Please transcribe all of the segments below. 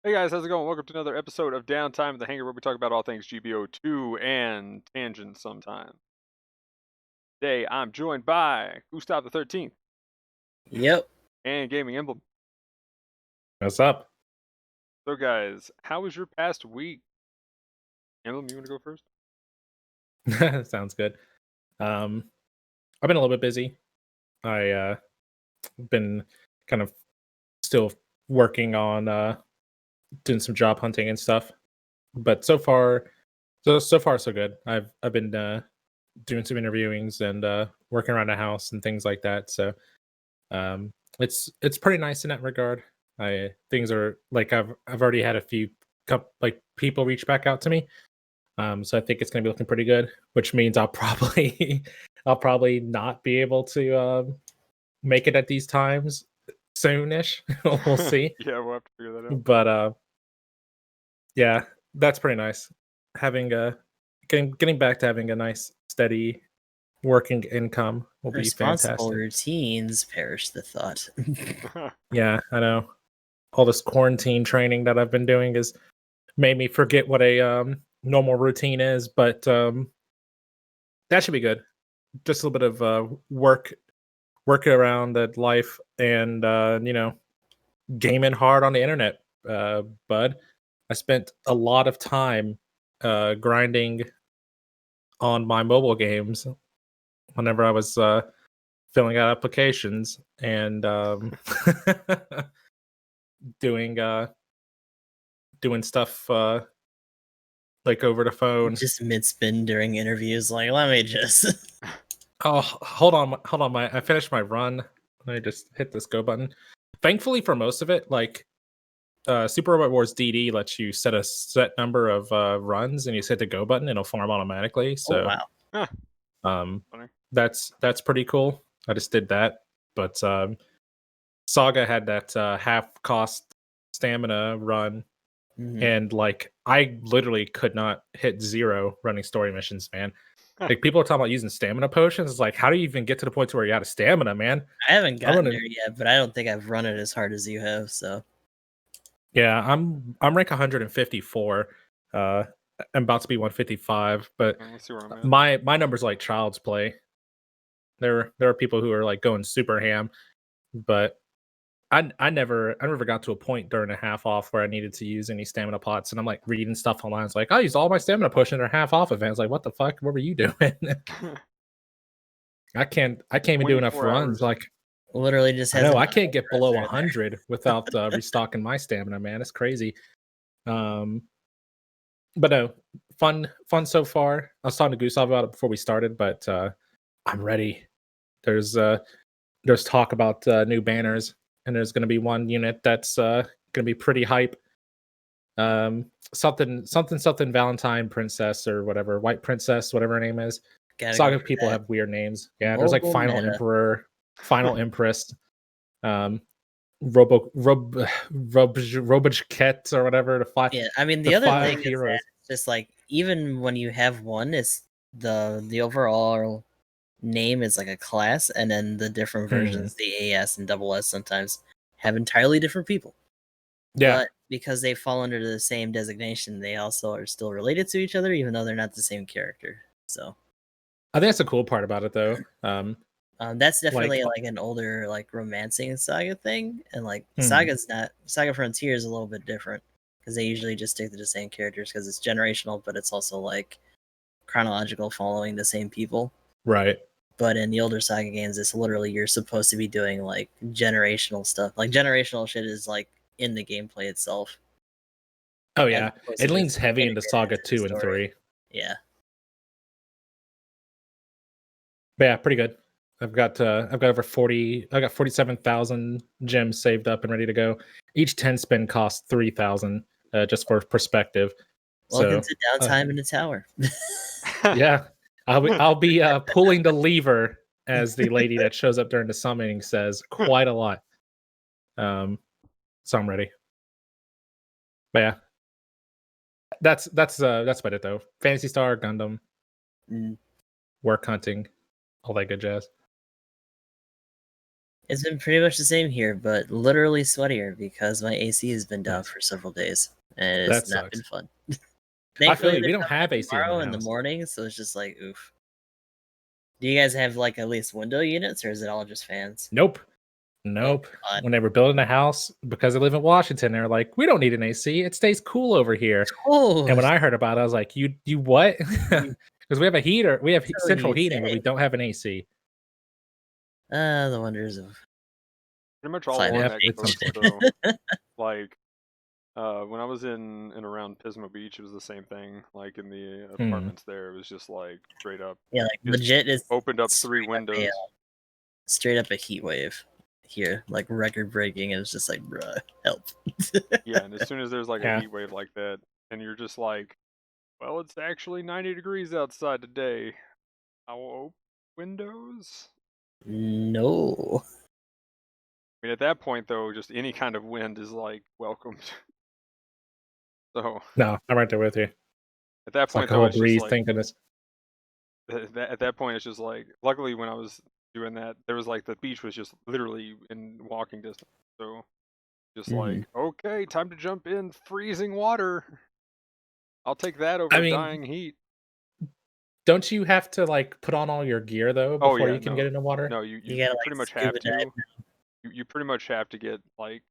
Hey guys, how's it going? Welcome to another episode of Downtime the Hangar, where we talk about all things GBO2 and tangents sometimes. Today, I'm joined by Gustav the 13th Yep. and Gaming Emblem. What's up? So, guys, how was your past week? Emblem, you want to go first? Sounds good. I've been a little bit busy. I been kind of still working on doing some job hunting and stuff. But so far so good. I've been doing some interviewings and working around the house and things like that. So it's pretty nice in that regard. I things are like I've already had a few people reach back out to me. So I think it's going to be looking pretty good, which means I'll probably I'll probably not be able to make it at these times soonish. We'll see. Yeah, we'll have to figure that out. But yeah, that's pretty nice. Having getting back to having a nice steady working income will be Responsible fantastic. routines perish the thought. Yeah, I know. All this quarantine training that I've been doing has made me forget what a normal routine is, but that should be good. Just a little bit of work around that life and gaming hard on the internet, bud. I spent a lot of time grinding on my mobile games whenever I was filling out applications and doing doing stuff like over the phone. Just mid spin during interviews, like, let me just. Oh, hold on, I finished my run. Let me just hit this go button. Thankfully, for most of it, like Super Robot Wars DD lets you set a set number of runs, and you hit the go button, and it'll farm automatically. Oh, So, wow. Huh, um, funny. that's pretty cool. I just did that, but Saga had that half cost stamina run, Mhm. and like I literally could not hit zero running story missions, man. Like people are talking about using stamina potions. It's like, how do you even get to the point to where you're out of stamina, man? I haven't I'm gotten running. there yet, but I don't think I've run it as hard as you have, so. Yeah, I'm rank 154. I'm about to be 155, but Let's see where I'm at. my numbers like child's play. There are people who are like going super ham, but I never got to a point during a half off where I needed to use any stamina pots, and I'm like reading stuff online. It's like I used all my stamina potion in a half off event. It's like, what the fuck? What were you doing? I can't even do enough 24 runs. hours. Like Literally just I has know an I can't get below compressor in there. 100 without restocking my stamina, man. It's crazy. Um, but no, fun so far. I was talking to Gustav about it before we started, but I'm ready. There's there's talk about new banners, and there's going to be one unit that's going to be pretty hype. Something Valentine Princess or whatever, White Princess, whatever her name is. Gotta go Saga for people that. have weird names. Yeah, there's like Mobile Final meta. Emperor, Final Empress, um, Robojket or whatever. Yeah, I mean, The the other five thing is that heroes. it's just like, even when you have one, it's the overall name is like a class, and then the different Hmm. versions, the AS and double S, sometimes have entirely different people. Yeah, But because they fall under the same designation, they also are still related to each other, even though they're not the same character. So I think that's the cool part about it, though. that's Like, definitely like an older like romancing saga thing, and like hmm, Saga Frontier is a little bit different because they usually just stick to the same characters because it's generational, but it's also like chronological, following the same people. right? But in the older Saga games, it's literally you're supposed to be doing like generational stuff. Like generational shit is like in the gameplay itself, Oh as yeah, opposed to it leans just heavy into integrated Saga into the 2 and 3. story. Yeah. But yeah, pretty good. I've got over 40. I got 47,000 gems saved up and ready to go. Each 10 spin costs 3,000. Just for perspective. Welcome So to uh, Downtime in the Tower. yeah, I'll be pulling the lever, as the lady that shows up during the summoning says, quite a lot. So I'm ready. But yeah, that's about it though. Fantasy Star, Gundam, Mm, work hunting, all that good jazz. It's been pretty much the same here, but literally sweatier because my AC has been down Nice. for several days, and That it's not been sucks. fun. I feel Thankfully, you. We they're don't coming have in AC in tomorrow my in the house. morning, so it's just like oof. Do you guys have like at least window units, or is it all just fans? Nope. Nope. God. When they were building a house, because I live in Washington, they're like, we don't need an AC. It stays cool over here. Oh, And when I heard about it, I was like, you what? You- Because we have a heater, we have So central you heating, but say. we don't have an AC. The wonders of Pretty much all climate along Yep, that it's coast, unfortunate. though. Like, when I was in and around Pismo Beach, it was the same thing. Like in the apartments there, it was just like straight up. Yeah, like Just legit is opened up 3 straight up windows. straight up a heat wave here, like record breaking. And it's just like, bruh, help. Yeah, and as soon as there's like a Yeah. heat wave like that, and you're just like, well, it's actually 90 degrees outside today. I will open windows. No. I mean, at that point, though, just any kind of wind is like welcomed. So No, I'm right there with you. at that It's like point, a though, whole it's just breeze, like thank goodness. at that point, it's just like. Luckily, when I was doing that, there was like the beach was just literally in walking distance. So just like, okay, time to jump in freezing water. I'll take that over I mean, dying heat. don't you have to like put on all your gear though Oh before yeah, you can get into water? no, You gotta like pretty much scuba have dive. to. You pretty much have to get like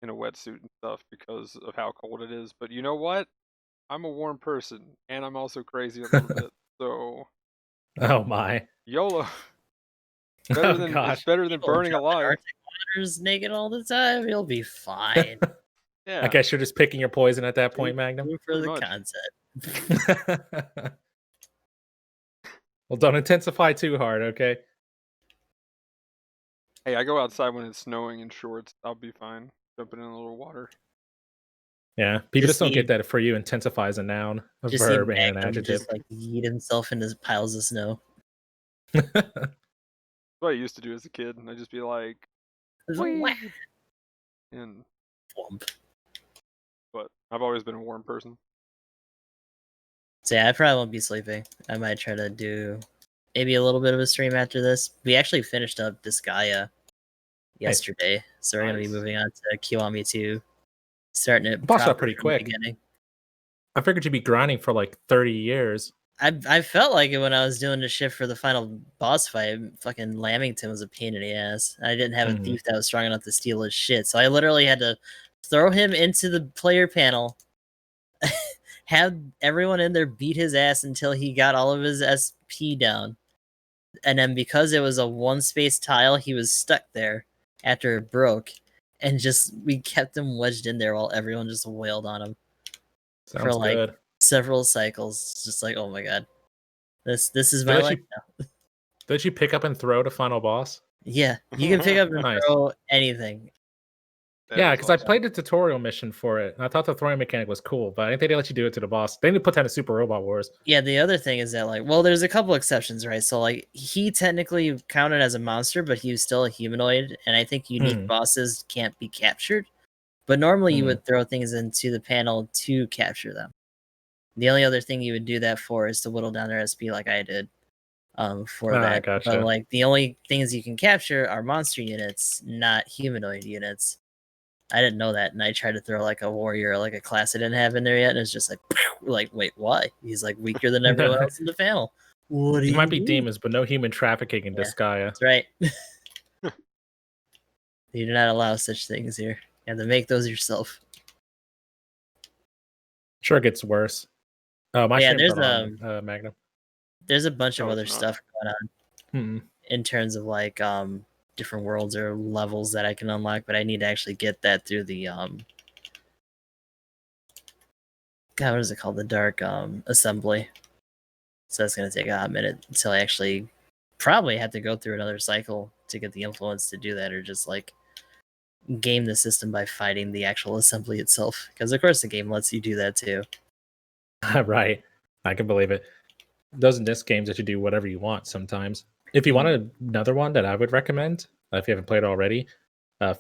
in a wetsuit and stuff because of how cold it is. But you know what? I'm a warm person and I'm also crazy a little bit. So Oh my. YOLO. Oh It's gosh. better than People burning jump in alive. Arctic waters naked all the time. You'll be fine. I Yeah, guess you're just picking your poison at that point, Take Magnum. you for pretty the much. concept. Well, don't intensify too hard, okay? Hey, I go outside when it's snowing in shorts. I'll be fine. Jumping in a little water. Yeah, people just don't see- get that for you intensify is a noun, a Just see verb, and an Magnum adjective. just like yeet himself into piles of snow. That's what I used to do as a kid. And I'd just be like, Just "Whee!" whack, and thwomp. but I've always been a warm person. So yeah, I probably won't be sleeping. I might try to do maybe a little bit of a stream after this. We actually finished up Disgaea yesterday, so we're gonna be Nice. moving on to Kiwami 2. Starting it Boss up proper pretty from the quick. beginning. I figured you'd be grinding for like 30 years. I felt like it when I was doing the shift for the final boss fight. Fucking Lamington was a pain in the ass. I didn't have a thief that was strong enough to steal his shit, so I literally had to throw him into the player panel, have everyone in there beat his ass until he got all of his SP down, and then because it was a one space tile, he was stuck there after it broke, and just we kept him wedged in there while everyone just wailed on him Sounds for like good. several cycles. It's just like, oh my god, this is They my let life you- now. Did you pick up and throw to final boss? Yeah, you can pick up and Nice. throw anything. That Yeah, is because I awesome. played the tutorial mission for it, and I thought the throwing mechanic was cool, but I didn't think they let you do it to the boss. They need to put that in Super Robot Wars. Yeah, the other thing is that like, well, there's a couple exceptions, right? So like, he technically counted as a monster, but he was still a humanoid, and I think unique bosses can't be captured. But normally, you would throw things into the panel to capture them. The only other thing you would do that for is to whittle down their SP, like I did, for that. Gotcha. But like, the only things you can capture are monster units, not humanoid units. I didn't know that, and I tried to throw like a warrior, or like a class I didn't have in there yet, and it's just like, wait, why? He's like weaker than everyone else in the panel. What do You you might be mean? demons, but no human trafficking in Yeah. Disgaea. That's right. You do not allow such things here. You have to make those yourself. Sure, it gets worse. My Yeah, stream there's on Magnum. there's a bunch of No, other it's not. stuff going on Hmm. in terms of like different worlds or levels that I can unlock, but I need to actually get that through the God, what is it called? The Dark Assembly. So that's gonna take a hot minute until I actually probably have to go through another cycle to get the influence to do that, or just like game the system by fighting the actual assembly itself. Because of course the game lets you do that too. Right. I can believe it. Those disc games that you do whatever you want sometimes. If you want another one that I would recommend, if you haven't played it already,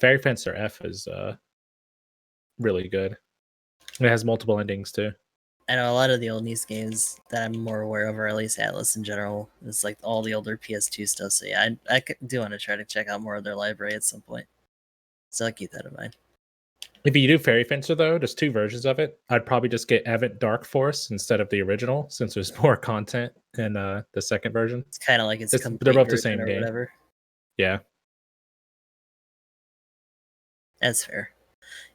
Fairy Fencer F is really good. It has multiple endings too. I know a lot of the old NES games that I'm more aware of, or at least Atlas in general. It's like all the older PS2 stuff. So yeah, I do want to try to check out more of their library at some point. So I'll keep that in mind. If you do Fairy Fencer though, there's 2 versions of it. I'd probably just get Event Dark Force instead of the original, since there's more content in the second version. It's kind of like it's They're complete both the version same or game. whatever. Yeah. That's fair.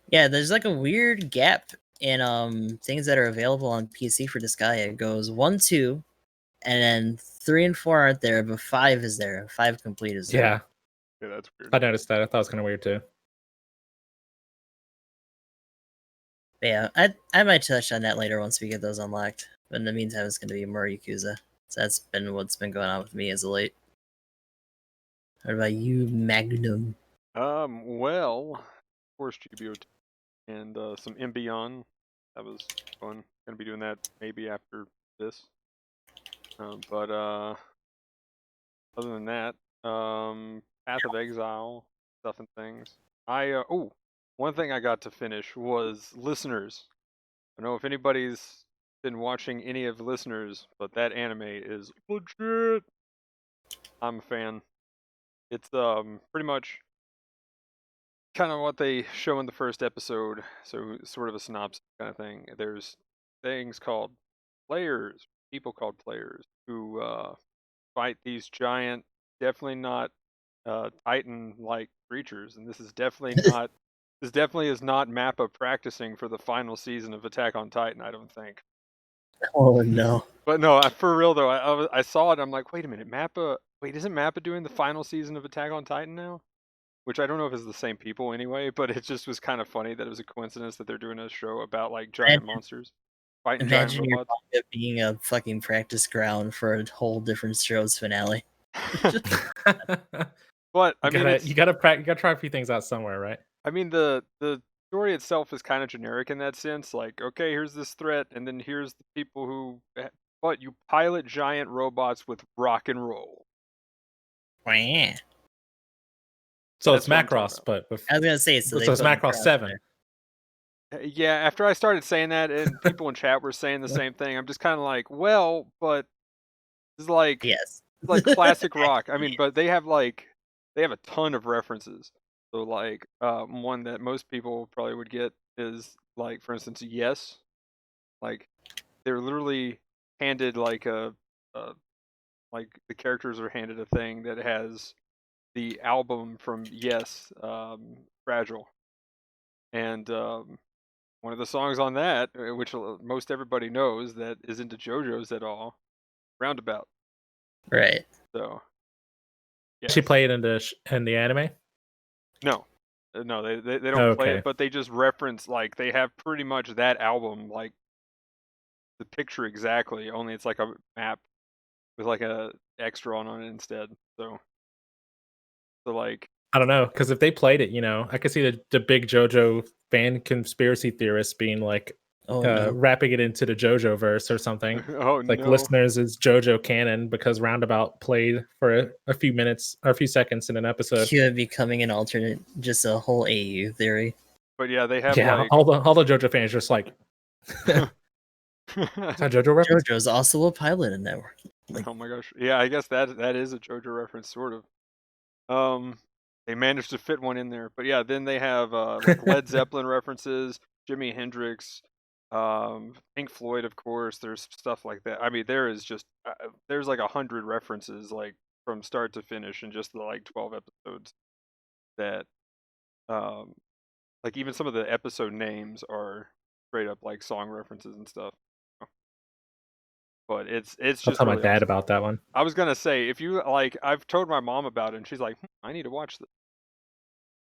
Yeah, there's like a weird gap in things that are available on PC for Disgaea. It goes 1, 2, and then 3 and 4 aren't there, but 5 is there. 5 complete is there. Yeah. Yeah, that's weird. I noticed that. I thought it was kind of weird too. But yeah, I might touch on that later once we get those unlocked. But in the meantime, it's going to be more Yakuza. So that's been what's been going on with me as of late. What about you, Magnum? Well, of course GBO2 and some Beyond. That was fun. Gonna be doing that maybe after this. But other than that, Path of Exile stuff and things. One thing I got to finish was Listeners. I don't know if anybody's been watching any of Listeners, but that anime is legit. I'm a fan. It's pretty much kind of what they show in the first episode, so sort of a synopsis kind of thing. There's things called players, people called players, who fight these giant, definitely not Titan-like creatures, and this is definitely not. This definitely is not Mappa practicing for the final season of Attack on Titan. I don't think. Oh no! But no, for real though, I saw it. I'm like, wait a minute, Mappa. Wait, isn't Mappa doing the final season of Attack on Titan now? Which I don't know if it's the same people anyway, but it just was kind of funny that it was a coincidence that they're doing a show about like giant monsters fighting giant Imagine your robots. manga being a fucking practice ground for a whole different show's finale. But I mean, you gotta try a few things out somewhere, right? I mean, the story itself is kind of generic in that sense. Like, okay, here's this threat, and then here's the people who. But you pilot giant robots with rock and roll. Wah. So it's That's what I'm talking Macross, about. but with I was gonna say, so it's they put Macross Macross 7. Yeah, after I started saying that, and people in chat were saying the same thing, I'm just kind of like, well, but it's like Yes. classic rock. I mean, but they have a ton of references. So like one that most people probably would get is like, for instance, Yes. Like they're literally handed like like the characters are handed a thing that has the album from Yes, Fragile, and one of the songs on that, which most everybody knows that is into JoJo's at all, Roundabout. Right. So She yes. play it in the anime. No, no, they don't play Okay. it, but they just reference like they have pretty much that album, like the picture exactly. Only it's like a map with like a extra on it instead. So like I don't know, because if they played it, I could see the big JoJo fan conspiracy theorists being like, Oh no. wrapping it into the JoJo verse or something. oh It's like no, listeners is JoJo canon because Roundabout played for a few minutes or a few seconds in an episode. Could becoming an alternate, just a whole AU theory. but yeah, they have Yeah, like all the JoJo fans just like, is that JoJo reference? JoJo's also a pilot in that world. Like, oh my gosh, yeah, I guess that is a JoJo reference, sort of. They managed to fit one in there, but yeah, then they have like Led Zeppelin references, Jimi Hendrix, Pink Floyd, of course. There's stuff like that. I mean, there is just there's like 100 references, like from start to finish, in just the like 12 episodes. That like even some of the episode names are straight up like song references and stuff. But it's I'll just tell my really dad awesome. about that one. I was gonna say, if you like, I've told my mom about it, and she's like, I need to watch this.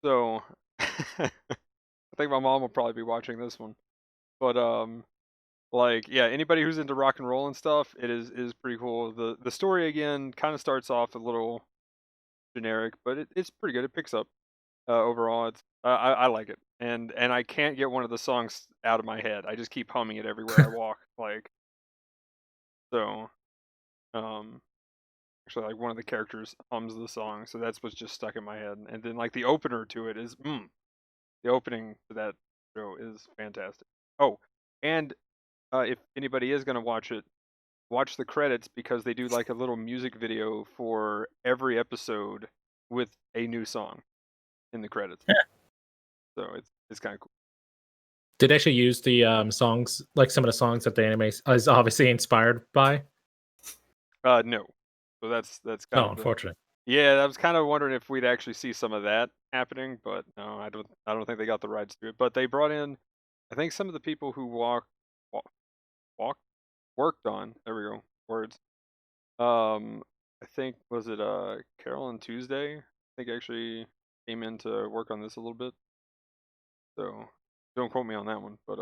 So I think my mom will probably be watching this one. But like yeah, anybody who's into rock and roll and stuff, it is pretty cool. The story again kind of starts off a little generic, but it's pretty good. It picks up overall. It's I like it, and I can't get one of the songs out of my head. I just keep humming it everywhere I walk. Like so, um, actually, like one of the characters hums the song, so that's what's just stuck in my head. And then like the opener to it is the opening to that show is fantastic. Oh, and if anybody is gonna watch it, watch the credits because they do like a little music video for every episode with a new song in the credits. So it's kind of cool. Did they actually use the songs, like some of the songs that the anime is obviously inspired by? No. So that's kind Oh, of the unfortunate. yeah. I was kind of wondering if we'd actually see some of that happening, but no, I don't think they got the rights to it. But they brought in, I think some of the people who walk, walk worked on. There we go. Words. I think was it Carol and Tuesday? I think actually came in to work on this a little bit. So don't quote me on that one, but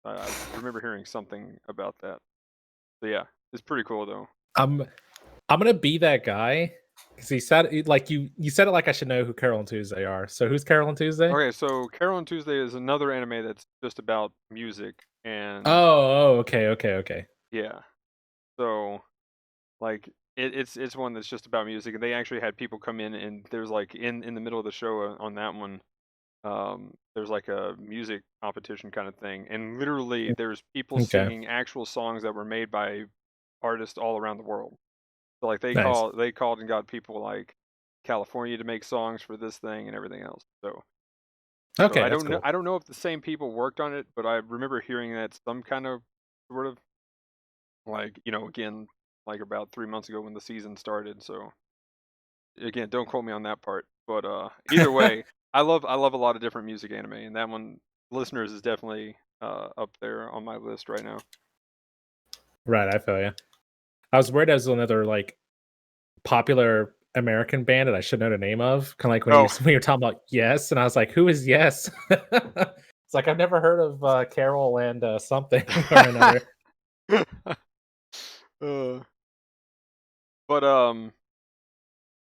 I remember hearing something about that. So yeah, it's pretty cool though. I'm gonna be that guy because he said like you said it like I should know who Carol and Tuesday are. So who's Carol and Tuesday? Okay, so Carol and Tuesday is another anime that's just about music and Okay. yeah. So like it's one that's just about music and they actually had people come in and there's like in the middle of the show on that one there's like a music competition kind of thing and literally there's people Okay, singing actual songs that were made by artists all around the world. So like nice. they called and got people like California to make songs for this thing and everything else. So Okay, that's cool. I don't know if the same people worked on it, but I remember hearing that some kind of sort of like, again, like about 3 months ago when the season started. So again, don't quote me on that part. But either way, I love a lot of different music anime, and that one, listeners, is definitely up there on my list right now. Right, I feel you. I was worried as another like popular American band that I should know the name of. Kind of like when you Oh, when you're talking about Yes, and I was like, who is Yes? It's like I've never heard of Carol and something or another. uh, but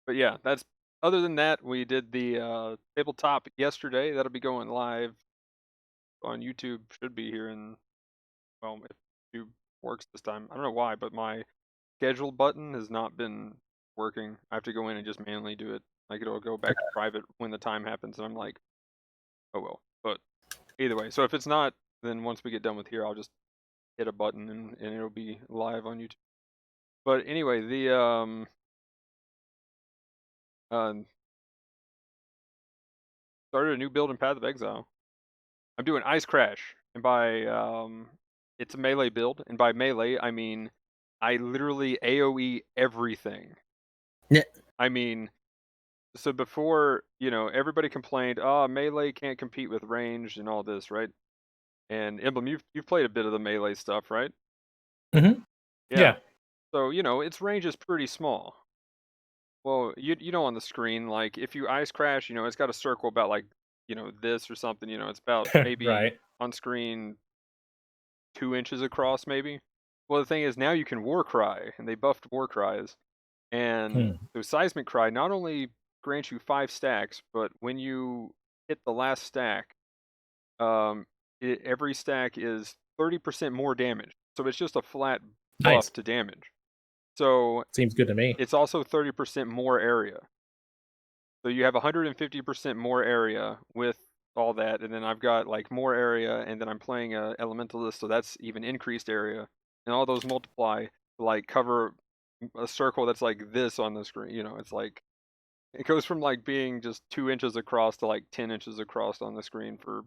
but yeah, that's other than that, we did the tabletop yesterday. That'll be going live on YouTube. Should be here in well, if YouTube works this time. I don't know why, but my schedule button has not been working. I have to go in and just manually do it. Like it'll go back to private when the time happens, and I'm like, oh well. But either way, so if it's not, then once we get done with here, I'll just hit a button and it'll be live on YouTube. But anyway, the um started a new build in Path of Exile. I'm doing Ice Crash, and by it's a melee build, and by melee I mean I literally AOE everything. Yeah. I mean, so before, everybody complained, oh, melee can't compete with ranged and all this, right? And Emblem, you've played a bit of the melee stuff, right? Hmm. Yeah. Yeah, So, its range is pretty small. Well, you know on the screen, like if you ice crash, it's got a circle about like, this or something, it's about maybe right. on screen 2 inches across, maybe. Well, the thing is now you can war cry, and they buffed war cries. And Hmm. so Seismic Cry not only grants you 5 stacks, but when you hit the last stack, um, every stack is 30% more damage. So it's just a flat Nice. buff to damage. So Seems good to me. it's also 30% more area. So you have 150% more area with all that, and then I've got like more area, and then I'm playing a elementalist, so that's even increased area, and all those multiply to like cover a circle that's like this on the screen. It's like it goes from like being just 2 inches across to like 10 inches across on the screen for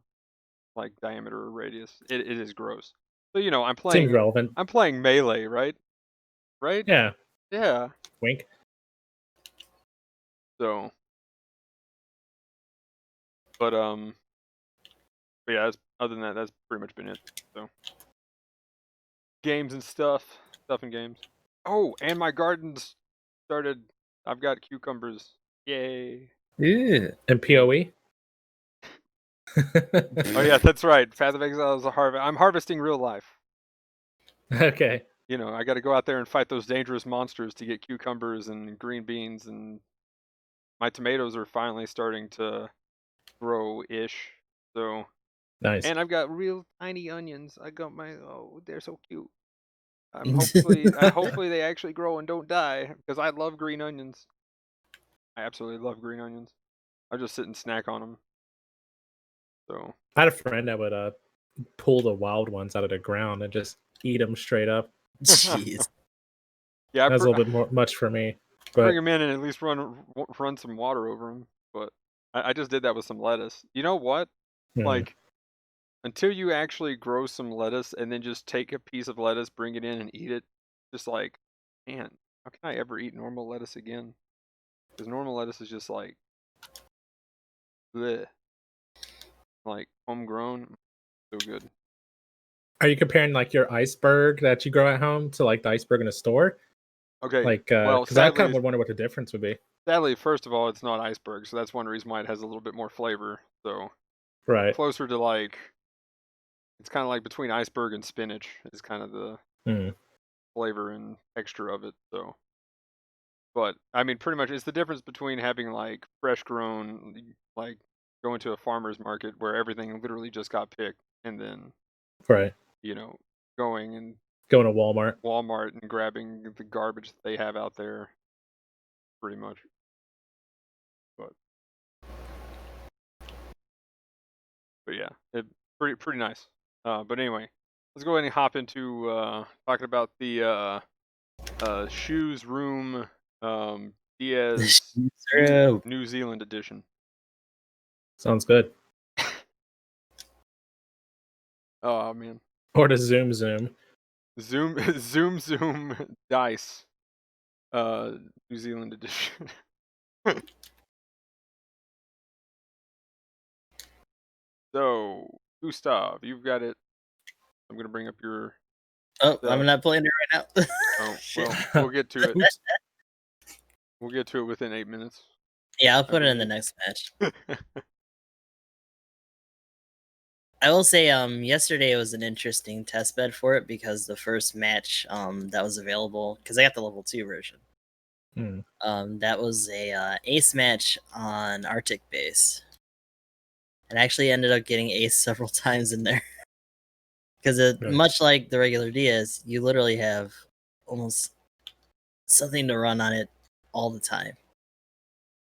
like diameter or radius. It is gross. So Seems relevant. I'm playing melee, right? Right? Yeah. Yeah. Wink. So, but but yeah. Other than that, that's pretty much been it. So games and stuff and games. Oh, and my gardens started. I've got cucumbers. Yay! Ooh. And Yeah. PoE. Oh yeah, that's right. Path of Exile is a harvest. I'm harvesting real life. Okay. I got to go out there and fight those dangerous monsters to get cucumbers and green beans, and my tomatoes are finally starting to grow-ish. So, Nice. and I've got real tiny onions. I got they're so cute. Hopefully they actually grow and don't die because I love green onions. I absolutely love green onions. I just sit and snack on them. So, I had a friend that would pull the wild ones out of the ground and just eat them straight up. Jeez. Yeah, That's a little bit more much for me. But bring them in and at least run some water over them. But I just did that with some lettuce. You know what? Like, until you actually grow some lettuce and then just take a piece of lettuce, bring it in and eat it, just like, man, how can I ever eat normal lettuce again? Because normal lettuce is just like, bleh. Like homegrown, so good. are you comparing like your iceberg that you grow at home to like the iceberg in a store? Okay, Like, well, because I kind of would wonder what the difference would be. sadly, first of all, it's not iceberg, so that's one reason why it has a little bit more flavor. So Right. closer to like, it's kind of like between iceberg and spinach is kind of the Mm. flavor and texture of it. So, but I mean, pretty much it's the difference between having like fresh grown, like going to a farmer's market where everything literally just got picked, and then Right. going and Going to Walmart. Walmart and grabbing the garbage that they have out there, pretty much. But yeah, pretty nice. But anyway, let's go ahead and hop into talking about the shoes room Diaz New Zealand edition. Sounds good. Oh man, Or to Zoom Zoom. Zoom Dice New Zealand edition. So Gustav, you've got it. I'm gonna bring up your. Oh, I'm not playing it right now. Oh Shit. well, we'll get to it. Oops. We'll get to it within 8 minutes. Yeah, I'll put it in the next match. I will say, yesterday was an interesting test bed for it because the first match, that was available because I got the level 2 version. That was a ace match on Arctic base, and I actually ended up getting ace several times in there because much like the regular Diaz, you literally have almost something to run on it all the time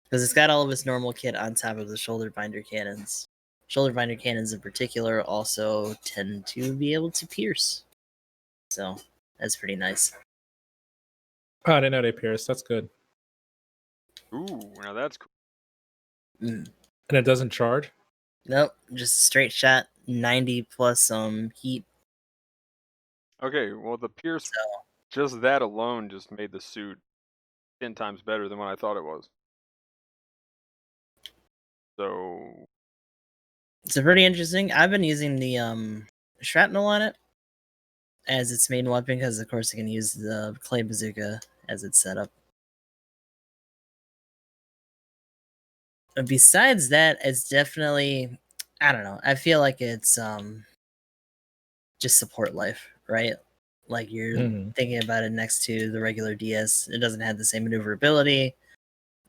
because it's got all of its normal kit on top of the shoulder binder cannons. Shoulder binder cannons in particular also tend to be able to pierce. So that's pretty nice. Oh, I didn't know they pierced. That's good. Ooh, now that's cool. And it doesn't charge? Nope, just a straight shot, 90 plus heat. Okay, well the pierce, just that alone just made the suit 10 times better than what I thought it was. So it's pretty interesting. I've been using the shrapnel on it as its main weapon because, of course, I can use the clay bazooka as it's set up. But besides that, it's definitely, I don't know. I feel like it's just support life, right? Like you're thinking about it next to the regular DS. It doesn't have the same maneuverability.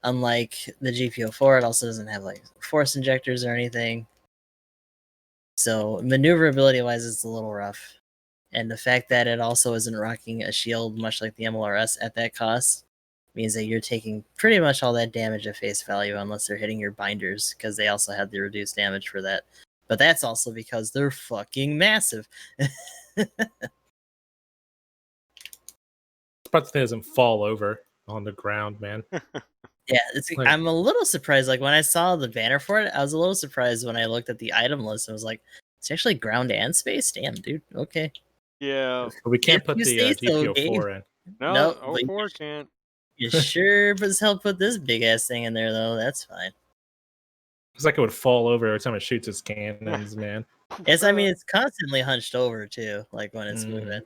Unlike the GBO4, it also doesn't have like force injectors or anything. So maneuverability wise, it's a little rough. And the fact that it also isn't rocking a shield, much like the MLRS at that cost, means that you're taking pretty much all that damage at face value unless they're hitting your binders, because they also have the reduced damage for that. But that's also because they're fucking massive. But it doesn't fall over on the ground, man. Yeah, I'm a little surprised. Like when I saw the banner for it, I was a little surprised when I looked at the item list. I was like, it's actually ground and space? Damn, dude. Okay. yeah, But we can't put the GPO4 in. No, 04 can't. You sure as hell put this big ass thing in there though. That's fine. It's like it would fall over every time it shoots its cannons, man. Yes, I mean it's constantly hunched over too, like when it's moving.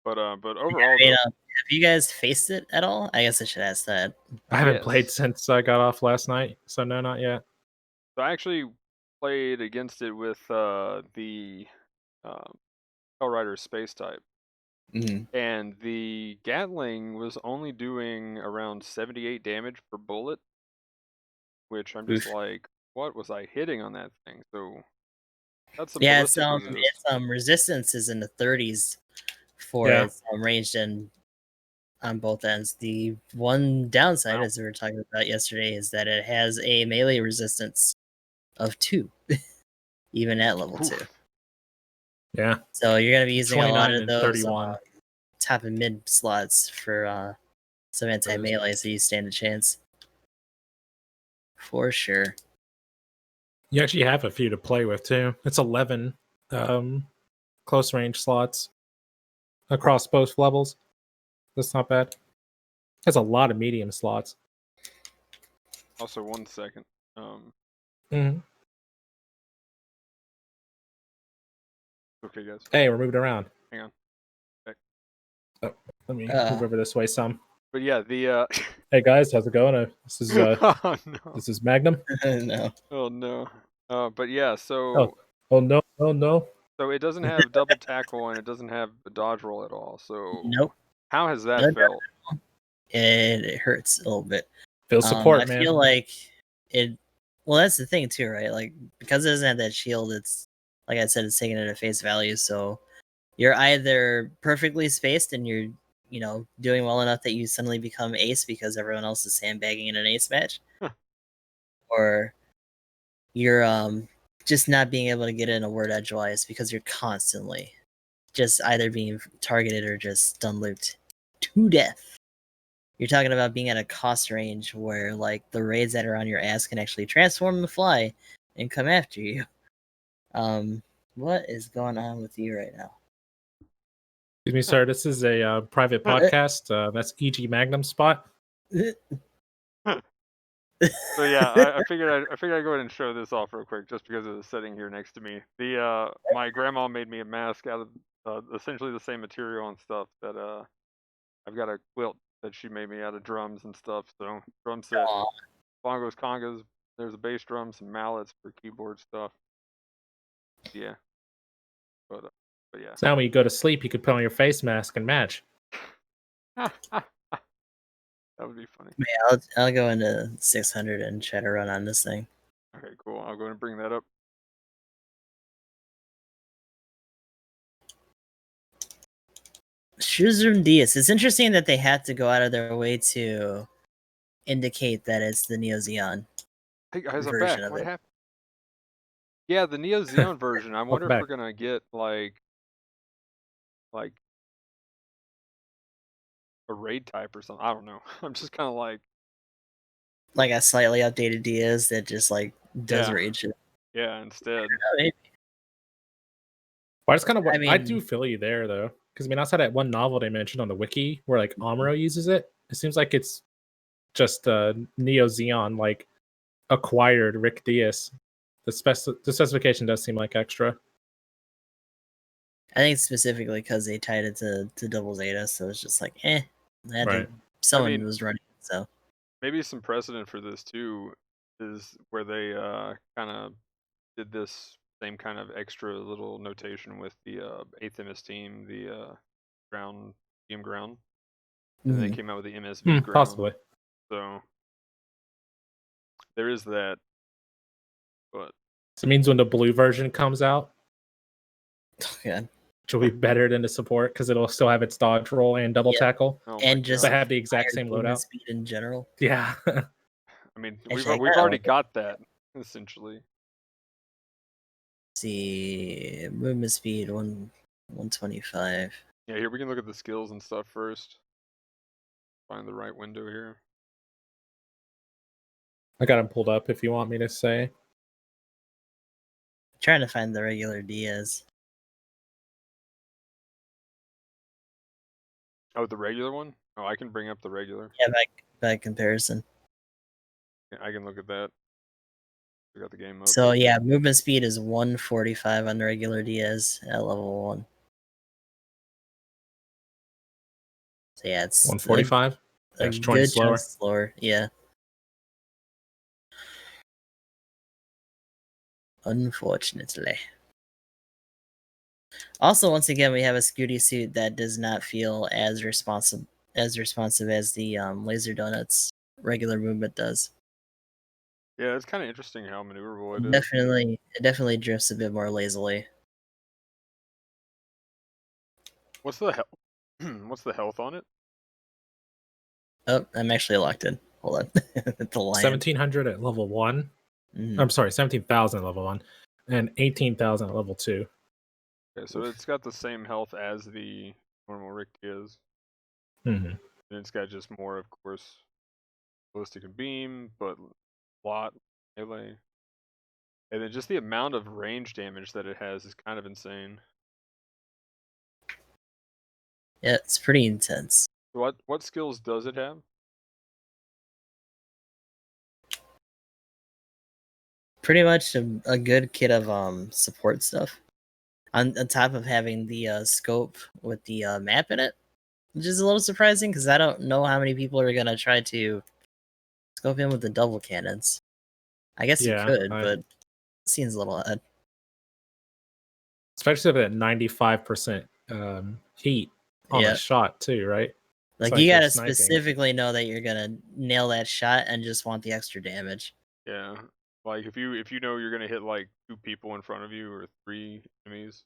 But overall, have you guys faced it at all? I guess I should ask that. I haven't played since I got off last night, so no, not yet. So I actually played against it with the Hellrider space type. And the Gatling was only doing around 78 damage per bullet, which I'm just like, what was I hitting on that thing? So that's some ballistic resistance is in the 30s for its ranged and on both ends. The one downside, Wow. as we were talking about yesterday, is that it has a melee resistance of 2, even at level 2. Oof. Yeah. So you're going to be using a lot 29 of and those 31. top and mid slots for some anti-melee, so you stand a chance. For sure. You actually have a few to play with too. It's 11 close range slots across both levels. That's not bad. That's a lot of medium slots. Also, 1 second. Mhm. Okay, guys. Hey, we're moving around. Hang on. Oh, let me move over this way some. But yeah, the Hey guys, how's it going? This is oh no. this is Magnum. No. Oh no. But yeah, Oh no, oh no. so it doesn't have double tackle and it doesn't have a dodge roll at all. So Nope. how has that None. felt? It hurts a little bit. Feel support, I man. feel like it. Well, that's the thing too, right? Like, because it doesn't have that shield, it's like I said, it's taken it at face value. So you're either perfectly spaced and you're, doing well enough that you suddenly become ace because everyone else is sandbagging in an ace match, or you're just not being able to get in a word edgewise because you're constantly just either being targeted or just stun looped to death. You're talking about being at a cost range where like the raids that are on your ass can actually transform and fly and come after you. What is going on with you right now? Excuse me, sir. This is a private podcast. That's EG Magnum spot. So yeah, I figured I'd go ahead and show this off real quick just because of the setting here next to me. The my grandma made me a mask out of essentially the same material and stuff that I've got a quilt that she made me out of drums and stuff. So drum set, Aw. bongos, congas. There's a bass drum, some mallets for keyboard stuff. Yeah, but yeah. So now when you go to sleep, you could put on your face mask and match. That would be funny. Yeah, I'll go into 600 and try to run on this thing. Okay, cool. I'll go and bring that up. Shuzum Diaz. It's interesting that they had to go out of their way to indicate that it's the Neo Xeon Hey guys, I'm version back. of What it. happened? Yeah, the Neo Xeon version. I wonder Welcome if back. we're gonna get like a raid type or something. I don't know. I'm just kind of like, Like a slightly updated Diaz that just like does yeah, raid shit. yeah. Instead, Maybe. Well, that's kind of what I I mean, do feel you there though, because I mean, outside that one novel they mentioned on the wiki where like Amuro uses it, it seems like it's just Neo Xeon like acquired Rick Diaz. The specification does seem like extra. I think specifically because they tied it to Double Zeta, so it's just like, Right. someone mean, was running it, so maybe some precedent for this too is where they kind of did this same kind of extra little notation with the Eighth MS team, the ground team ground, and they came out with the MSV ground. Possibly. So there is that, but So it means when the blue version comes out, yeah, which will be better than the support because it'll still have its dodge roll and double Yep. tackle. oh my and just But god. have the exact higher same movement loadout. speed in general. Yeah. I mean, Actually, I we've kinda already like it. got that essentially. See, movement speed 125. Yeah, here we can look at the skills and stuff first. Find the right window here. I got them pulled up if you want me to say. Trying to find the regular Diaz. Oh, the regular one? Oh, I can bring up the regular. Yeah, by comparison. Yeah, I can look at that. I got the game up. So yeah, movement speed is 145 on the regular Diaz at level 1. So yeah, it's 145. a That's 20 good slower. chunk slower. Yeah. Unfortunately. Also, once again, we have a Scooty suit that does not feel as responsive as the Laser Donuts regular movement does. Yeah, it's kind of interesting how maneuverable it It is. definitely drifts a bit more lazily. What's the health? What's the health on it? Oh, I'm actually locked in. Hold on. The lion. 1700 at level 1. Mhm. I'm sorry, 17,000 at level 1, and 18,000 at level 2. Okay, so it's got the same health as the normal Rick is. Mm-hmm. And it's got just more, of course, ballistic and beam, but lot melee. And then just the amount of range damage that it has is kind of insane. Yeah, it's pretty intense. What skills does it have? Pretty much a good kit of support stuff. On top of having the scope with the map in it, which is a little surprising because I don't know how many people are gonna try to scope in with the double cannons. I guess you Yeah, could, but it seems a little odd. especially with that 95% heat on the Yeah, shot too, right? It's like you you're gotta sniping. specifically know that you're gonna nail that shot and just want the extra damage. Yeah, like if you know you're gonna hit like 2 people in front of you or 3 enemies,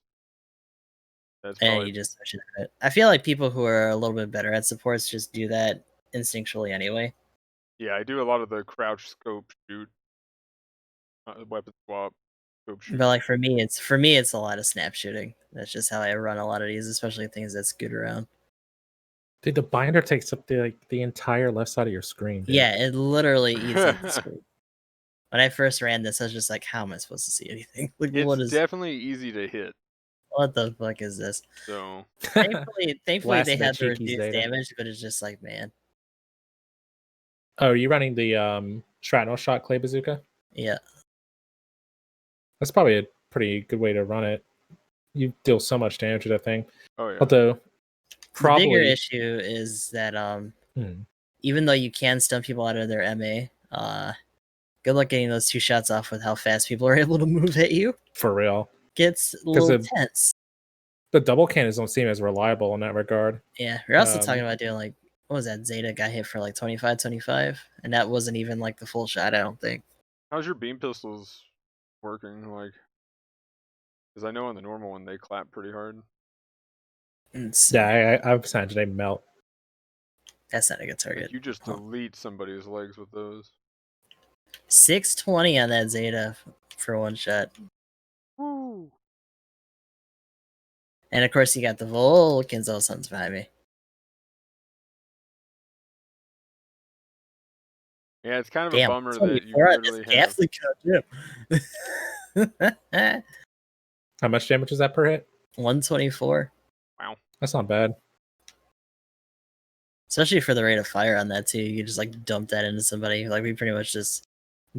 that's And probably you just switch it out. I feel like people who are a little bit better at supports just do that instinctually anyway. yeah. I do a lot of the crouch scope shoot, weapon swap, scope shoot. But like for me, it's a lot of snap shooting. That's just how I run a lot of these, especially things that scoot around. Dude, the binder takes up the entire left side of your screen, dude. Yeah, it literally eats up the screen. When I first ran this, I was just like, how am I supposed to see anything? Like, It's definitely easy to hit. what the fuck is this? So Thankfully they Blasted the had the cheekies reduced data. damage, but it's just like, man, Oh, are you running the shrapnel shot clay bazooka? yeah. That's probably a pretty good way to run it. You deal so much damage to that thing. oh yeah. Although The bigger probably issue is that hmm, even though you can stun people out of their MA, good luck getting those 2 shots off with how fast people are able to move at you. for real. Gets a 'Cause little tense. The double cannons don't seem as reliable in that regard. Yeah, we're also talking about doing like, what was that? Zeta got hit for like 25, and that wasn't even like the full shot, I don't think. How's your beam pistols working? Like, because I know on the normal one they clap pretty hard. Yeah, I've imagine they melt. That's not a good Like target. you just delete somebody's legs with those. 620 on that Zeta for 1 shot. Woo! And of course, you got the Vulcans, all sons behind me. Yeah, it's kind of a Damn, bummer that you 24 on literally this have. ghastly cut. How much damage is that per hit? 124. Wow. That's not bad. Especially for the rate of fire on that, too. You just like dump that into somebody. Like, we pretty much just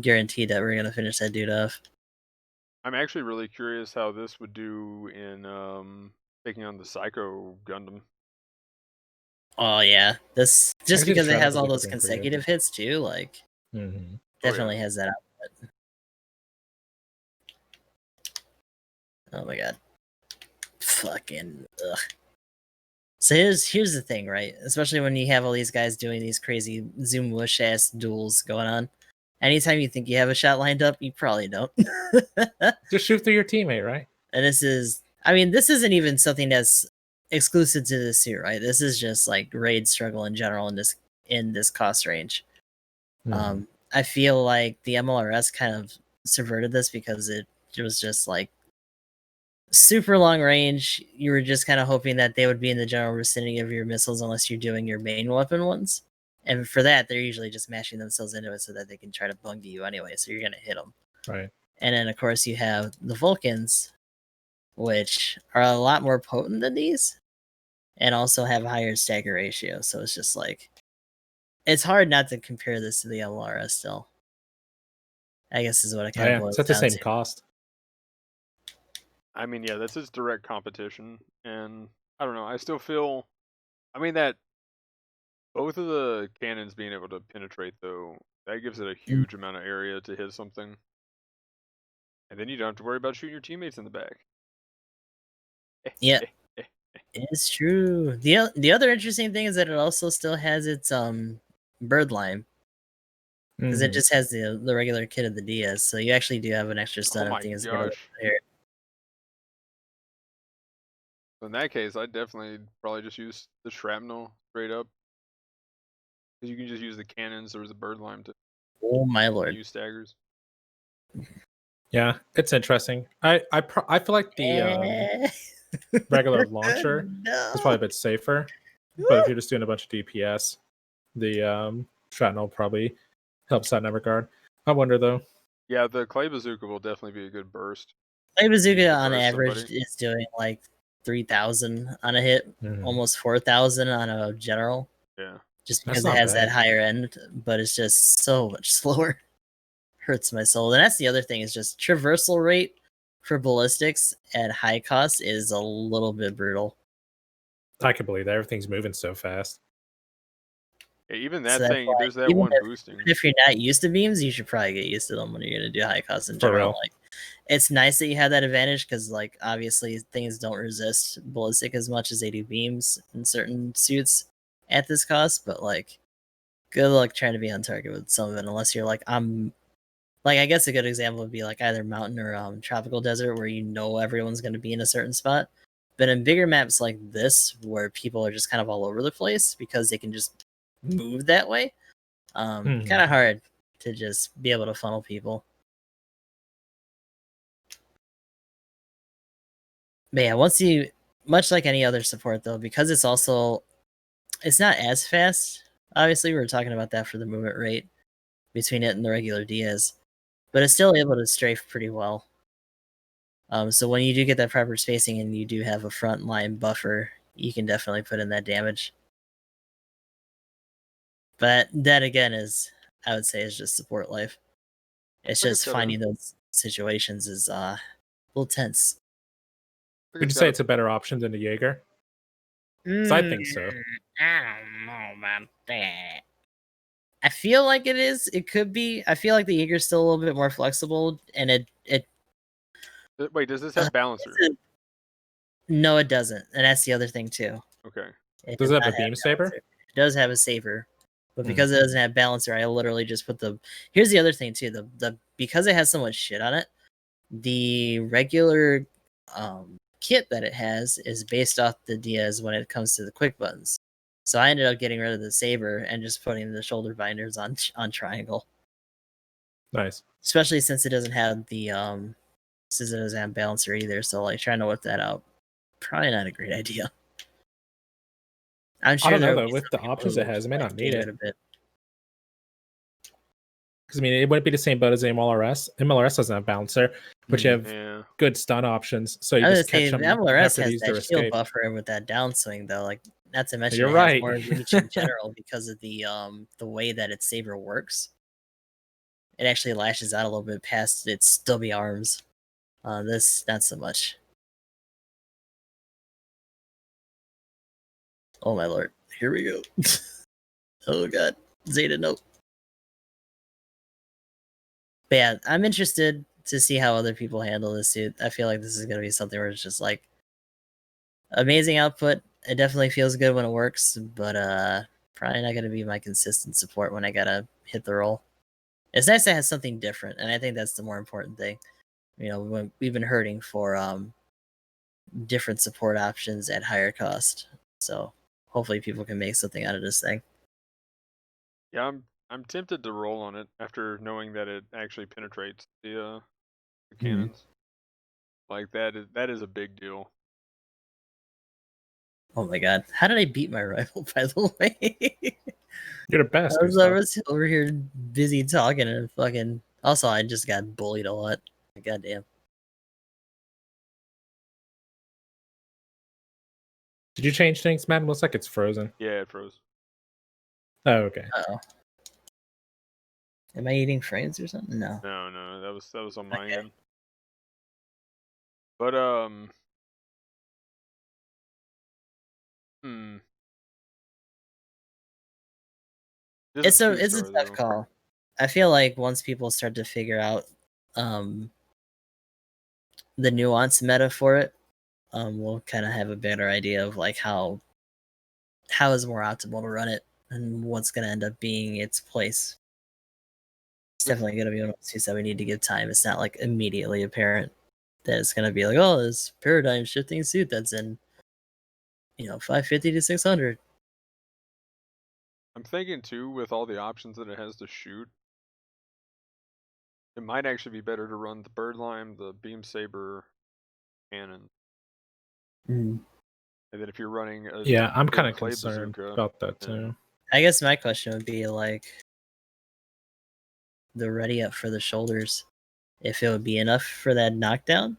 guaranteed that we're going to finish that dude off. I'm actually really curious how this would do in taking on the Psycho Gundam. Oh, yeah. This, just Actually, the because it Shadow has all Bazooka those being pretty good. consecutive hits, too, like, Mm-hmm. definitely has that output. Oh my god. Fucking ugh. So here's the thing, right? Especially when you have all these guys doing these crazy zoom whoosh ass duels going on. Anytime you think you have a shot lined up, you probably don't. Just shoot through your teammate, right? And this isn't even something that's exclusive to this suit, right? This is just like raid struggle in general in this cost range. Mhm. I feel like the MLRS kind of subverted this because it was just like super long range. You were just kind of hoping that they would be in the general vicinity of your missiles unless you're doing your main weapon ones. And for that, they're usually just mashing themselves into it so that they can try to bungie you anyway. So you're going to hit them. Right. And then, of course, you have the Vulcans, which are a lot more potent than these and also have a higher stagger ratio. So it's just like, it's hard not to compare this to the LRS still. I guess is what it Oh, kind of yeah, boils it's at the down same to. cost. I mean, yeah, this is direct competition, and I don't know. I still feel, I mean, that both of the cannons being able to penetrate, though, that gives it a huge amount of area to hit something, and then you don't have to worry about shooting your teammates in the back. Yeah, it's true. The other interesting thing is that it also still has its bird line because it Mhm. just has the regular kit of the Diaz, so you actually do have an extra Oh stun my if things get a little gosh! here. In that case, I'd definitely probably just use the shrapnel straight up. Because you can just use the cannons or the bird lime to Oh my lord. use staggers. Yeah, it's interesting. I feel like the regular launcher is probably a bit safer, but if you're just doing a bunch of DPS, the shrapnel probably helps out in that regard. I wonder though. Yeah, the clay bazooka will definitely be a good burst. Clay bazooka To on burst average somebody. is doing like 3,000 on a hit, almost 4,000 on a general. Yeah. Just That's because it not has that bad. higher end, but it's just so much slower. Hurts my soul. And that's the other thing, is just traversal rate for ballistics at high cost is a little bit brutal. I can believe that everything's moving so fast. Yeah, even So that that's thing, why there's that even one boosting. if you're not used to beams, you should probably get used to them when you're gonna do high cost in For general. real. Like, it's nice that you have that advantage because, like, obviously things don't resist ballistic as much as they do beams in certain suits at this cost. But like, good luck trying to be on target with some of it unless you're like, I'm like, I guess a good example would be like either mountain or tropical desert, where you know everyone's going to be in a certain spot. But in bigger maps like this, where people are just kind of all over the place because they can just move that way, kind of hard to just be able to funnel people. But yeah, once you, much like any other support though, because it's not as fast. Obviously, we were talking about that for the movement rate between it and the regular Diaz, but it's still able to strafe pretty well. So when you do get that proper spacing and you do have a front line buffer, you can definitely put in that damage. But that again is, I would say, is just support life. It's I could just set a, finding those situations is a little tense. I Would could you say set it's a better option than the Jaeger? Because I think so. I don't know about that. I feel like it is. It could be. I feel like the Jaeger's still a little bit more flexible, and it. Wait, does this have balancer? No, it doesn't, and that's the other thing too. Okay. It Does does it have not a beam saber? balancer. It does have a saber, but because it doesn't have balancer, I literally just put the. Here's the other thing too. The because it has so much shit on it, the regular kit that it has is based off the Diaz when it comes to the quick buttons. So I ended up getting rid of the saber and just putting the shoulder binders on triangle. Nice. Especially since it doesn't have the since it doesn't have balancer either. So like trying to whip that out, probably not a great idea. I'm sure I don't know there though. will be With the some people options who it has, it may like not need gave it it. a bit. Because I mean, it wouldn't be the same boat as the MLRS. MLRS doesn't have balancer, but you have Yeah. good stun options, so you I was just gonna say catch the them MLRS after has these that their shield escape. buffer with that downswing though. Like, not to mention You're it has right. more reach in general because of the way that its saber works. It actually lashes out a little bit past its stubby arms. This not so much. Oh my lord! Here we go. Oh god, Zeta, nope. But yeah, I'm interested to see how other people handle this suit. I feel like this is gonna be something where it's just like amazing output. It definitely feels good when it works, but probably not gonna be my consistent support when I gotta hit the roll. It's nice to have something different, and I think that's the more important thing. You know, when we've been hurting for different support options at higher cost, so hopefully people can make something out of this thing. Yeah, I'm tempted to roll on it after knowing that it actually penetrates the cannons. Like that is a big deal. Oh my god, how did I beat my rival? By the way, You're the best, I Gustav. was over here busy talking and fucking. Also, I just got bullied a lot. Goddamn. Did you change things, man? Looks like it's frozen. Yeah, it froze. Oh, okay. Uh-oh. Am I eating frames or something? No. No, that was on my Okay. end. But hmm. This It's is a a two-star tough though. call. I feel like once people start to figure out um the nuance meta for it, we'll kind of have a better idea of like how is more optimal to run it and what's gonna end up being its place. It's definitely gonna be one of those things that we need to give time. It's not like immediately apparent that it's gonna be like, oh, this paradigm shifting suit that's in 550 to 600. I'm thinking too, with all the options that it has to shoot, it might actually be better to run the birdlime, the beam saber, cannon, Mm. and then if you're running a Yeah, I'm kind good of clay concerned bazooka, about that then too. I guess my question would be like the ready up for the shoulders, if it would be enough for that knockdown,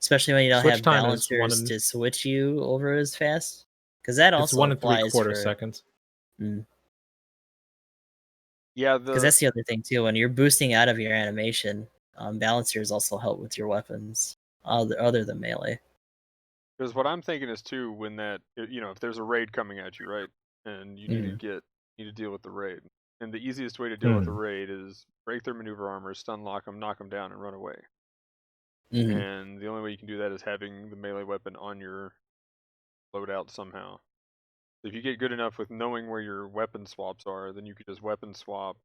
especially when you don't Switch have time is balancers to switch you over as fast, because that it's also 1 applies 3/4 for. seconds. yeah, Because that's the other thing too. When you're boosting out of your animation, balancers also help with your weapons, other than melee. because what I'm thinking is too, when if there's a raid coming at you, right, and you need to deal with the raid, and the easiest way to deal with the raid is break their maneuver armor, stun lock them, knock them down, and run away. And the only way you can do that is having the melee weapon on your loadout somehow. So if you get good enough with knowing where your weapon swaps are, then you could just weapon swap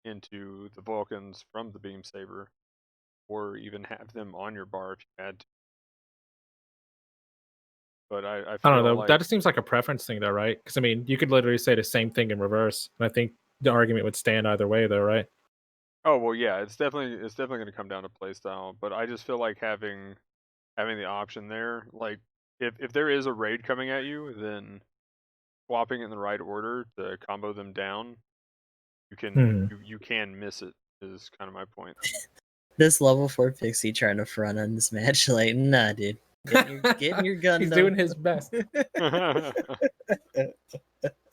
into the Vulcans from the beam saber, or even have them on your bar if you had to. But I I don't feel know. like That just seems like a preference thing, though, right? Because I mean, you could literally say the same thing in reverse, and I think the argument would stand either way, though, right? oh well, yeah, it's definitely going to come down to playstyle. But I just feel like having the option there, like if there is a raid coming at you, then swapping in the right order to combo them down, you can miss it. Is kind of my point. This level 4 pixie trying to front on this match, like, nah, dude, getting your gun. He's doing his best.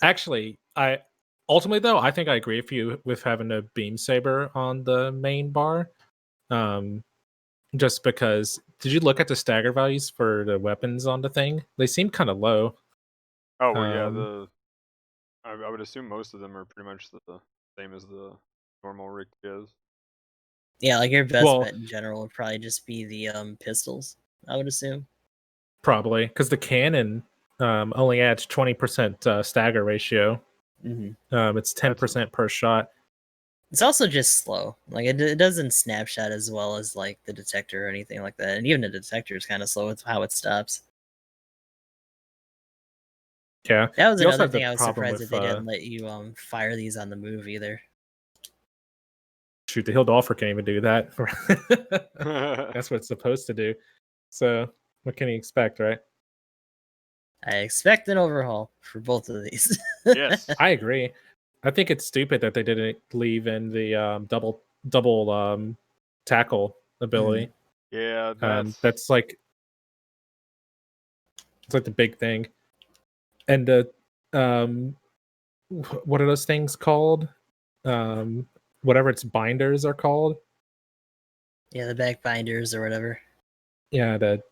Actually, I think I agree with you with having a beam saber on the main bar. Just because, did you look at the stagger values for the weapons on the thing? They seem kind of low. Oh well, yeah. I would assume most of them are pretty much the same as the normal rig is. Yeah, like your best bet in general would probably just be the pistols, I would assume. Probably because the cannon only adds 20% stagger ratio. It's 10% per shot. It's also just slow. Like it doesn't snapshot as well as like the detector or anything like that. And even the detector is kind of slow with how it stops. Yeah, that was you also another have the thing I was problem surprised with that they didn't let you fire these on the move either. shoot, the Hill offer can't even do that. That's what it's supposed to do. So what can you expect, right? I expect an overhaul for both of these. Yes, I agree. I think it's stupid that they didn't leave in the double tackle ability. yeah, That's like it's like the big thing. And the what are those things called? Whatever its binders are called. Yeah, the back binders or whatever. Yeah, the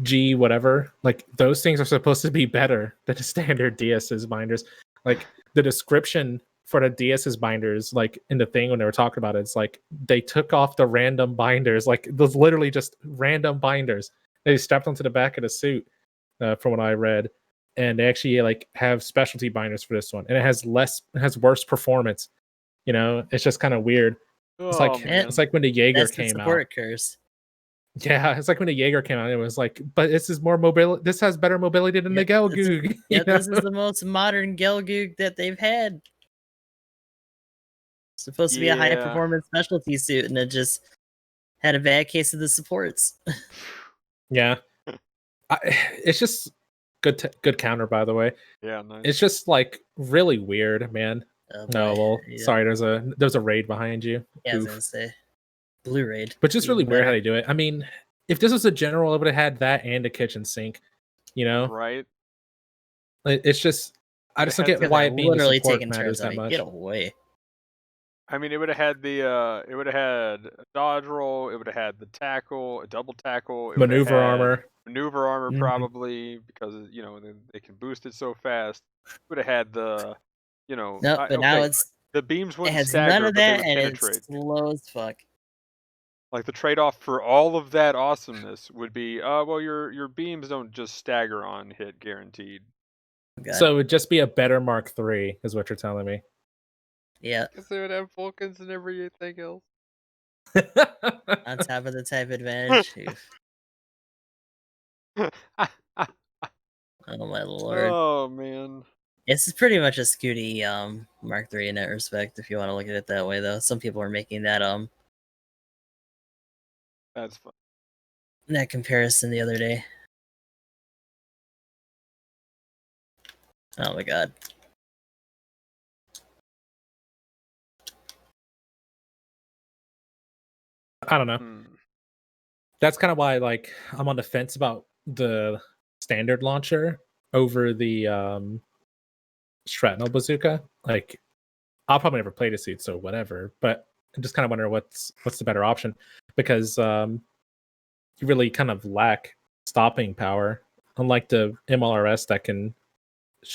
G whatever. Like those things are supposed to be better than the standard DS's binders. Like the description for the DS's binders, like in the thing when they were talking about it, it's like they took off the random binders, like those literally just random binders. They strapped onto the back of the suit, from what I read, and they actually like have specialty binders for this one, and it has worse performance. You know, it's just kind of weird. It's like man. it's like when the Jaeger That's the came out. support curse. Yeah, it's like when the Jaeger came out, it was like, but this is more mobility. This has better mobility than the Gelgoog. Yeah, this is the most modern Gelgoog that they've had. It's supposed to be a high performance specialty suit, and it just had a bad case of the supports. Yeah, it's just good counter, by the way. Yeah, nice. It's just like really weird, man. No, well, sorry, there's a raid behind you. Yeah, I was gonna say blue raid, but just really weird how they do it. I mean, if this was a general, it would have had that and a kitchen sink. You know, right? It's just I just don't get why it being the support matters that much. Get away. I mean, it would have had the it would have had a dodge roll. It would have had the tackle, a double tackle. It maneuver armor. Maneuver armor probably because they can boost it so fast. It would have had the no, but now it's the beams wouldn't has stagger, none of that, but they would and penetrate. it's slow as fuck. Like the trade-off for all of that awesomeness would be, well, your beams don't just stagger on hit, guaranteed. Okay. So it would just be a better Mark III, is what you're telling me. Yeah. Because they would have Vulcans and everything else. On top of the type advantage. Oh my lord. Oh man. It's pretty much a Scooty Mark III in that respect, if you want to look at it that way. Though some people are making that That's fun. that comparison the other day. Oh my god. I don't know. That's kind of why like I'm on the fence about the standard launcher over the shrapnel bazooka. Like I'll probably never play the suit, so whatever. But I'm just kind of wondering what's the better option, because you really kind of lack stopping power, unlike the MLRS that can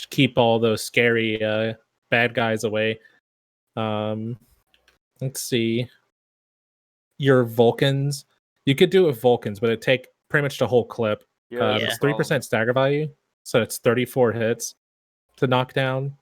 keep all those scary bad guys away. Let's see. Your Vulcans, you could do it with Vulcans, but it'd take pretty much the whole clip. Yeah, It's 3% stagger value, so it's 34 hits to knock down.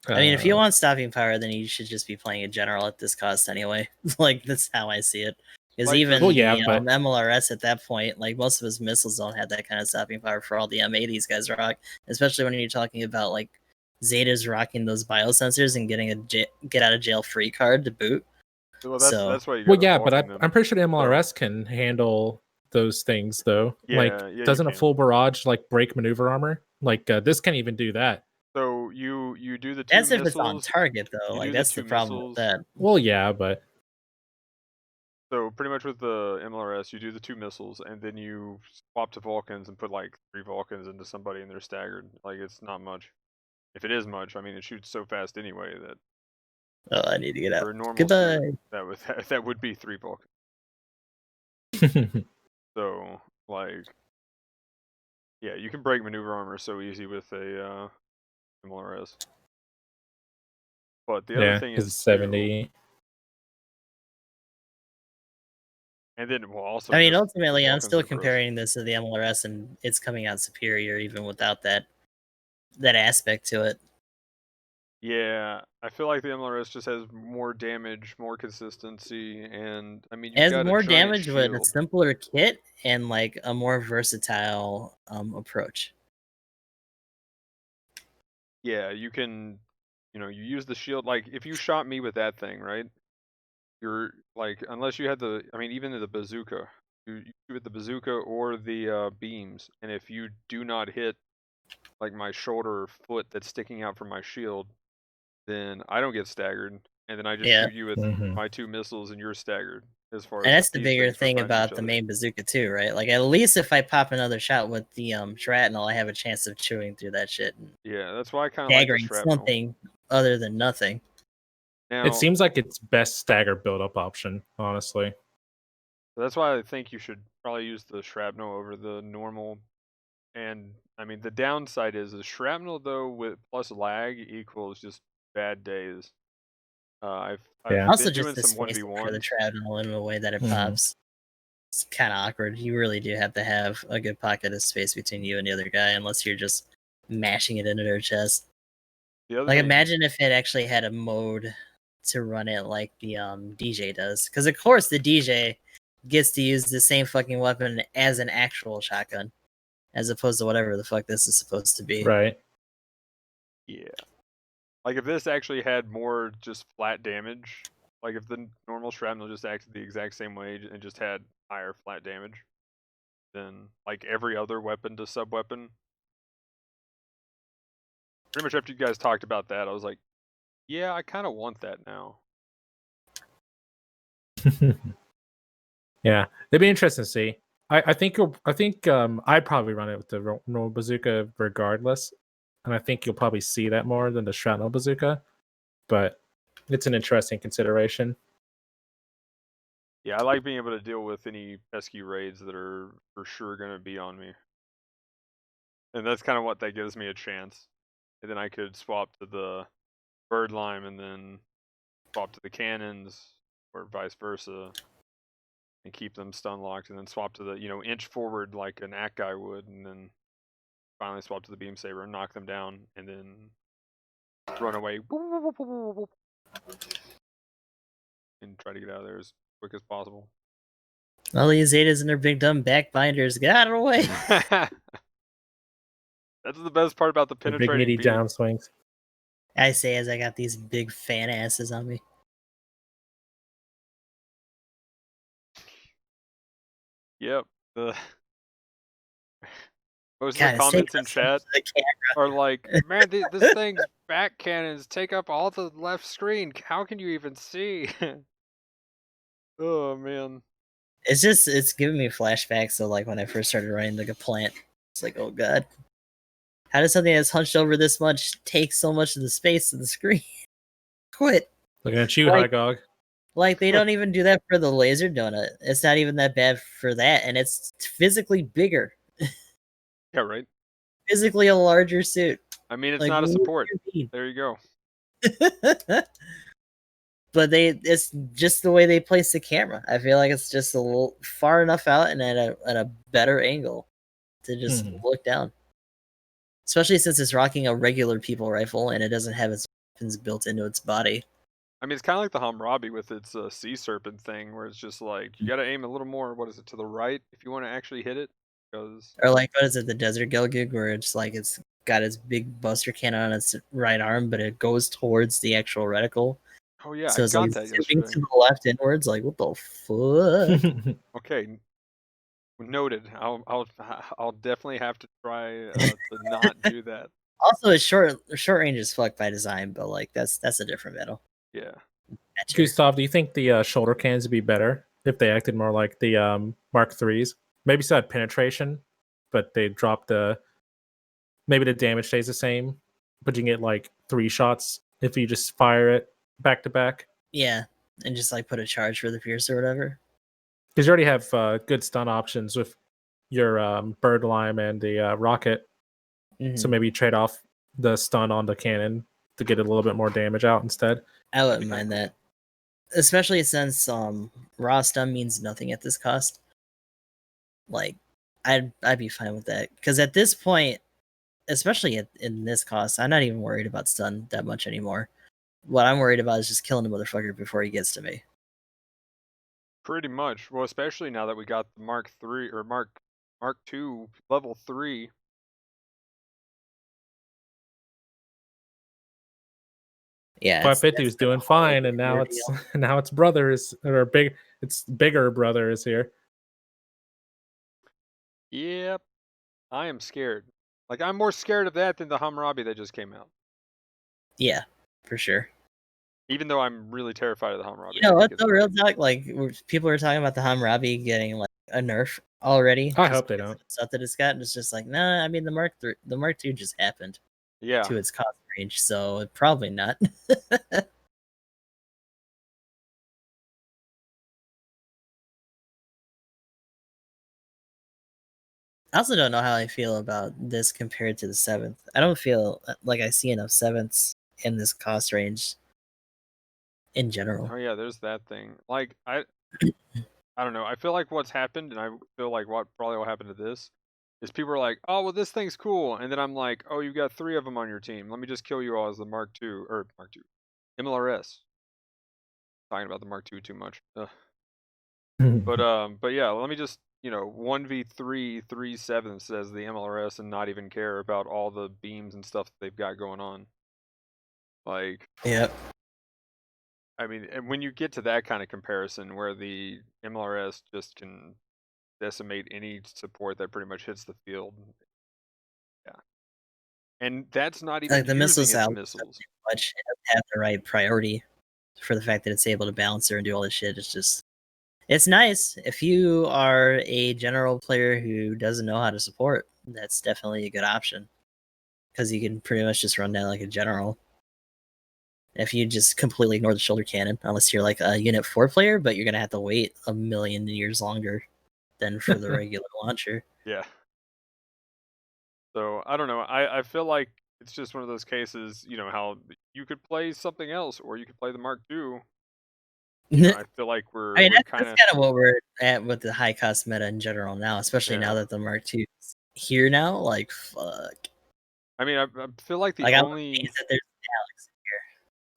I mean, if you want stopping power, then you should just be playing a general at this cost anyway. Like, that's how I see it. Because Like even the- Well, yeah, the but- MLRS at that point, like, most of his missiles don't have that kind of stopping power for all the M8 these guys rock. Especially when you're talking about, like, Zeta's rocking those biosensors and getting a get out of jail free card to boot. Well, So- that's why you Well, gotta yeah, but Vulcan them. I'm pretty sure the MLRS can handle those things, though. Yeah, like, yeah, you doesn't a can. full barrage like break maneuver armor? Like, this can't even do that. So you do the two That's if missiles. it's on target, though. you Like, do the that's the two problem missiles. with that. Well, yeah, but So pretty much with the MLRS, you do the two missiles, and then you swap to Vulcans and put like 3 Vulcans into somebody, and they're staggered. Like, it's not much. If it is much, I mean, it shoots so fast anyway that Oh, I need to get out. for a normal Goodbye. suit, that would be 3 Vulcans. So like, yeah, you can break maneuver armor so easy with a MLRS. But the other yeah, thing because is it's 70. and then well also. I mean, just ultimately, I'm Vulcans still are gross. comparing this to the MLRS, and it's coming out superior even without that aspect to it. Yeah, I feel like the MLRS just has more damage, more consistency, and I mean, It you've has got more a giant damage with a shield. simpler kit and like a more versatile approach. Yeah, you can, you use the shield. Like, if you shot me with that thing, right? You're like, unless you had I mean, even the bazooka, you shoot with the bazooka or the beams, and if you do not hit like my shoulder or foot that's sticking out from my shield, then I don't get staggered, and then I just Yeah. shoot you with Mhm. my 2 missiles, and you're staggered. As far as And that's the speed bigger things for thing finding about each the other. main bazooka too, right? Like, at least if I pop another shot with the shrapnel, I have a chance of chewing through that shit and Yeah, that's why I kind of like the staggering shrapnel. something other than nothing. Now, It seems like its best stagger build-up option, honestly. that's why I think you should probably use the shrapnel over the normal. And I mean, the downside is the shrapnel though with plus lag equals just bad days. I've Yeah. Also, been just doing the some spacing for the 1v1s. shrapnel in the way that it Mhm. pops. It's kind of awkward. You really do have to have a good pocket of space between you and the other guy, unless you're just mashing it into their chest. The other Like, thing, imagine if it actually had a mode to run it like the DJ does, because of course the DJ gets to use the same fucking weapon as an actual shotgun, as opposed to whatever the fuck this is supposed to be. Right. yeah, like if this actually had more just flat damage, like if the normal shrapnel just acted the exact same way and just had higher flat damage than like every other weapon to sub weapon. Pretty much after you guys talked about that, I was like, yeah, I kind of want that now. Yeah, it'd be interesting to see. I think I'd probably run it with the normal bazooka regardless, and I think you'll probably see that more than the shrapnel bazooka. But it's an interesting consideration. Yeah, I like being able to deal with any pesky raids that are for sure going to be on me. And that's kind of what that gives me a chance. And then I could swap to the bird lime and then swap to the cannons or vice versa and keep them stun locked and then swap to the, inch forward like an ACK guy would and then finally swap to the beam saber and knock them down and then run away and try to get out of there as quick as possible. All these Zetas and their big dumb backbinders, get out of the way! That's the best part about the The big penetrating meaty beam. down swings. I say as I got these big fan asses on me. Yep. Most of the God, it's taking comments in up so much chat of the camera. are like, "Man, this thing's back cannons take up all the left screen. How can you even see?" Oh man. It's giving me flashbacks of like when I first started running like a plant. It's like, oh god, how does something that's hunched over this much take so much of the space of the screen? Quit. Looking at you, Like- Hygog. Like they don't even do that for the laser donut. It's not even that bad for that, and it's physically bigger, Yeah, right. physically a larger suit. I mean, it's Like, not a what support. do you There you go. mean? But it's just the way they place the camera. I feel like it's just a little far enough out and at a better angle to just look down. Especially since it's rocking a regular people rifle and it doesn't have its weapons built into its body. I mean, it's kind of like the Hammurabi with its sea serpent thing, where it's just like you got to aim a little more. What is it, to the right if you want to actually hit it? Because Or like, what is it, the Desert Gelgug, where it's like it's got its big buster cannon on its right arm, but it goes towards the actual reticle. oh yeah, So I it's got like that zipping yesterday. to the left inwards. Like, what the fuck? Okay, noted. I'll definitely have to try to not do that. Also, it's short range as fuck by design, but like that's a different battle. Yeah. Gotcha. Gustav, do you think the shoulder cannons would be better if they acted more like the Mark IIIs? Maybe still had penetration, but they dropped the. Maybe the damage stays the same, but you can get like 3 shots if you just fire it back to back. Yeah, and just like put a charge for the Pierce or whatever. Because you already have good stun options with your bird lime and the rocket. So maybe you trade off the stun on the cannon to get a little bit more damage out instead. I wouldn't mind that, especially since raw stun means nothing at this cost. Like, I'd be fine with that because at this point, especially in this cost, I'm not even worried about stun that much anymore. What I'm worried about is just killing the motherfucker before he gets to me. Pretty much. Well, especially now that we got the Mark III or Mark II level 3. Yeah, 550 was doing fine, and now it's now its brother is or big. Its bigger brother is here. Yep. I am scared. Like, I'm more scared of that than the Hammurabi that just came out. Yeah, for sure. Even though I'm really terrified of the Hammurabi. You know what? The real talk, like people are talking about the Hammurabi getting like a nerf already. I hope they don't. Stuff that it's got, and it's just like, nah. I mean, the Mark II just happened. Yeah. To its cost range, so probably not. I also don't know how I feel about this compared to the 7th. I don't feel like I see enough 7ths in this cost range in general. Oh yeah, there's that thing. Like I don't know. I feel like what's happened, and I feel like what probably will happen to this, is people are like, "Oh, well, this thing's cool," and then I'm like, "Oh, you've got 3 of them on your team. Let me just kill you all as the Mark II or Mark II, MLRS." Talking about the Mark II too much. Ugh. But yeah, let me just 1v3 3/7 as the MLRS and not even care about all the beams and stuff that they've got going on. Like, Yep. I mean, and when you get to that kind of comparison where the MLRS just can decimate any support that pretty much hits the field, yeah, and that's not even Like the using missiles its out missiles. much have the right priority for the fact that it's able to balance her and do all this shit. It's nice if you are a general player who doesn't know how to support. That's definitely a good option because you can pretty much just run down like a general. If you just completely ignore the shoulder cannon, unless you're like a Unit 4 player, but you're gonna have to wait a million years longer than for the regular launcher. Yeah. So I don't know. I feel like it's just one of those cases. You know how you could play something else, or you could play the Mark II. I feel like I mean, that's kind of kind of what we're at with the high cost meta in general now, especially now that the Mark II is here now. Like, fuck. I mean, I feel like the like, only I'm that there's an Alex in here.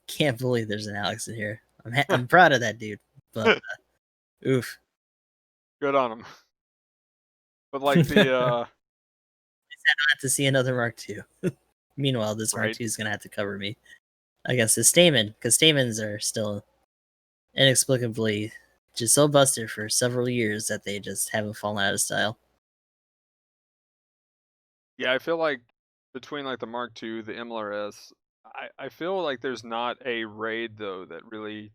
Can't believe there's an Alex in here. I'm proud of that dude, but oof. good on him. But like the don't have to see another Mark II. Meanwhile, this Mark Right. II is gonna have to cover me against the Stamen, because Stamens are still inexplicably just so busted for several years that they just haven't fallen out of style. Yeah, I feel like between like the Mark II, the MLRS, I feel like there's not a raid though that really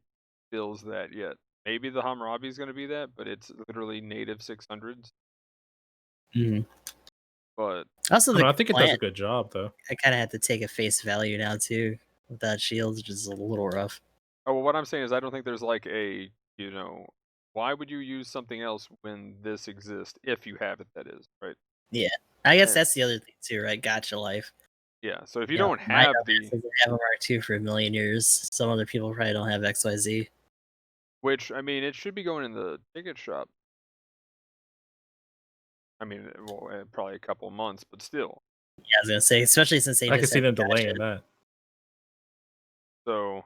feels that yet. Maybe the Hammurabi is going to be that, but it's literally native 600s. Mm-hmm. But Also, I, the don't know, I think it does a plant, good job though. I kind of have to take a face value now too. Without shields, which is a little rough. oh, well, what I'm saying is I don't think there's like why would you use something else when this exists if you have it? That is right. Yeah, I guess And, that's the other thing too, right? Gotcha life. yeah. So if you You know, don't my have dumbass doesn't have a Mark II for a million years. Some other people probably don't have XYZ. which I mean, it should be going in the ticket shop. I mean, well, probably a couple of months, but still. Yeah, I was gonna say, especially since they I can just see had them Gotcha. delaying that. So,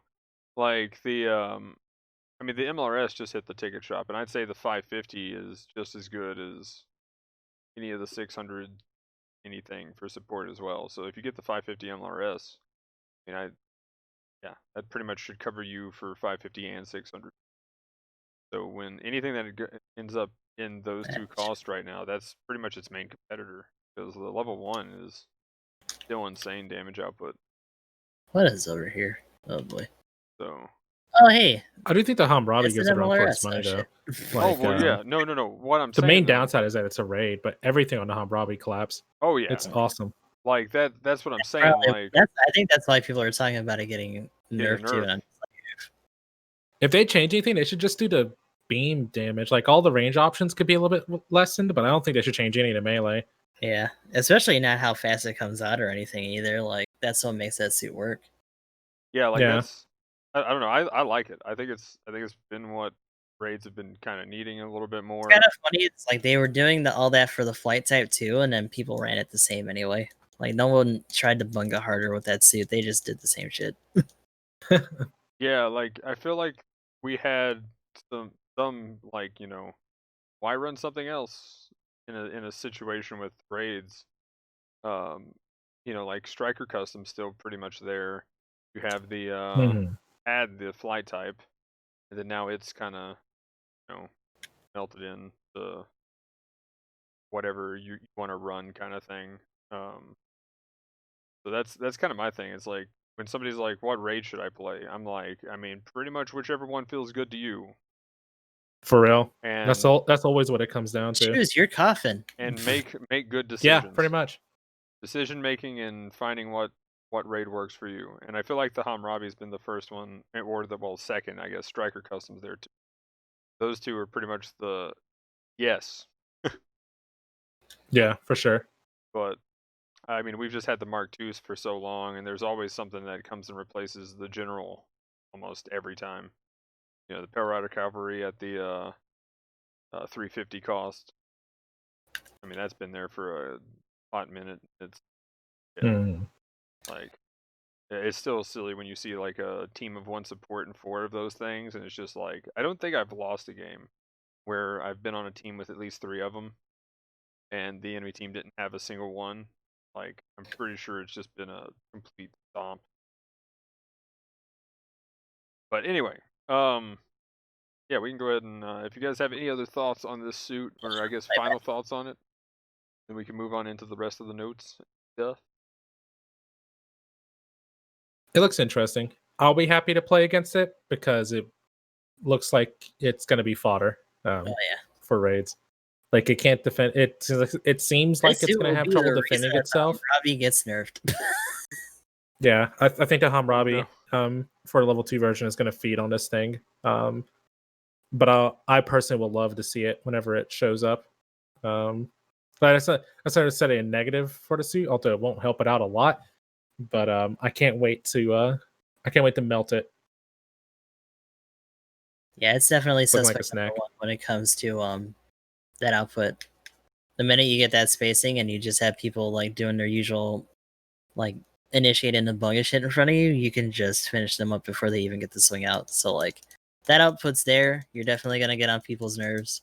like I mean, the MLRS just hit the ticket shop, and I'd say the 550 is just as good as any of the 600 anything for support as well. So if you get the 550 MLRS, I mean, yeah, that pretty much should cover you for 550 and 600. So when anything that ends up in those two costs right now, that's pretty much its main competitor, because the level 1 is still insane damage output. What is over here? Oh boy. So. Oh hey. I do think the Hammurabi It's gives an it around for MLRS. its money though. Oh well, yeah, no. What I'm the saying, main though, downside is that it's a raid, but everything on the Hammurabi collapse. oh yeah, It's awesome. like that's what I'm saying. Probably, Like I think that's why people are talking about it getting nerfed too. And I'm just like, If they change anything, they should just do the beam damage. Like all the range options could be a little bit lessened, but I don't think they should change any to melee. yeah, especially not how fast it comes out or anything either. Like that's what makes that suit work. yeah, like Yeah. that's I don't know. I like it. I think it's been what raids have been kind of needing a little bit more. It's kind of funny. It's like they were doing all that for the flight type too, and then people ran it the same anyway. Like no one tried to bunga harder with that suit. They just did the same shit. Yeah, like I feel like we had some like why run something else in a situation with raids? Like striker custom still pretty much there. You have the add the flight type, and then now it's kind of melted in the whatever you want to run kind of thing. So that's kind of my thing. It's like when somebody's like, "What raid should I play?" I'm like, I mean, pretty much whichever one feels good to you. For real. And That's all. That's always what it comes down to. Choose your coffin. And make good decisions. Yeah, pretty much. Decision making and finding what raid works for you. And I feel like the Hammurabi's been the first one, or the second, I guess. Striker Customs there too. Those two are pretty much the yes. Yeah, for sure. But I mean, we've just had the Mark IIs for so long, and there's always something that comes and replaces the general almost every time. The Pale Rider Cavalry at the 350 cost. I mean, that's been there for a hot minute. It's like it's still silly when you see like a team of 1 support and 4 of those things, and it's just like I don't think I've lost a game where I've been on a team with at least 3 of them, and the enemy team didn't have a single one. Like I'm pretty sure it's just been a complete stomp. But anyway, yeah, we can go ahead and if you guys have any other thoughts on this suit, or I guess final thoughts on it, then we can move on into the rest of the notes stuff. It looks interesting. I'll be happy to play against it because it looks like it's going to be fodder for raids. Like it can't defend it. It seems like it's going to have trouble defending itself. Hammurabi gets nerfed. Yeah, I think the Hammurabi for level 2 version is going to feed on this thing. But I personally will love to see it whenever it shows up. But I sort of set a negative for the suit, although it won't help it out a lot. But I can't wait to melt it. Yeah, it's definitely suspect like a snack when it comes to that output. The minute you get that spacing and you just have people like doing their usual like initiating the bunga shit in front of you, you can just finish them up before they even get to swing out. So like that output's there, you're definitely gonna get on people's nerves.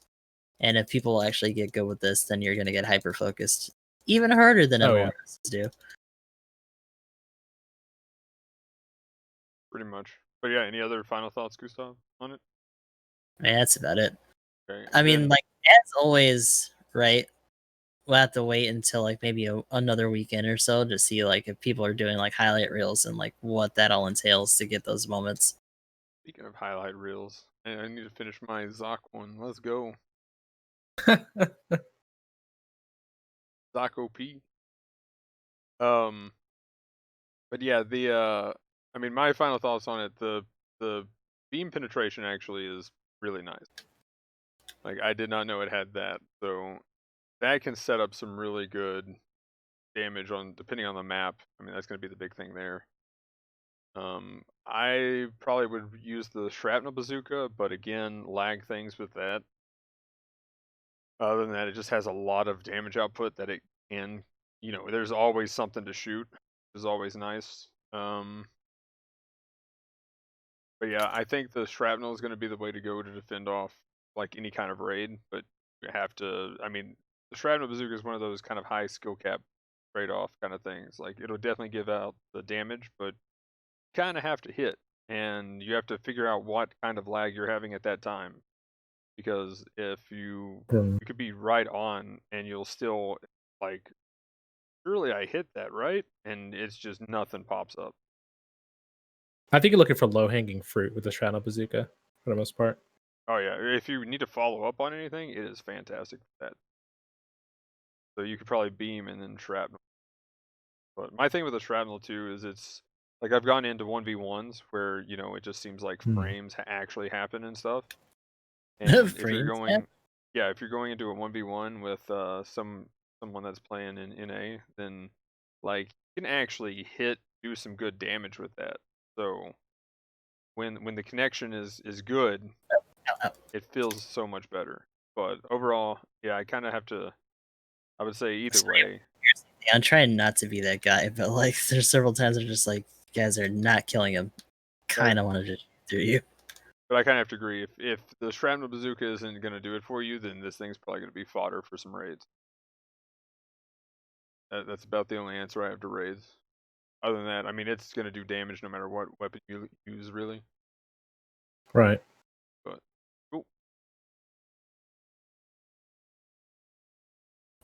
And if people actually get good with this, then you're gonna get hyper focused even harder than Oh, yeah. MLSs do. Pretty much. But yeah, any other final thoughts, Gustav, on it? Yeah, that's about it. Okay. I mean, then, like, as always, right? We'll have to wait until like maybe another weekend or so to see like if people are doing like highlight reels and like what that all entails to get those moments. speaking of highlight reels, I need to finish my Zoc one. Let's go. Zoc OP. But yeah, I mean, my final thoughts on it, the beam penetration actually is really nice. Like, I did not know it had that, so that can set up some really good damage on, depending on the map. I mean, that's going to be the big thing there. I probably would use the shrapnel bazooka, but again, lag things with that. Other than that, it just has a lot of damage output that it can, there's always something to shoot, which is always nice. But yeah, I think the shrapnel is going to be the way to go to defend off like any kind of raid. But you have to, I mean, the shrapnel bazooka is one of those kind of high skill cap trade-off kind of things. Like, it'll definitely give out the damage, but you kind of have to hit, and you have to figure out what kind of lag you're having at that time. Because if you could be right on, and you'll still like, surely I hit that, right? And it's just nothing pops up. I think you're looking for low-hanging fruit with the shrapnel bazooka for the most part. Oh yeah, if you need to follow up on anything, it is fantastic for that. So you could probably beam and then shrapnel. But my thing with the shrapnel too is it's like, I've gone into 1v1s where, it just seems like frames actually happen and stuff. And if you're going, yeah, if you're going into a 1v1 with someone that's playing in NA, then like, you can actually do some good damage with that. So when the connection is good, it feels so much better. But overall, yeah, I kind of have to, I would say either way. I'm trying not to be that guy, but like there's several times I'm just like, you guys are not killing him. Kind of want to just shoot through you. But I kind of have to agree. If the shrapnel bazooka isn't going to do it for you, then this thing's probably going to be fodder for some raids. That's about the only answer I have to raids. Other than that, I mean, it's going to do damage no matter what weapon you use, really. Right. But cool.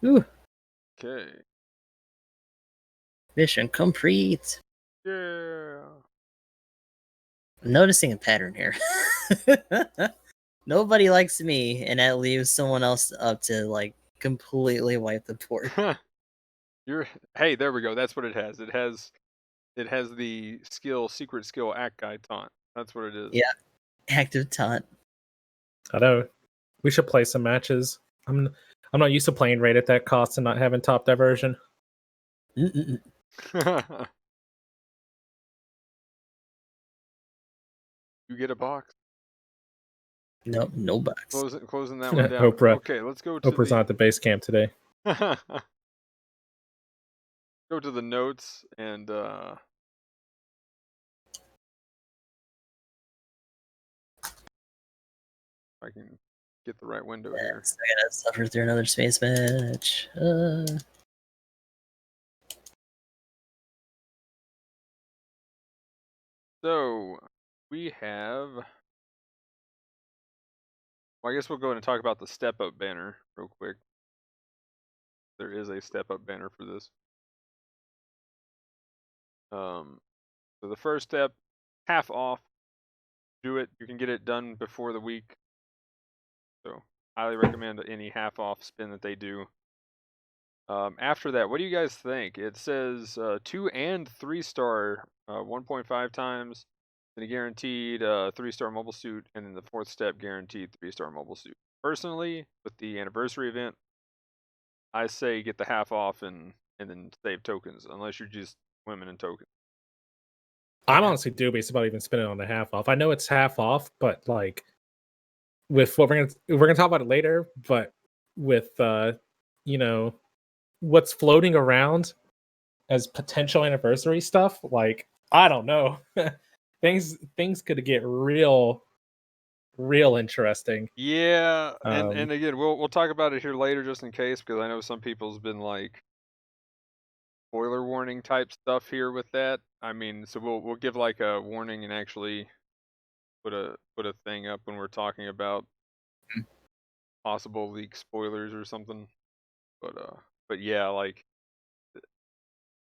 Ooh. Okay. Mission complete. Yeah. I'm noticing a pattern here. Nobody likes me, and that leaves someone else up to like completely wipe the board. Hey, there we go. That's what it has. It has the secret skill act guide taunt. That's what it is. Yeah, active taunt. I know. We should play some matches. I'm not used to playing raid at that cost and not having top diversion. Mm-mm. You get a box. No, no box. Closing that one down. Oprah. Okay, let's go to Oprah's not at the base camp today. go to the notes and I can get the right window here. So I gotta suffer through another space match. So we have. Well, I guess we'll go ahead and talk about the step up banner real quick. There is a step up banner for this. So the first step, half off. Do it. You can get it done before the week. So highly recommend any half off spin that they do. After that, what do you guys think? It says 2 and 3 star, 1.5 times, then a guaranteed 3-star mobile suit, and then the 4th step guaranteed 3-star mobile suit. Personally, with the anniversary event, I say get the half off and then save tokens, unless you're just swimming in tokens. I'm honestly dubious about even spending on the half off. I know it's half off, but like with what we're gonna talk about it later, but with what's floating around as potential anniversary stuff, like I don't know. things could get real interesting. Yeah, and again, we'll talk about it here later just in case, because I know some people's been like, spoiler warning type stuff here with that. I mean, so we'll give like a warning and actually put a thing up when we're talking about possible leak spoilers or something. But yeah, like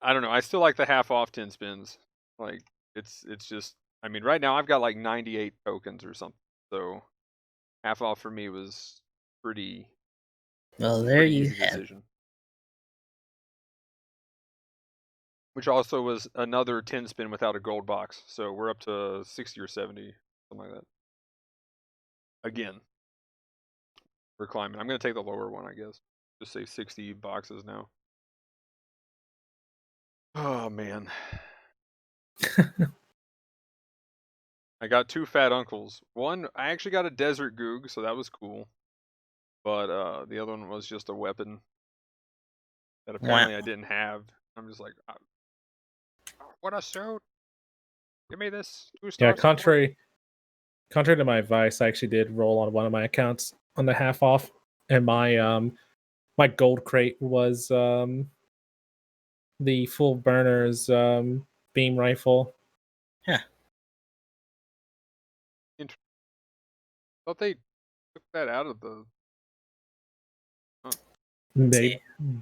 I don't know. I still like the half off 10 spins. Like it's just. I mean, right now I've got like 98 tokens or something. So half off for me was pretty Well, there pretty you easy have it. decision. Which also was another 10 spin without a gold box. So we're up to 60 or 70, something like that. Again, we're climbing. I'm going to take the lower one, I guess. Just say 60 boxes now. Oh, man. I got 2 fat uncles. One, I actually got a desert goog, so that was cool. But the other one was just a weapon that apparently I didn't have. I'm just like, what a suit! Give me this 2-star. Yeah, contrary to my advice, I actually did roll on one of my accounts on the half off, and my gold crate was the full burners beam rifle. Yeah. Thought they took that out of the.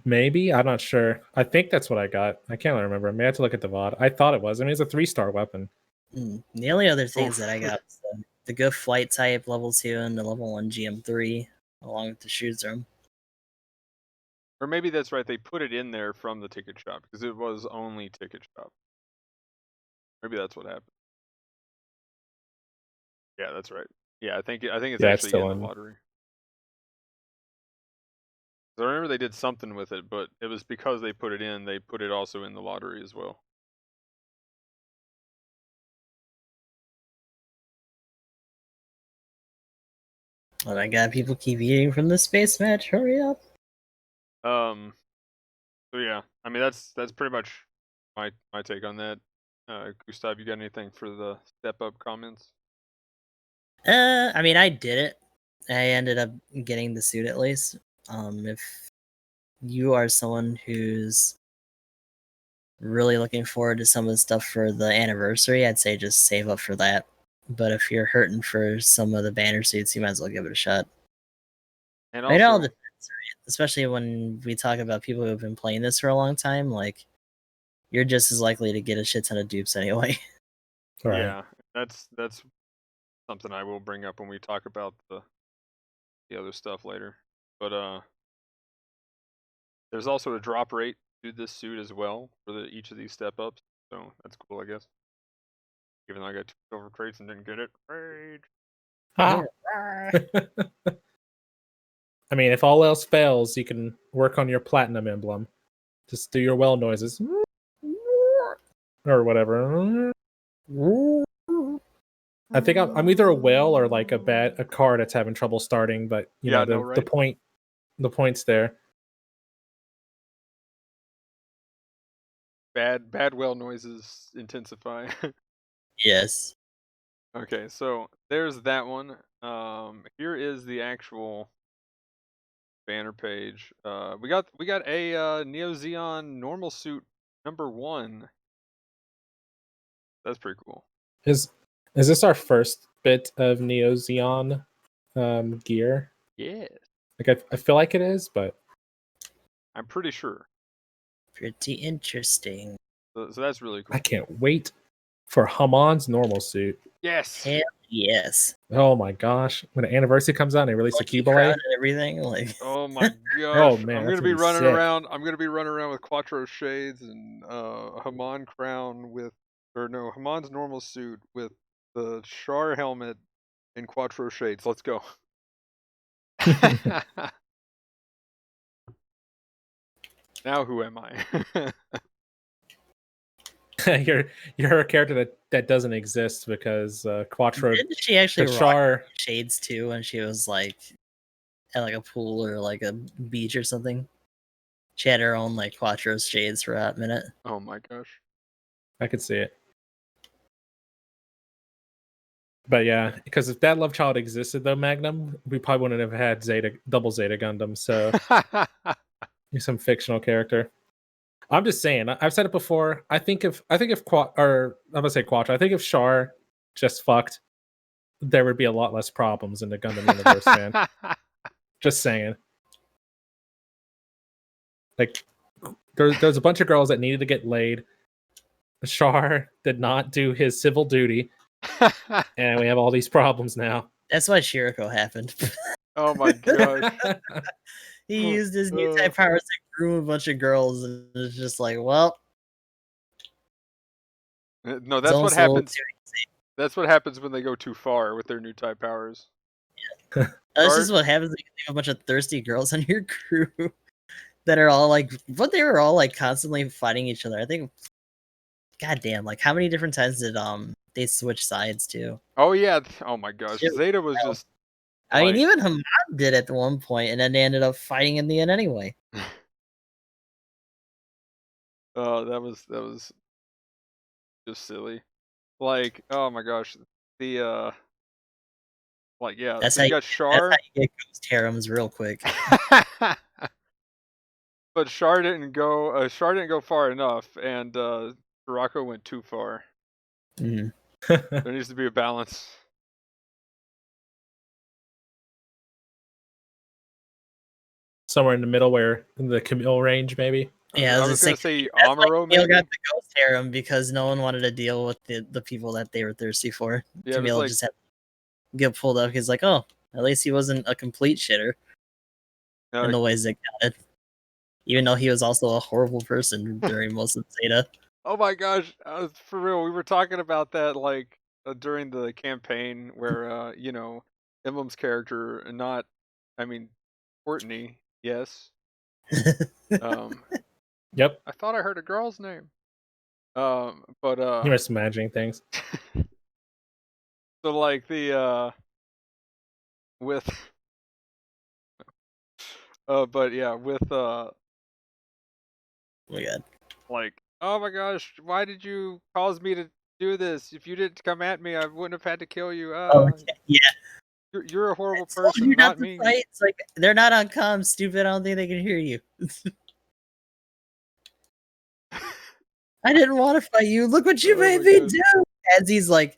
Maybe I'm not sure. I think that's what I got. I can't remember. I may have to look at the VOD. I thought it was. I mean, it's a 3-star weapon. The only other things that I got was the good flight type level 2 and the level 1 GM3, along with the shoot drum. Or maybe that's right. They put it in there from the ticket shop because it was only ticket shop. Maybe that's what happened. Yeah, that's right. Yeah, I think it's actually in the lottery. I remember they did something with it, but it was because they put it in. They put it also in the lottery as well. Oh my god, people keep eating from the space match. Hurry up. So yeah, I mean that's pretty much my take on that. Gustav, you got anything for the step up comments? I mean, I did it. I ended up getting the suit at least. If you are someone who's really looking forward to some of the stuff for the anniversary, I'd say just save up for that. But if you're hurting for some of the banner suits, you might as well give it a shot. And it all also, depends, right? Especially when we talk about people who have been playing this for a long time, like you're just as likely to get a shit ton of dupes anyway. Right. yeah, that's something I will bring up when we talk about the other stuff later. But there's also a drop rate to this suit as well for each of these step ups, so that's cool, I guess. Even though I got 2 silver crates and didn't get it, rage. Ah. I mean, if all else fails, you can work on your platinum emblem. Just do your well noises or whatever. I think I'm either a whale or like a car that's having trouble starting, but you know the point's there. Bad whale noises intensify. Yes. Okay, so there's that one. Here is the actual banner page. We got a Neo Xeon normal suit number 1. That's pretty cool. Is this our first bit of Neo Xeon gear? Yes. Like I feel like it is, but I'm pretty sure. Pretty interesting. So that's really cool. I can't wait for Hamon's normal suit. Yes. Hell yes. Oh my gosh! When the anniversary comes out, and they release the Cube and everything. Like, oh my gosh! Oh man, I'm gonna be running around. I'm gonna be running around with Quattro shades and Hamon crown Hamon's normal suit with the Char helmet and Quattro shades. Let's go. Now who am I? you're a character that doesn't exist because Quattro. Didn't she actually rock shades too when she was like at like a pool or like a beach or something? She had her own like Quattro shades for a hot minute. Oh my gosh. I could see it. But yeah, because if that love child existed though, Magnum, we probably wouldn't have had double Zeta Gundam. So he's some fictional character. I'm just saying. I've said it before. I think if I'm gonna say Quattro. I think if Char just fucked, there would be a lot less problems in the Gundam universe, man. Just saying. Like, there's a bunch of girls that needed to get laid. Char did not do his civil duty, and we have all these problems now. That's why Shiriko happened. Oh my gosh. He used his new type powers to groom a bunch of girls, and it's just like, well, No, it's that's what almost a little happens. too easy. That's what happens when they go too far with their new type powers. That's just what happens when you have a bunch of thirsty girls on your crew that are all like, but they were all like constantly fighting each other. I think, goddamn, like how many different times did they switch sides too? Oh yeah. Oh my gosh. Shit, Zeta was just. I mean, like- even Hamad did at one point, and then they ended up fighting in the end anyway. Oh, that was just silly. Like, oh my gosh, the like yeah, That's so how you got That's Char, how you get ghost harems real quick. but Char didn't go far enough, and Barako went too far. Mhm. There needs to be a balance. Somewhere in the middle, where in the Camille range, maybe. Yeah, I was gonna say that's why Amuro Camille maybe. got the ghost harem because no one wanted to deal with the people that they were thirsty for. Yeah, it was Camille like just had to get pulled up. He's like, oh, at least he wasn't a complete shitter in the ways that got it. Even though he was also a horrible person during most of Zeta. oh my gosh, for real. We were talking about that like during the campaign where you know, Emblem's character, not, I mean, Courtney, yes. Yep. I thought I heard a girl's name. But You must imagining things. so like the with but yeah, with Oh my god. like, oh my gosh, why did you cause me to do this? If you didn't come at me, I wouldn't have had to kill you. Oh yeah. You're a horrible I told person, you not to me. fight. It's like they're not on comm, stupid. I don't think they can hear you. I didn't want to fight you. Look what you Oh made my me God. do. As he's like,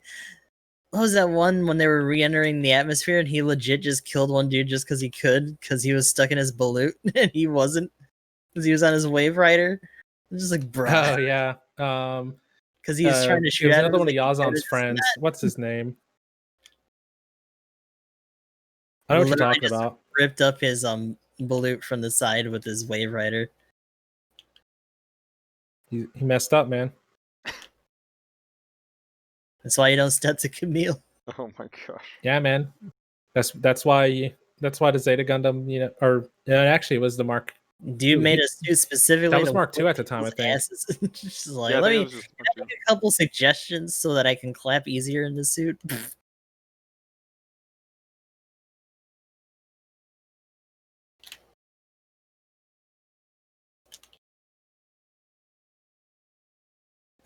what was that one when they were re-entering the atmosphere and he legit just killed one dude just because he could, because he was stuck in his balut and he wasn't, because he was on his wave rider. I'm just like, bro. Oh yeah. Because he was trying to shoot There's at him. another one of Like, Yazan's friends. What's his name? I know what you're literally talking just about. ripped up his balut from the side with his wave rider. He messed up, man. That's why you don't step to Camille. Oh my gosh. Yeah, man. That's why the Zeta Gundam, you know, or actually it was the Mark. Dude made a suit specifically. That was to Mark II whip at the time, I people's think. asses. Just like, Yeah, I let think it me was just make a couple suggestions so that I can clap easier in the suit.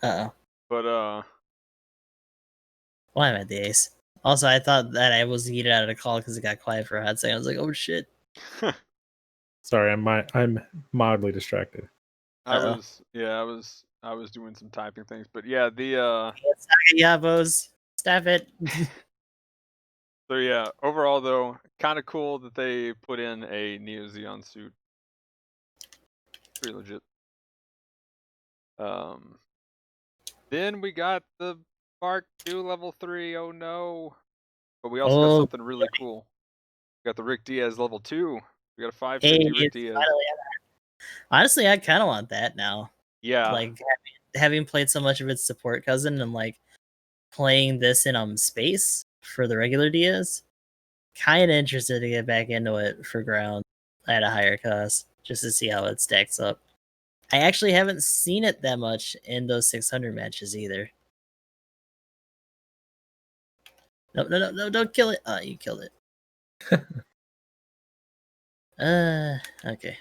Uh-oh. But Why am I the ace? Also, I thought that I was yeeted out of the call because it got quiet for a hot second. I was like, oh shit. Sorry, I'm mildly distracted. I was doing some typing things, but yeah, the Yabos. Stop it. so yeah, overall though, kind of cool that they put in a Neo Xeon suit. Pretty legit. Then we got the Mark II level 3. Oh no! But we also got something really cool. We got the Rick Diaz level 2. We got a 550 Rick Diaz. Honestly, I kind of want that now. Yeah. Like having played so much of its support cousin and like playing this in space for the regular Diaz, kind of interested to get back into it for ground at a higher cost just to see how it stacks up. I actually haven't seen it that much in those 600 matches either. No, don't kill it. Oh, you killed it. Okay.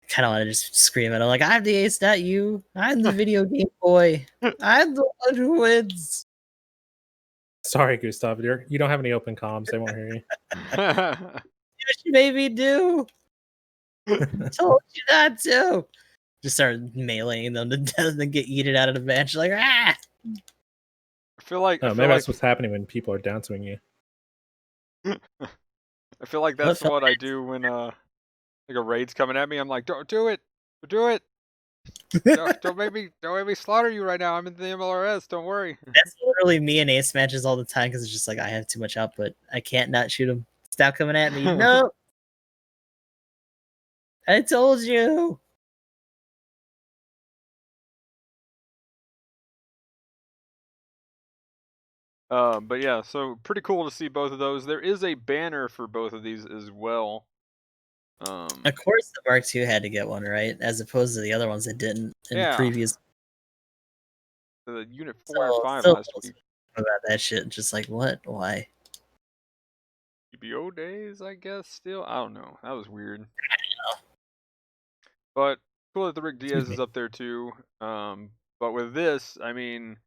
Kind of want to just scream at him like, I'm the ace, not you. I'm the video game boy. I'm the one who wins. Sorry, Gustav, you don't have any open comms. They won't hear you. The what you made me do. Told you not to. Just start meleeing them to death and get eaten out of the match. Like, ah! I feel like maybe that's what's happening when people are down swinging you. I feel like that's what I do when like a raid's coming at me. I'm like, don't do it, do it. don't make me slaughter you right now. I'm in the MLRS. Don't worry. That's literally me in ace matches all the time because it's just like I have too much output. I can't not shoot him. Stop coming at me. No, I told you. But yeah, so pretty cool to see both of those. There is a banner for both of these as well. Of course, the Mark II had to get one, right? As opposed to the other ones that didn't in previous. The Unit 4 and 5 last week. About that shit, just like what? Why? GBO days, I guess. Still, I don't know. That was weird. I don't know. But cool that the Rick Diaz is up there too. But with this, I mean,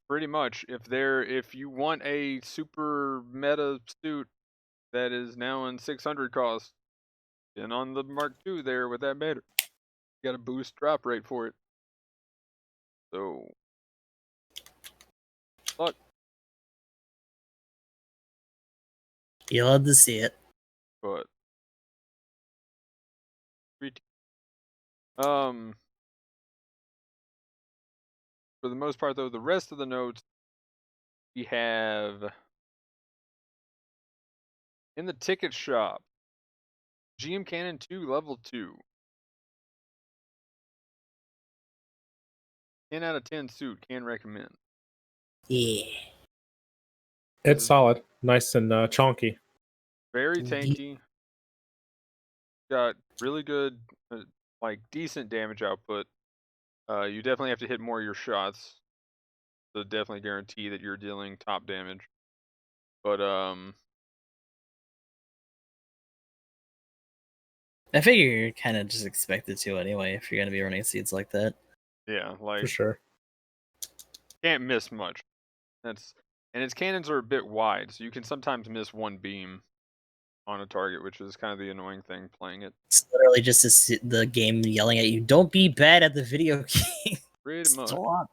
pretty much, if you want a super meta suit that is now in 600 cost, and on the Mark II there with that banner, you got a boost drop rate for it. So, luck. You love to see it. But for the most part, though, the rest of the notes we have in the ticket shop. GM Cannon 2 level 2. 10 out of 10 suit, can recommend. Yeah. It's solid. Nice and chonky. Very tanky. Got really good, like decent damage output. You definitely have to hit more of your shots to definitely guarantee that you're dealing top damage. But I figure you're kind of just expected to anyway if you're gonna be running seeds like that. Yeah, like for sure. Can't miss much. And its cannons are a bit wide, so you can sometimes miss one beam on a target, which is kind of the annoying thing playing it. It's literally just the game yelling at you, "Don't be bad at the video game." Pretty much. Stop.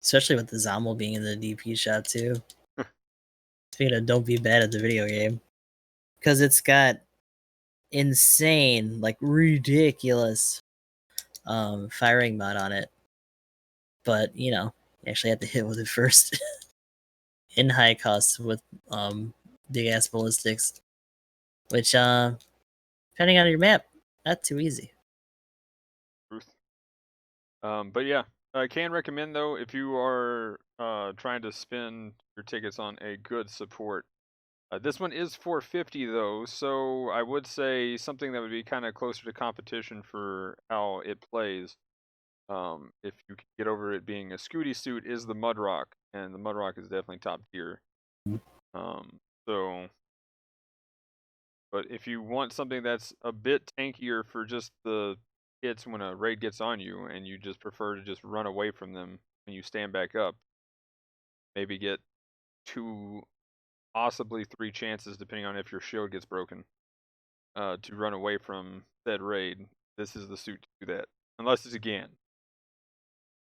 Especially with the Zombel being in the DP shot too. Speaking of don't be bad at the video game. Because it's got insane, like ridiculous firing mod on it. But, you know, you actually have to hit with it first. In high costs with big ass ballistics. Which depending on your map, not too easy. Truth. But yeah, I can recommend though if you are trying to spend your tickets on a good support. This one is $450 though, so I would say something that would be kind of closer to competition for how it plays. If you can get over it being a Scooty suit, is the Mudrock, and the Mudrock is definitely top tier. But if you want something that's a bit tankier for just the hits when a raid gets on you, and you just prefer to just run away from them when you stand back up, maybe get 2, possibly 3 chances, depending on if your shield gets broken, to run away from said raid, this is the suit to do that. Unless it's a Gan.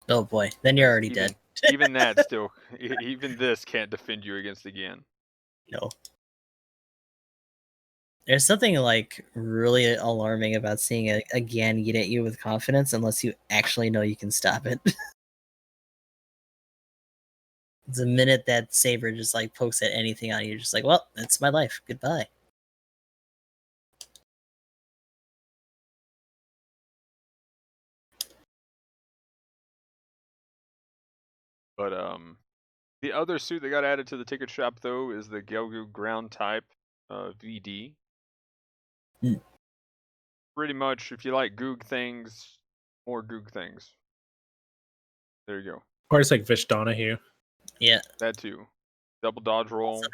Oh boy, then you're already dead. Even that still, even this can't defend you against the Gan. No. There's something like really alarming about seeing a Gan get at you with confidence unless you actually know you can stop it. The minute that saber just like pokes at anything on you, you're just like, well, that's my life. Goodbye. But the other suit that got added to the ticket shop though is the Gelgu ground type VD. Pretty much, if you like Goog things, more Goog things. There you go. Or it's like Vishdana here. Yeah. That too. Double dodge roll. Also,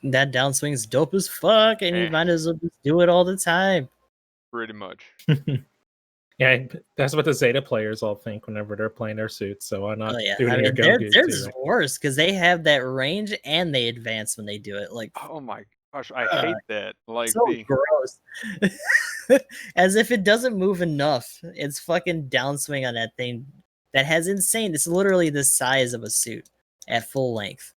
that downswing's dope as fuck, and you might as well just do it all the time. Pretty much. Yeah, that's what the Zeta players all think whenever they're playing their suits. So why not Oh yeah, do it I in your mean GBO2 theirs too? is Right? worse because they have that range and they advance when they do it. Like, Oh my gosh, I uh, hate that. Like so gross. As if it doesn't move enough. It's fucking downswing on that thing that has insane. It's literally the size of a suit at full length.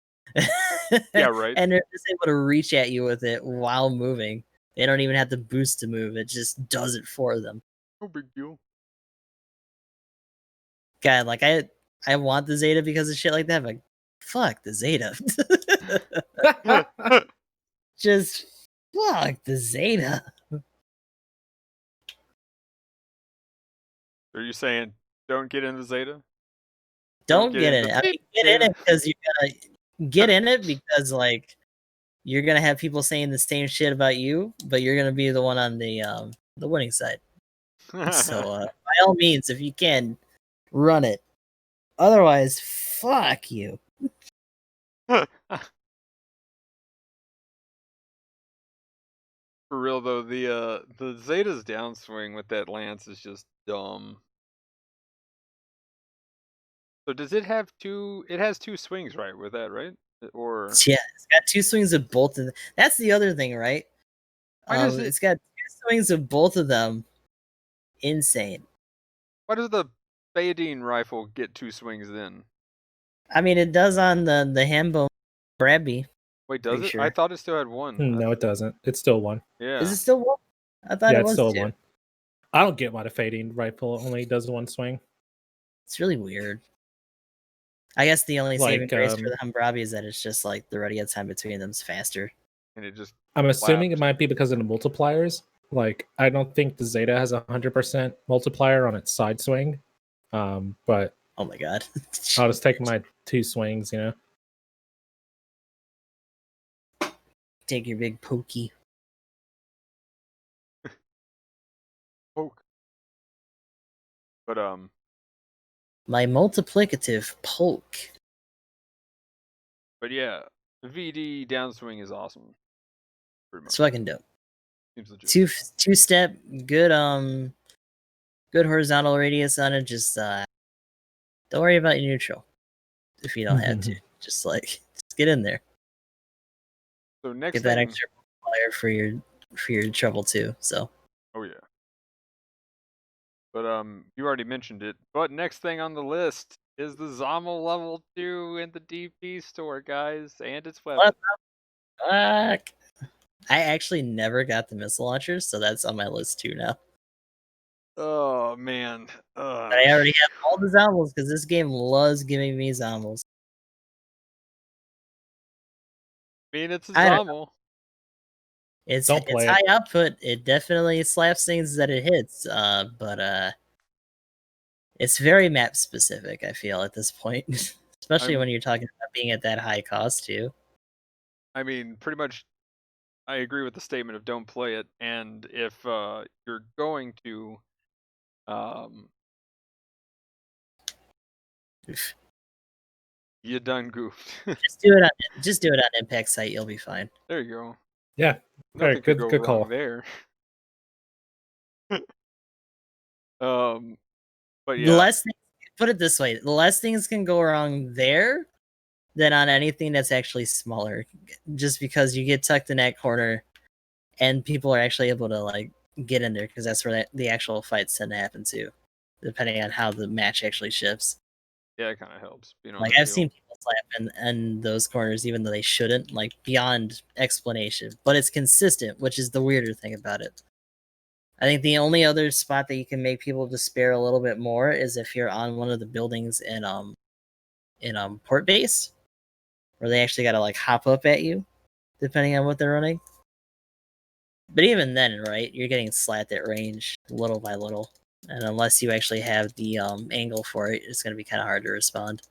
yeah, right. And they're just able to reach at you with it while moving. They don't even have to boost to move. It just does it for them. No big deal. God, like I want the Zeta because of shit like that, but fuck the Zeta. Just fuck the Zeta. Are you saying don't get into Zeta? Don't get in into it. I beep mean, get in Zeta? it because you're gonna get in it because like you're gonna have people saying the same shit about you, but you're gonna be the one on the winning side. So by all means, if you can, run it. Otherwise, fuck you. For real though, the Zeta's downswing with that lance is just dumb. So does it have two? It has two swings, right? With that, right? Or Yeah, it's got two swings of both of them. That's the other thing, right? why does it? It's got two swings of both of them. Insane. Why does the Bayadine rifle get two swings then? I mean, it does on the Hambo Brabby. Wait, does Pretty it? I sure. thought it still had one. No, it doesn't. It's still one. Is Yeah. it still one? I thought Yeah, it it's was still two. one. I don't get why the fading rifle only does one swing. It's really weird. I guess the only saving Like, grace for the Humbrabi is that it's just like the ready time between them is faster. And it just I'm assuming it slaps. might be because of the multipliers. Like, I don't think the Zeta has 100% multiplier on its side swing. But Oh my god. I'll just take my two swings, you know? Take your big pokey. Poke. But My multiplicative poke. but yeah, VD downswing is awesome. Pretty much. It's fucking dope. Seems legit. Two step, good horizontal radius on it. Just don't worry about your neutral if you don't have to. Just get in there. So next Get that thing. extra multiplier for your trouble too. So Oh yeah. But you already mentioned it. But next thing on the list is the Zommel level 2 in the DP store, guys, and its weapon. what the fuck? I actually never got the missile launchers, so that's on my list too now. Oh man. But I already have all the Zommels because this game loves giving me Zommels. I mean, it's a I don't Zommel. It's Don't play it. high output. It definitely slaps things that it hits. But it's very map specific. I feel at this point, especially when you're talking about being at that high cost too. I mean, pretty much, I agree with the statement of don't play it. And if you're going to, you done goofed. Just do it on Impact site. You'll be fine. There you go. Yeah. Nothing could go Good wrong call. there. But The yeah, less put it this way, the less things can go wrong there than on anything that's actually smaller. Just because you get tucked in that corner, and people are actually able to like get in there because that's where the actual fights tend to happen too, depending on how the match actually shifts. yeah, it kind of helps. You know, Like I've seen people slap in those corners even though they shouldn't, like beyond explanation. But it's consistent, which is the weirder thing about it. I think the only other spot that you can make people despair a little bit more is if you're on one of the buildings in port base, where they actually gotta like hop up at you, depending on what they're running. But even then, right, you're getting slapped at range little by little. And unless you actually have the angle for it, it's going to be kind of hard to respond.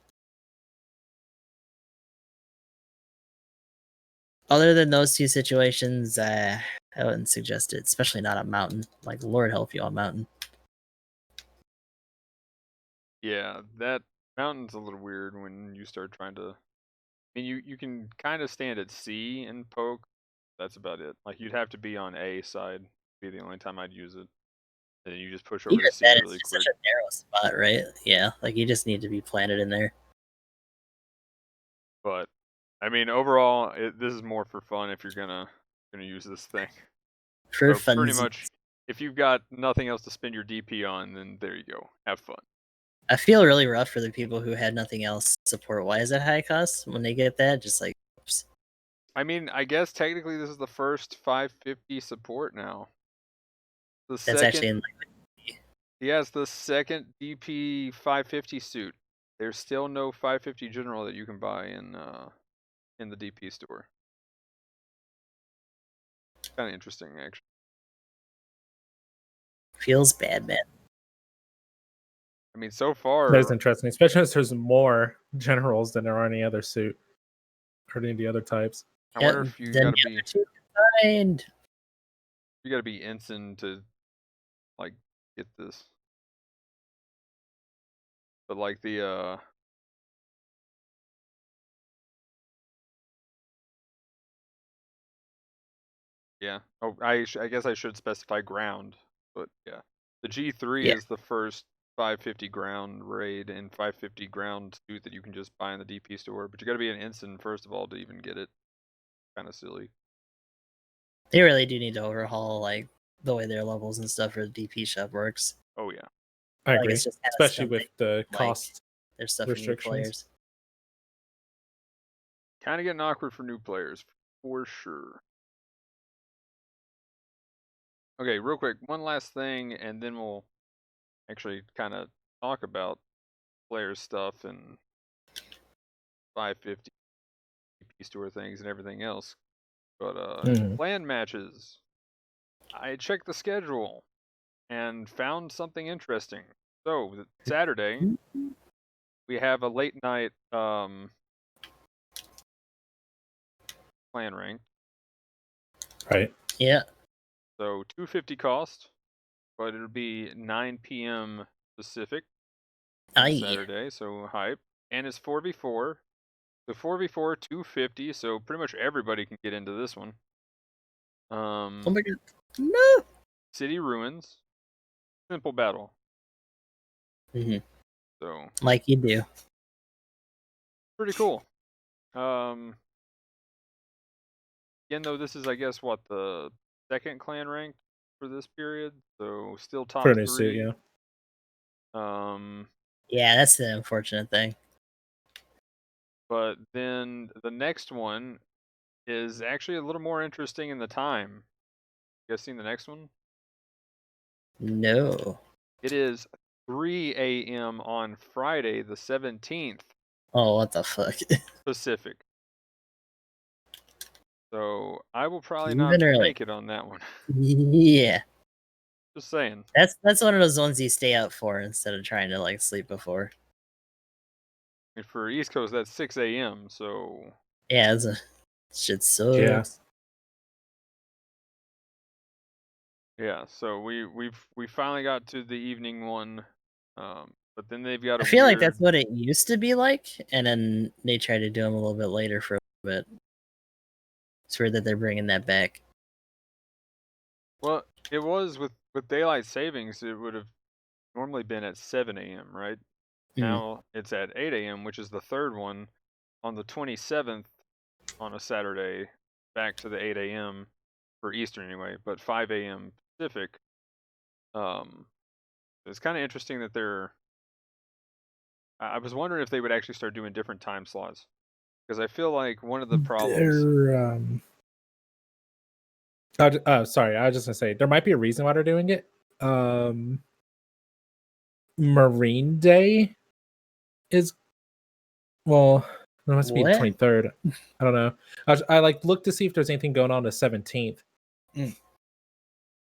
Other than those two situations, I wouldn't suggest it, especially not on mountain. Like, Lord help you on mountain. Yeah, that mountain's a little weird when you start trying to. I mean, you can kind of stand at C and poke. That's about it. Like you'd have to be on A side. Be the only time I'd use it. and then you just push over Even to C then, it's really just quick. such a narrow spot, right? Yeah, like you just need to be planted in there. But I mean, overall, this is more for fun if you're gonna use this thing. For So pretty funsies. much, if you've got nothing else to spend your DP on, then there you go. Have fun. I feel really rough for the people who had nothing else support. Why is it high cost when they get that? Just like, oops. I mean, I guess technically this is the first 550 support now. The That's second, actually in like, yeah, it's the second DP 550 suit. There's still no 550 general that you can buy in the DP store. Kind of interesting, actually. feels bad, man. I mean, so That is far, interesting, especially as there's more generals than there are any other suit or any of the other types. I Yeah, wonder if you then gotta the be other two combined. ensign to like get this. But like the yeah. Oh, I guess I should specify ground, but yeah. The G3 Yeah. is the first 550 ground raid and 550 ground suit that you can just buy in the DP store, but you got to be an ensign first of all to even get it. Kind of silly. They really do need to overhaul like the way their levels and stuff for the DP shop works. Oh yeah. I Like agree, it's just kinda especially with stumping, the like, cost their stuff for new restrictions. players. Kind of getting awkward for new players, for sure. Okay, real quick, one last thing, and then we'll actually kind of talk about player stuff and 550 DP store things and everything else. But clan matches. I checked the schedule and found something interesting. So Saturday we have a late night clan rank. Right. Yeah. So 250 cost, but it'll be 9 p.m. Pacific on Aye. Saturday. So hype, and it's 4v4. So 4v4 250. So pretty much everybody can get into this one. Oh my god. No. City ruins. Simple battle. Mhm. So Like you do. pretty cool. Again, though, this is, I guess, what, the second clan rank for this period, so still top For a new 3. suit, yeah. Yeah, that's the unfortunate thing. But then the next one is actually a little more interesting in the time. You guys seen the next one? No. It is 3 a.m. on Friday, the 17th Oh, what the fuck? Pacific. So I will probably not Even early. make it on that one. Yeah. Just saying. That's one of those ones you stay up for instead of trying to like sleep before. And for East Coast, that's 6 a.m. So Yeah, it's a shit sucks. Yeah. yeah, so we finally got to the evening one, but then they've got I a feel like weird. that's what it used to be like, and then they tried to do them a little bit later for a little bit. It's weird that they're bringing that back. Well, it was with daylight savings. It would have normally been at 7 a.m. Right now it's at 8 a.m., which is the third one on the 27th on a Saturday, back to the 8 a.m. for Eastern anyway, but 5 a.m. Pacific. It's kind of interesting that they're. I was wondering if they would actually start doing different time slots, because I feel like one of the problems. Sorry, I was just gonna say there might be a reason why they're doing it. Marine Day is well, it must be the What? 23rd. I don't know. I like looked to see if there's anything going on the 17th, and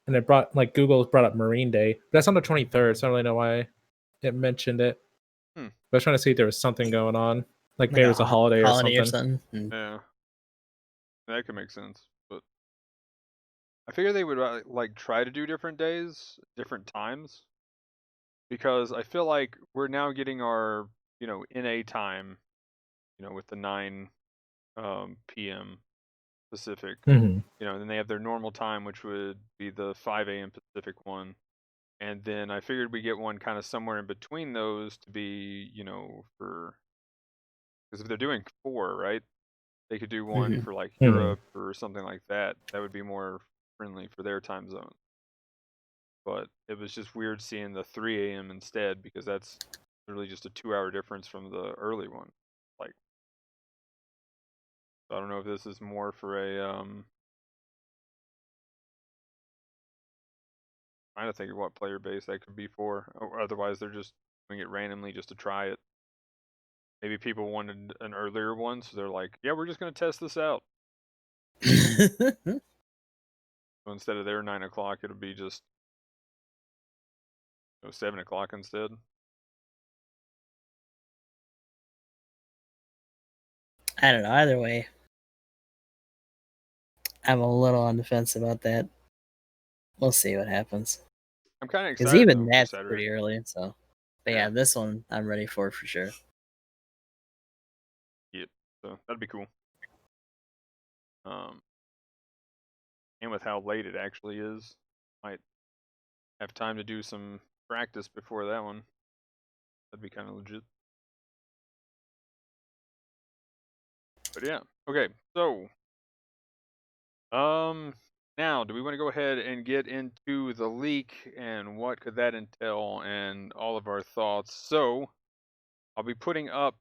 it brought like Google brought up Marine Day. That's on the 23rd, so I don't really know why it mentioned it. Hmm. But I was trying to see if there was something going on, like maybe Like it was a holiday or something. Yeah, that could make sense, but I figure they would like try to do different days, different times, because I feel like we're now getting our NA time, with the 9 p.m. Pacific. Mm-hmm. And then they have their normal time, which would be the 5 a.m. Pacific one, and then I figured we get one kind of somewhere in between those to be, because if they're doing 4, right, they could do one for like Europe or something like that. That would be more friendly for their time zone. But it was just weird seeing the 3 a.m. instead, because that's literally just a 2-hour difference from the early one. Like, so I don't know if this is more for a trying to think of what player base that could be for, or otherwise they're just doing it randomly just to try it. Maybe people wanted an earlier one, so they're like, yeah, we're just going to test this out. So instead of their 9 o'clock, it'll be just 7 o'clock instead. I don't know. Either way, I'm a little on the fence about that. We'll see what happens. I'm kind of Because excited even though, that's for Saturday. pretty early. So, but yeah, this one I'm ready for sure. Yeah, so that'd be cool. And with how late it actually is, might have time to do some practice before that one. That'd be kind of legit. But yeah, okay. So, now do we want to go ahead and get into the leak and what could that entail and all of our thoughts? So, I'll be putting up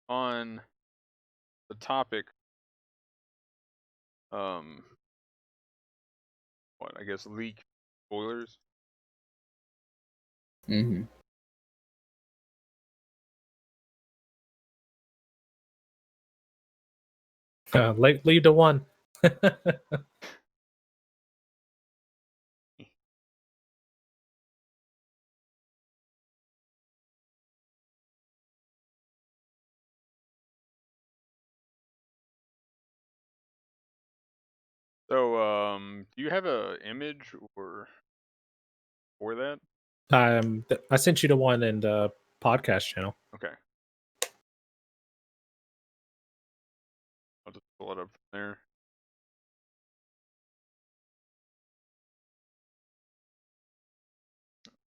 on the topic, what I guess leak spoilers. Lead to one. So, do you have a image or for that? I sent you the one in the podcast channel. Okay. I'll just pull it up from there.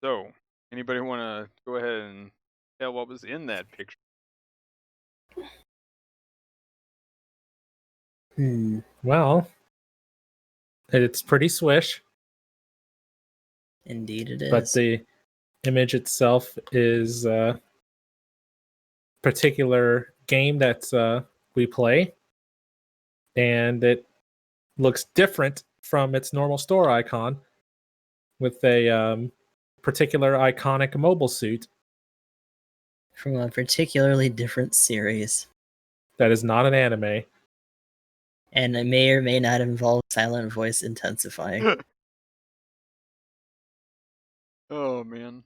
So, anybody want to go ahead and tell what was in that picture? Well, it's pretty swish. Indeed it is. But the image itself is a particular game that we play, and it looks different from its normal store icon with a particular iconic mobile suit from a particularly different series. that is not an anime. And it may or may not involve silent voice intensifying. Oh, man.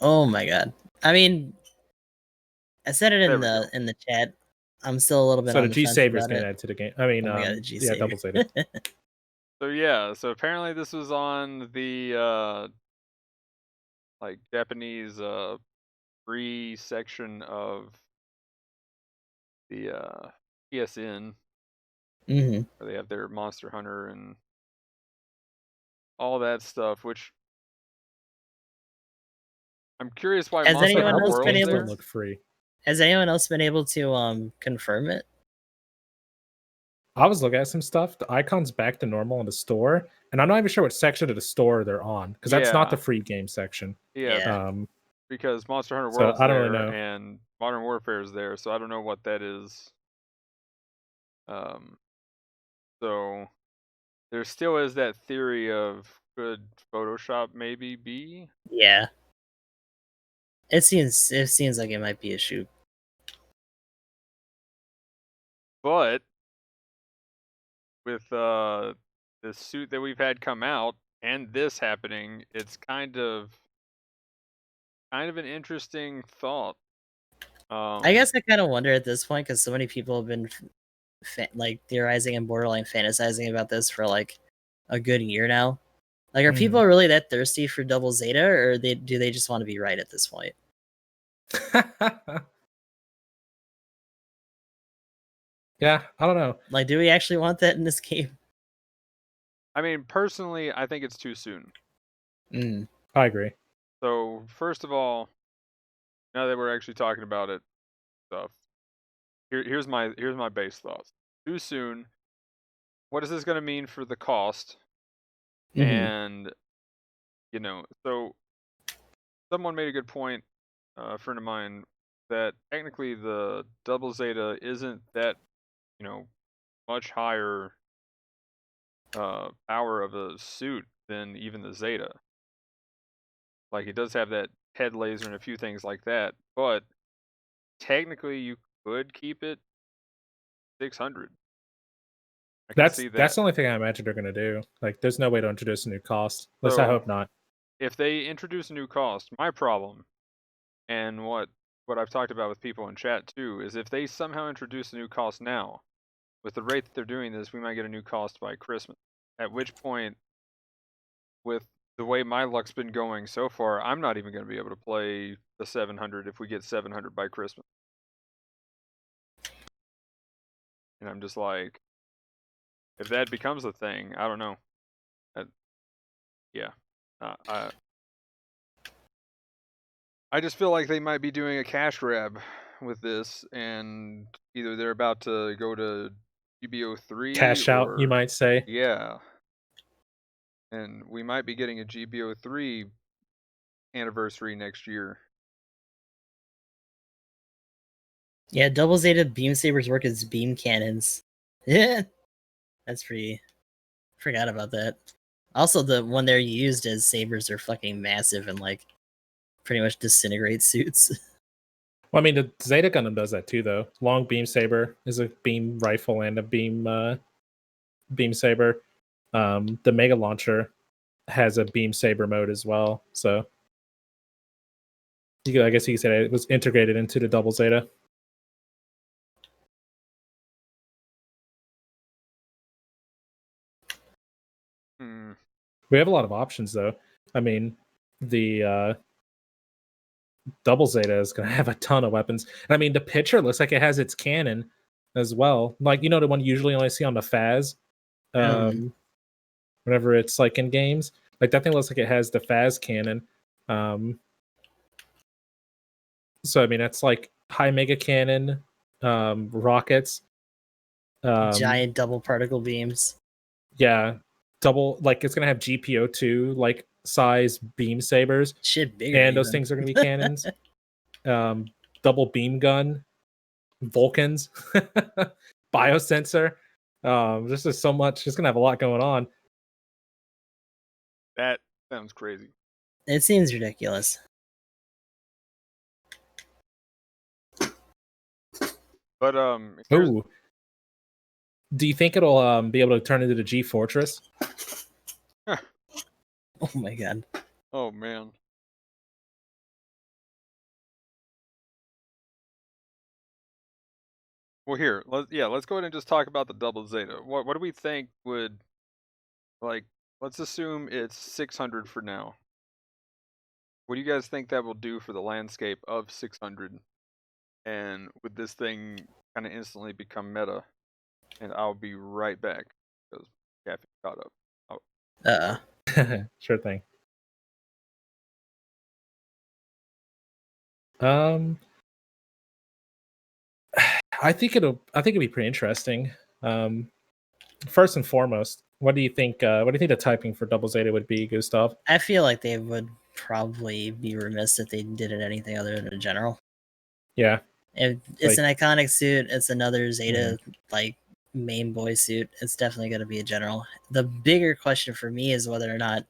Oh my god. I mean, I said it in the chat. I'm still a little bit So on the the G fence Saber's about getting it. added to the game. I mean, oh my god, the G yeah, Saber. double Zeta. So yeah, so apparently this was on the like Japanese free section of the PSN, where they have their Monster Hunter and all that stuff. Which I'm curious why Has Monster anyone Hunter else been World's able there. Look free. Has anyone else been able to confirm it? I was looking at some stuff. The icon's back to normal in the store, and I'm not even sure what section of the store they're on because that's not the free game section. Yeah. Because Monster Hunter So World's I don't there really know. and Modern Warfare is there, so I don't know what that is. So there still is that theory of could Photoshop maybe be? Yeah. It seems like it might be a shoot. But with the suit that we've had come out and this happening, it's kind of an interesting thought. I guess I kind of wonder at this point because so many people have been like theorizing and borderline fantasizing about this for like a good year now. Like, are people really that thirsty for Double Zeta, or do they just want to be right at this point? Yeah, I don't know. Like, do we actually want that in this game? I mean, personally, I think it's too soon. I agree. So first of all, now that we're actually talking about it, stuff. Here's my base thoughts. Too soon. What is this going to mean for the cost? And so someone made a good point, a friend of mine, that technically the double Zeta isn't that much higher power of a suit than even the Zeta. Like it does have that head laser and a few things like that, but technically you could keep it 600. I can see That's that. the only thing I imagine they're gonna do. Like, there's no way to introduce a new cost. At least I So hope not. if they introduce a new cost, my problem, and what I've talked about with people in chat too, is if they somehow introduce a new cost now, with the rate that they're doing this, we might get a new cost by Christmas. At which point, with the way my luck's been going so far, I'm not even going to be able to play the 700 if we get 700 by Christmas. And I'm just like, if that becomes a thing, I don't know. Yeah. I just feel like they might be doing a cash grab with this, and either they're about to go to GBO3 Cash out, you or might say. yeah, and we might be getting a GBO3 anniversary next year. Yeah, double Zeta beam sabers work as beam cannons. Yeah, that's pretty. Forgot about that. Also, the one they're used as sabers are fucking massive and like pretty much disintegrate suits. Well, I mean, the Zeta Gundam does that too, though. Long beam saber is a beam rifle and a beam saber. The Mega Launcher has a beam saber mode as well. So, I guess you could say it was integrated into the double Zeta. We have a lot of options, though. I mean, the double Zeta is going to have a ton of weapons. And I mean, the picture looks like it has its cannon as well. Like, the one you usually only see on the Phaz. Whenever it's like in games, like that thing looks like it has the Phaz cannon. So I mean, that's like high mega cannon, rockets, Giant double particle beams. yeah, double, like it's gonna have GBO2 like size beam sabers. Shit, bigger. And those even. things are gonna be cannons. Double beam gun, Vulcans, biosensor. This is so much. It's gonna have a lot going on. That sounds crazy. It seems ridiculous. But Ooh. Do you think it'll be able to turn into the G Fortress? Oh my god. Oh man. Well, here, let's go ahead and just talk about the double Zeta. What do we think would, like, let's assume it's 600 for now. What do you guys think that will do for the landscape of 600? And would this thing kind of instantly become meta? And I'll be right back because Caffeine caught up. Sure thing. I think it'd be pretty interesting. First and foremost, what do you think the typing for double Zeta would be, Gustav? I feel like they would probably be remiss if they did it anything other than a general. Yeah. If it's an iconic suit, it's another Zeta like main boy suit. It's definitely going to be a general. The bigger question for me is whether or not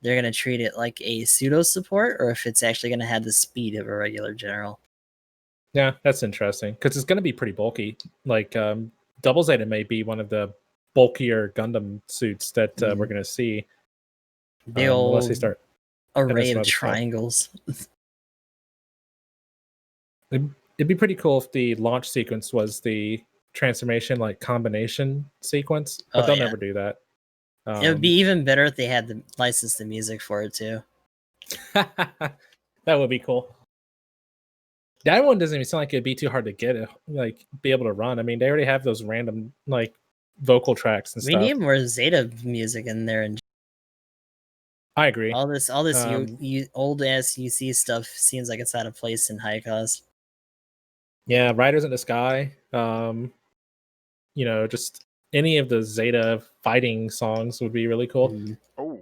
they're going to treat it like a pseudo support or if it's actually going to have the speed of a regular general. Yeah, that's interesting because it's going to be pretty bulky. Like double Zeta may be one of the bulkier Gundam suits that we're going to see. The unless old they start array of triangles. It'd be pretty cool if the launch sequence was the transformation like combination sequence, but they'll never do that. It would be even better if they had the license the music for it too. That would be cool. That one doesn't even sound like it'd be too hard to get it, like be able to run. I mean, they already have those random like vocal tracks and We stuff. need more Zeta music in there, and I agree. all this Um, old ass UC stuff seems like it's out of place in high cost. Yeah, Riders in the Sky. Just any of the Zeta fighting songs would be really cool. Oh,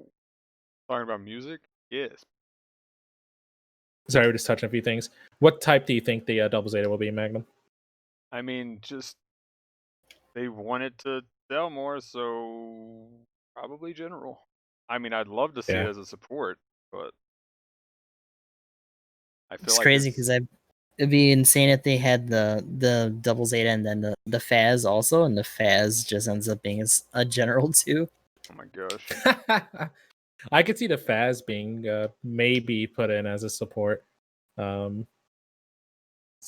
talking about music? Yes. Sorry, we're just touching a few things. What type do you think the Double Zeta will be, Magnum? I mean, just they wanted to sell more, so probably general. I mean, I'd love to see it Yeah. as a support, but I feel It's like crazy because it'd be insane if they had the Double Zeta and then the Faz also, and the Faz just ends up being a general too. oh my gosh. I could see the Faz being maybe put in as a support. So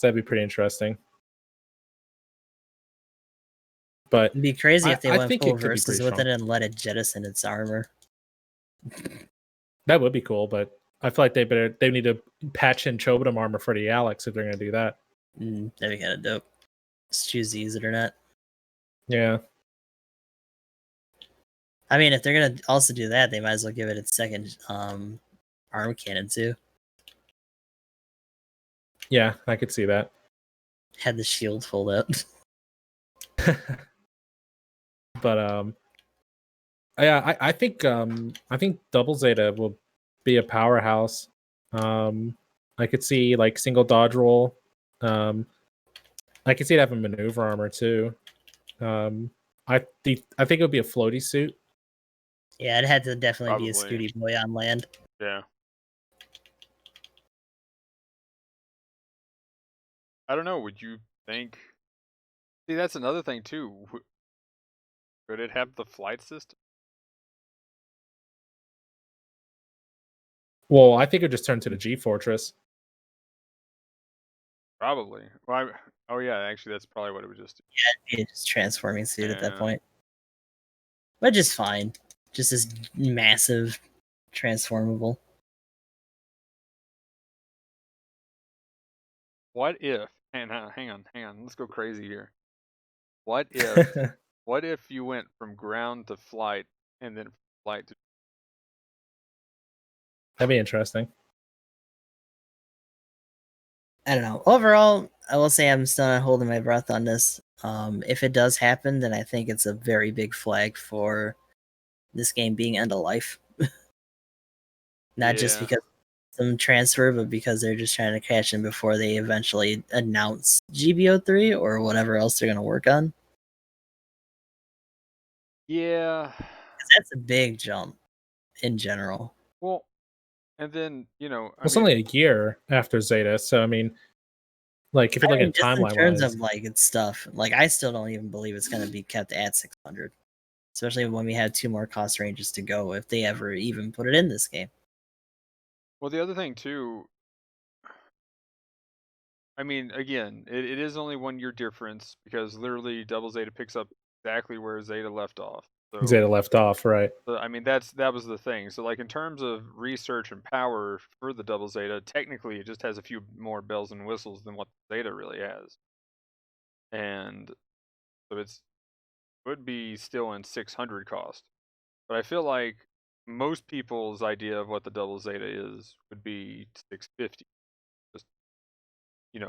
that'd be pretty interesting. But It'd be crazy if they I went think full it could be versus pretty with strong. it and let it jettison its armor. That would be cool, but I feel like they need to patch in Chobodam armor for the Alex if they're gonna do that. That'd be kind of dope. Just choose to use it or not. Yeah. I mean, if they're gonna also do that, they might as well give it its second arm cannon too. Yeah, I could see that. Had the shield fold out. But yeah, I think Double Zeta will be a powerhouse. I could see like single dodge roll. I could see it having maneuver armor too. I think it would be a floaty suit. Yeah, it had to definitely be a Probably. Scooty boy on land. Yeah. I don't know. Would you think? See, that's another thing too. Could it have the flight system? Well, I think it would just turn to the G Fortress. Probably. Well, oh yeah, actually, that's probably what it would just do. Yeah, it'd be just transforming suit at that Yeah. point. But just fine. Just this massive transformable. What if? Hang on. Let's go crazy here. What if you went from ground to flight and then flight to? That'd be interesting. I don't know. Overall, I will say I'm still not holding my breath on this. If it does happen, then I think it's a very big flag for this game being end of life. Not just Yeah. because some transfer, but because they're just trying to cash in before they eventually announce GBO3 or whatever else they're going to work on. Yeah. 'Cause that's a big jump in general. Well, and then I Well, it's mean, only a year after Zeta, so I mean, like if you're looking at just in timeline terms wise, of like its stuff, like I still don't even believe it's going to be kept at 600, especially when we have 2 more cost ranges to go if they ever even put it in this game. well, the other thing too. I mean, again, it is only 1 year difference because literally Double Zeta picks up exactly where Zeta left off. So, Zeta left off, right? I mean, that was the thing. So, like in terms of research and power for the Double Zeta, technically it just has a few more bells and whistles than what Zeta really has, and so it's would be still in 600 cost. But I feel like most people's idea of what the Double Zeta is would be 650. Just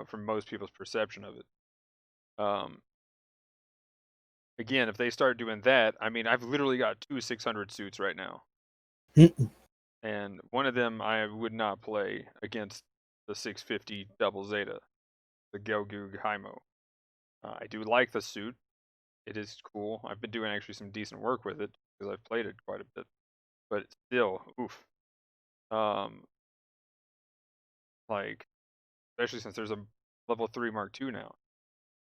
from most people's perception of it. Um, Again, if they start doing that, I mean, I've literally got 2 600 suits right now, and one of them I would not play against the 650 Double Zeta, the Gelgoog Haimo. I do like the suit; it is cool. I've been doing actually some decent work with it because I've played it quite a bit, but still, oof. Like especially since there's a level 3 Mark II now.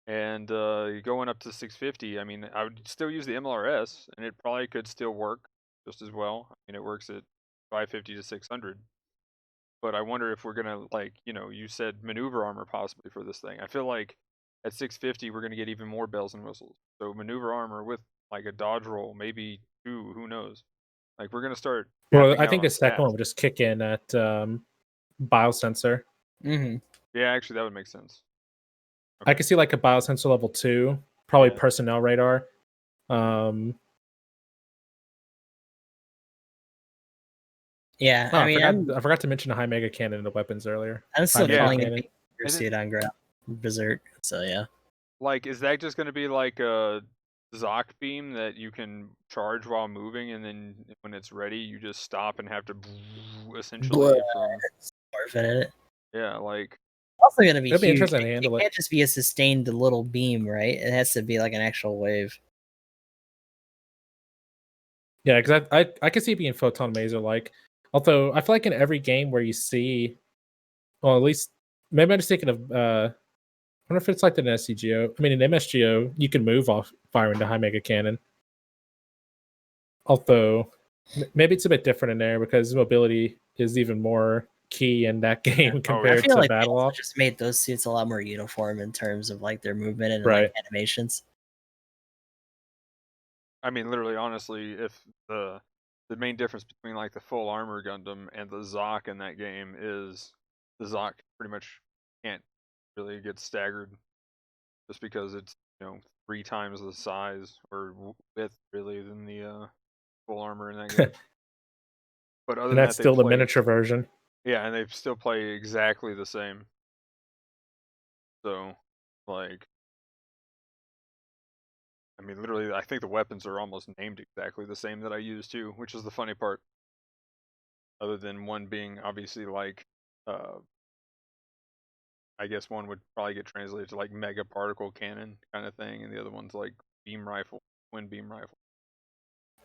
And going up to 650, I mean, I would still use the MLRS, and it probably could still work just as well. I mean, it works at 550 to 600. But I wonder if we're gonna you said maneuver armor possibly for this thing. I feel like at 650 we're gonna get even more bells and whistles. So maneuver armor with like a dodge roll, maybe 2, who knows? Like we're gonna start. Well, capping I out think on the second stats. one would just kick in at biosensor. Mm-hmm. Yeah, actually, that would make sense. I could see like a biosensor level 2, probably Yeah. personnel radar. Um, Yeah, oh, I mean, I forgot to mention a high mega cannon in the weapons earlier. I'm High still mega calling it cannon. being And then, suit on ground berserk. So yeah. like, is that just going to be like a Zoc beam that you can charge while moving, and then when it's ready, you just stop and have to essentially from Morphin in it. yeah, like Also gonna be It'd be huge. interesting to It handle it. can't just be a sustained little beam, right? It has to be like an actual wave. Yeah, because I could see it being photon maser like. Although I feel like in every game where you see, well, at least maybe I'm just thinking of. I wonder if it's like an SCGO. I mean, in MSGO, you can move off firing the high mega cannon. Although maybe it's a bit different in there because mobility is even more key in that game oh, I compared feel to like they battle also off. just made those suits a lot more uniform in terms of like their movement and like Right. animations. I mean, literally, honestly, if the main difference between like the full armor Gundam and the Zoc in that game is the Zoc pretty much can't really get staggered just because it's 3 times the size or width really than the full armor in that game. But other And than that's that, they still the play miniature version. yeah, and they still play exactly the same. So, like, I mean, literally, I think the weapons are almost named exactly the same that I use too, which is the funny part. Other than one being obviously like, I guess one would probably get translated to like mega particle cannon kind of thing, and the other one's like beam rifle, twin beam rifle,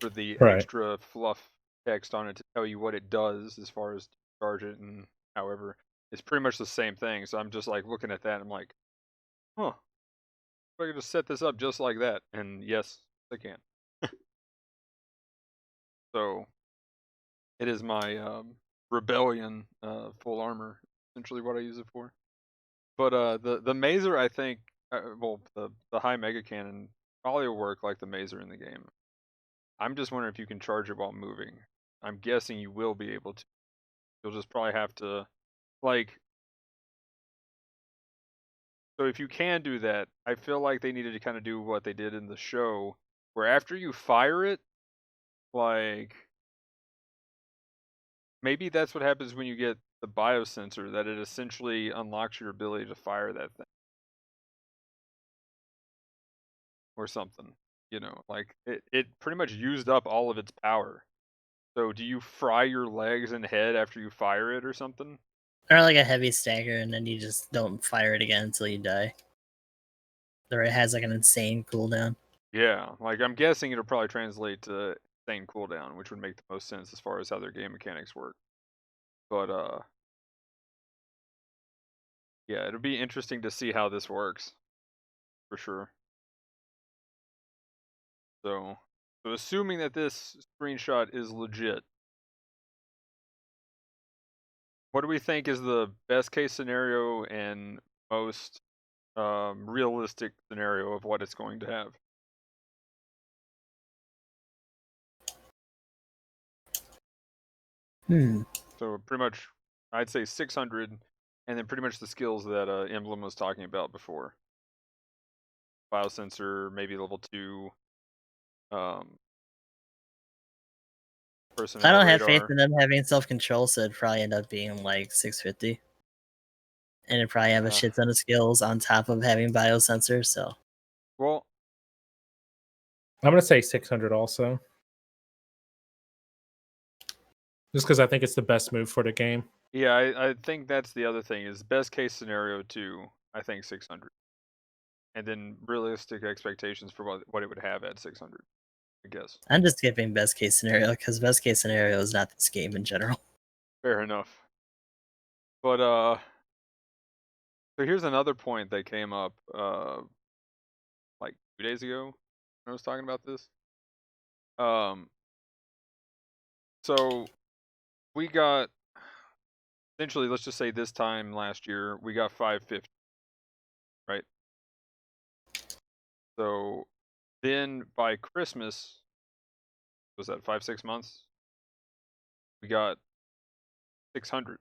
for the Right. extra fluff text on it to tell you what it does as far as to charge it and however. It's pretty much the same thing. So I'm just like looking at that, and I'm like, huh, if I could just set this up just like that, and yes, I can. So it is my rebellion full armor, essentially what I use it for. But the Mazer, I think, well, the high mega cannon probably will work like the Mazer in the game. I'm just wondering if you can charge it while moving. I'm guessing you will be able to. You'll just probably have to, like, so if you can do that, I feel like they needed to kind of do what they did in the show, where after you fire it, like, maybe that's what happens when you get the biosensor, that it essentially unlocks your ability to fire that thing. Or something. Like it pretty much used up all of its power. So do you fry your legs and head after you fire it or something? Or like a heavy stagger, and then you just don't fire it again until you die. Or it has like an insane cooldown. Yeah, like I'm guessing it'll probably translate to insane cooldown, which would make the most sense as far as how their game mechanics work. But yeah, it'll be interesting to see how this works. For sure. So assuming that this screenshot is legit, what do we think is the best case scenario and most realistic scenario of what it's going to have? So pretty much, I'd say 600, and then pretty much the skills that Emblem was talking about before. Biosensor, maybe level 2. Personnel I don't have faith radar. in them having self-control, so it'd probably end up being like 650. And it'd probably have a shit ton of skills on top of having biosensors, so. Well, I'm gonna say 600 also, just because I think it's the best move for the game. yeah, I think that's the other thing is best case scenario 2, I think 600. And then realistic expectations for what it would have at 600, I guess. I'm just skipping best case scenario because best case scenario is not this game in general. Fair enough. But so here's another point that came up like 2 days ago when I was talking about this. So we got essentially, let's just say this time last year we got 550, right? So then by Christmas, was that 5-6 months? We got 600.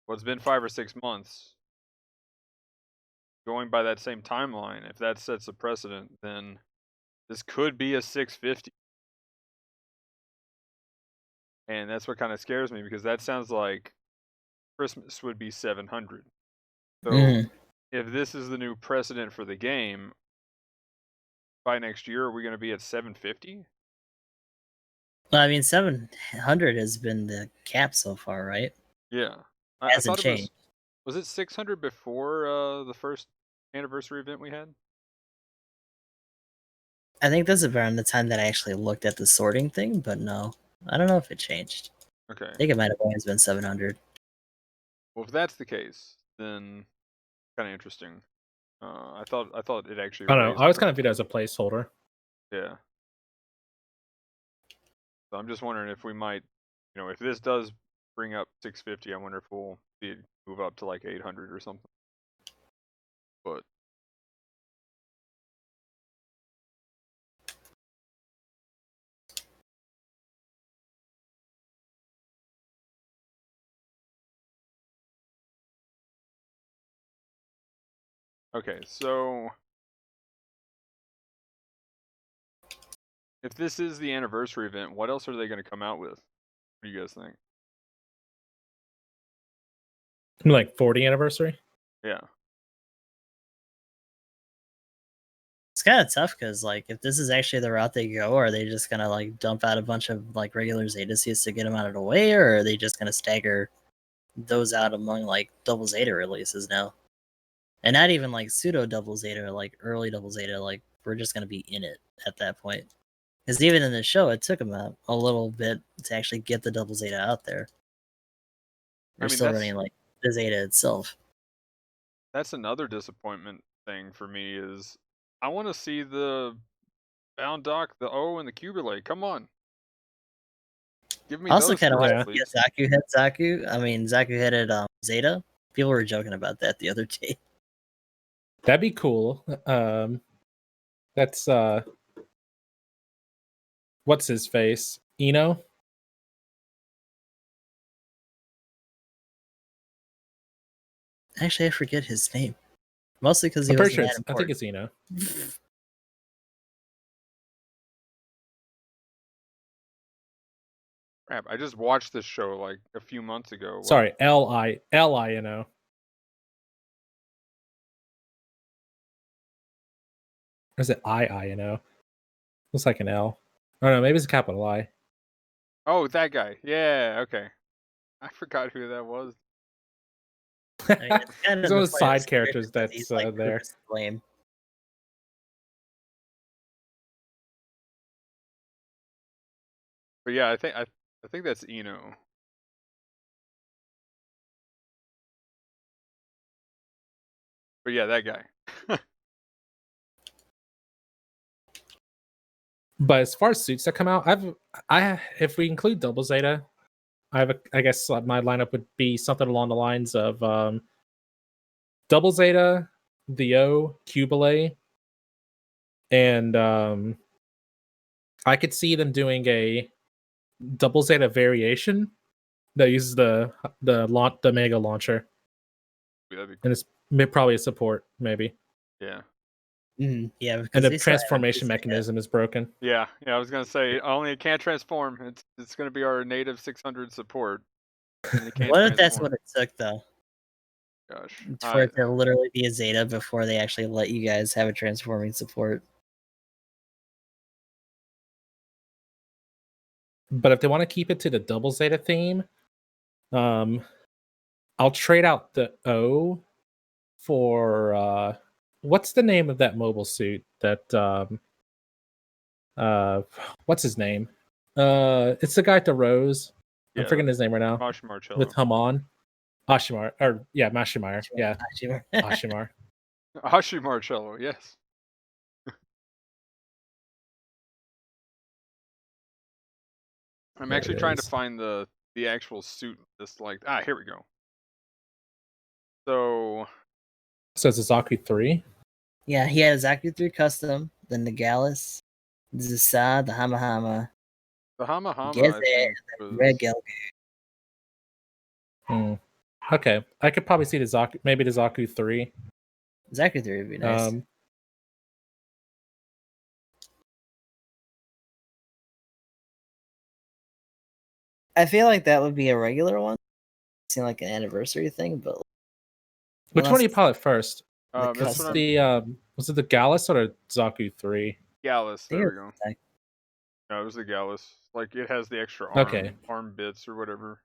Well, it's been 5 or 6 months. going by that same timeline, if that sets a precedent, then this could be a 650. And that's what kind of scares me, because that sounds like Christmas would be 700. So if this is the new precedent for the game, by next year, are we going to be at 750? Well, I mean, 700 has been the cap so far, right? Yeah. It I hasn't thought it changed. was it 600 before the first anniversary event we had? I think this is around the time that I actually looked at the sorting thing, but no. I don't know if it changed. Okay. I think it might have always been 700. Well, if that's the case, then kind of interesting. I thought it actually I don't raised. know. I was kind of viewed it as a placeholder. Yeah. So I'm just wondering if we might, if this does bring up 650, I wonder if we'll see it move up to like 800 or something. But okay, so if this is the anniversary event, what else are they going to come out with? What do you guys think? Like 40 anniversary. Yeah. It's kind of tough because, like, if this is actually the route they go, are they just gonna like dump out a bunch of like regular Zeta seats to get them out of the way, or are they just gonna stagger those out among like double Zeta releases now? And not even like pseudo double Zeta or like early double Zeta. Like, we're just gonna be in it at that point. Because even in the show, it took them a little bit to actually get the double Zeta out there. They're mean, still running like the Zeta itself. That's another disappointment thing for me is I want to see the Bound Dock, the O, and the Cubulate. Come on. Give me I also those kind of three, want to see please. if Zaku had Zaku. I mean, Zaku headed Zeta. People were joking about that the other day. That'd be cool. That's what's his face? Eno? Actually, I forget his name. Mostly because he I'm pretty wasn't sure that I think important. it's Eno. Crap, I just watched this show like a few months ago. Sorry, L-I-N-O. Or is it I-I-N-O? Looks like an L. I don't know, maybe it's a capital I. Oh, that guy. Yeah, okay. I forgot who that was. I mean, it's kind He's of one the of the point of side his character characters that that's he's like there. purposely lame. But yeah, I think that's Eno. But yeah, that guy. But as far as suits that come out, if we include Double Zeta, I guess my lineup would be something along the lines of Double Zeta, the O, Cubile, and I could see them doing a Double Zeta variation that uses the Mega launcher, That'd be cool. and it's probably a support maybe. Yeah. Yeah, And because the we still haven't transformation used it yet. mechanism is broken. Yeah, I was gonna say only it can't transform. It's gonna be our native 600 support. And it can't What if that's transform. what it took, though? Gosh. For it to literally be a Zeta before they actually let you guys have a transforming support. But if they want to keep it to the Double Zeta theme, I'll trade out the O for what's the name of that mobile suit that what's his name? It's the guy at the Rose. I'm forgetting his name right now. Marcello. With Haman. Ashimar. Or yeah, Mashimar. Yeah. Ashimar. Marcello, yes. I'm actually trying to find the actual suit. This like here we go. So it's a Zaku 3? Yeah, he had a Zaku 3 custom, then the Gallus, the Zasa, the Hamahama. The Hamahama, Geze, I think, was... Red Gelgu. Okay. I could probably see maybe the Zaku 3. Zaku 3 would be nice. I feel like that would be a regular one. Seem like an anniversary thing, but which one do you pilot first? The That's what custom. Was it the Gallus or the Zaku 3? Gallus. I think There we it's go. Zaku. No, it was the Gallus. Like it has the extra Okay. arm bits or whatever.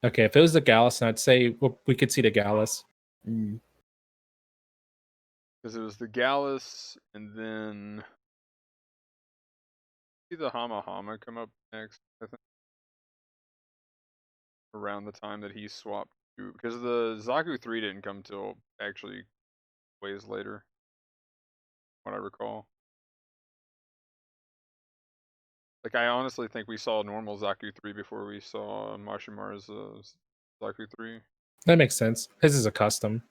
Okay, if it was the Gallus, then I'd say we could see the Gallus. Mm. Because it was the Gallus, and then see the Hama Hama come up next. I think around the time that he swapped to, because the Zaku 3 didn't come till actually ways later, what I recall. Like I honestly think we saw normal Zaku 3 before we saw Mashimaru's Zaku 3, That makes sense. His is a custom.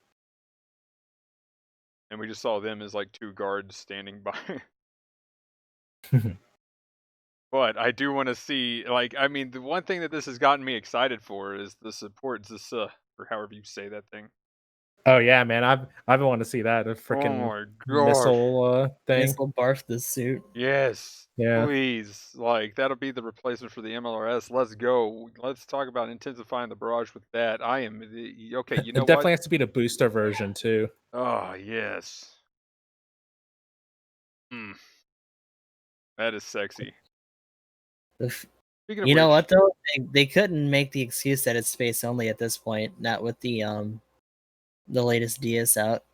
and we just saw them as like two guards standing by. But I do want to see, like, I mean, the one thing that this has gotten me excited for is the support Zisa, or however you say that thing. Oh yeah, man, I've been wanting to see that, a Oh freaking my gosh. missile thing. Missile barf the suit. Yes. Yeah. Please. Like, that'll be the replacement for the MLRS. Let's go. Let's talk about intensifying the barrage with that. I am okay, you know It definitely what? has to be the booster version too. Oh, yes. Hmm. That is sexy. Speaking of You know which, what though? They couldn't make the excuse that it's space only at this point. Not with the latest DS out.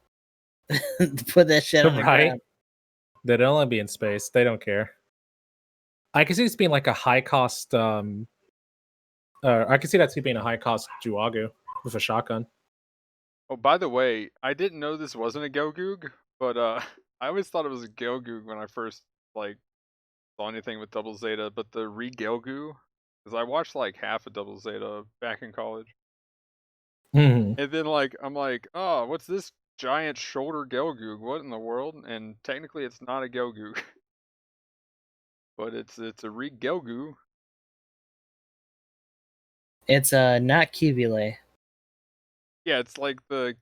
Put that shit on the Right? ground. They'd only be in space. They don't care. I can see this being like a high cost I can see that being a high cost Juagu with a shotgun. oh, by the way, I didn't know this wasn't a Gelgoog, but I always thought it was a Gelgoog when I first like saw anything with Double Zeta, but the Re-Gelgoo, because I watched like half of Double Zeta back in college, Mhm. and then like I'm like, oh, what's this giant shoulder Gelgoog? What in the world? And technically, it's not a Gelgoog, but it's a Re-Gelgoo. It's not Cubile. Yeah, it's like the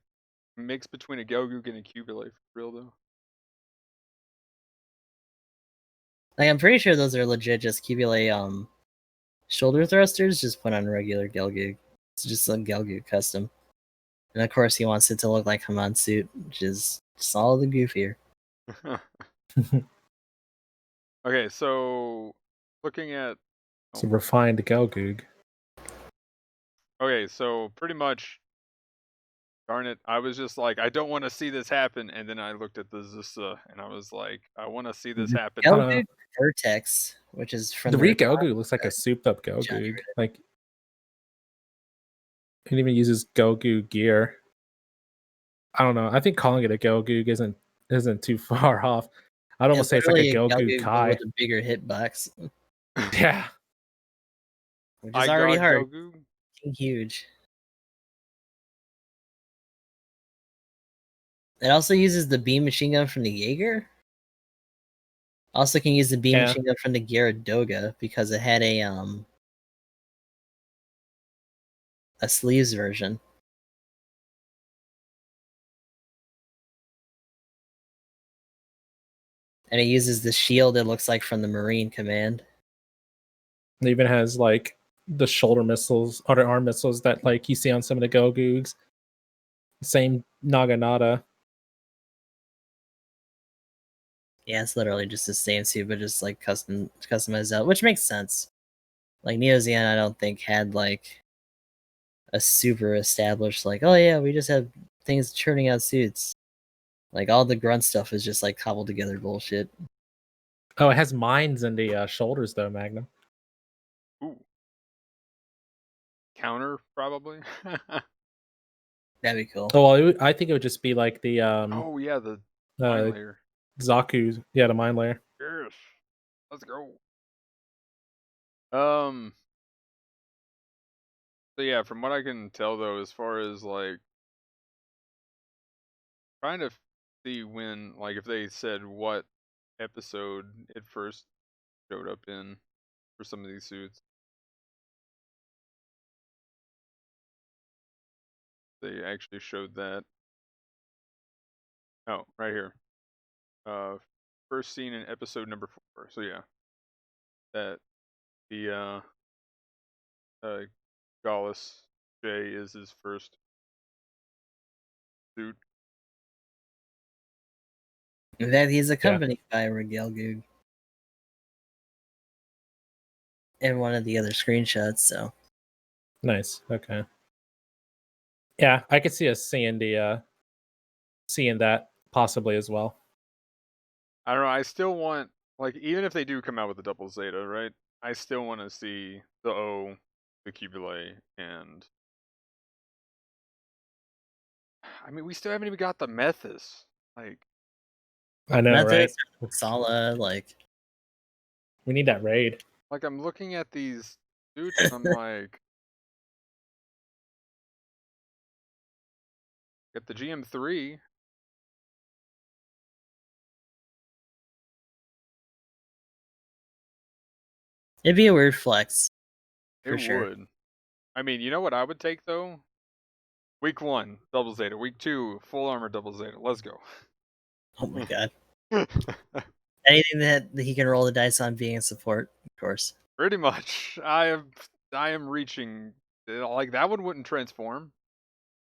mix between a Gelgoog and a Cubile for real though. Like I'm pretty sure those are legit just Cubile shoulder thrusters just put on regular Gelgoog. It's just a Gelgoog custom. And of course he wants it to look like Haman suit, which is just all the goofier. Okay, so looking at It's a refined Gelgoog. okay, so pretty much, darn it, I was just like, I don't want to see this happen, and then I looked at the Zissa, and I was like, I want to see this happen. I don't know. Gelgoog Vertex, which is from The the Re-Gelgoog looks like a souped up Gelgoog. Like it even uses Gelgoog gear. I don't know. I think calling it a Gelgoog isn't too far off. I'd almost say it's like a Gelgoog Gelgoog Kai. with a bigger hitbox, Yeah. which I is already got hard. Gelgoog. Huge. It also uses the beam machine gun from the Jaeger. Also can use the beam Yeah. machine gun from the Gyaradoga because it had a sleeves version. And it uses the shield it looks like from the Marine Command. It even has like the shoulder missiles or the arm missiles that like you see on some of the Gelgoogs. Same Naginata. Yeah, it's literally just the same suit, but just like customized out, which makes sense. Like Neo Zeon, I don't think had like a super established like, oh yeah, we just have things churning out suits. Like all the grunt stuff is just like cobbled together bullshit. Oh, it has mines in the shoulders though, Magnum. Ooh. Counter, probably. That'd be cool. Oh, well, I think it would just be like the Oh, yeah, the mine uh, layer. Zaku, yeah, the mine layer. Yes. Let's go. So yeah, from what I can tell though, as far as like trying to see when, like, if they said what episode it first showed up in for some of these suits. They actually showed that. Oh, right here. First seen in episode number 4. So yeah, that the Gallus J is his first suit. That he's accompanied by Rigel Goog in one of the other screenshots. So Nice. Okay. Yeah, I could see us seeing seeing that possibly as well. I don't know. I still want, like, even if they do come out with the double Zeta, right? I still want to see the O, the Cubulate, and I mean, we still haven't even got the Methus. Like, I know, right? Sala, like We need that raid. like I'm looking at these suits and I'm like, get the GM3. it'd be a weird flex. It For sure. would. I mean, you know what I would take though? Week 1, double Zeta. Week 2, full armor double Zeta. Let's go. Oh my god. Anything that he can roll the dice on being a support, of course. Pretty much. I am reaching, like, that one wouldn't transform.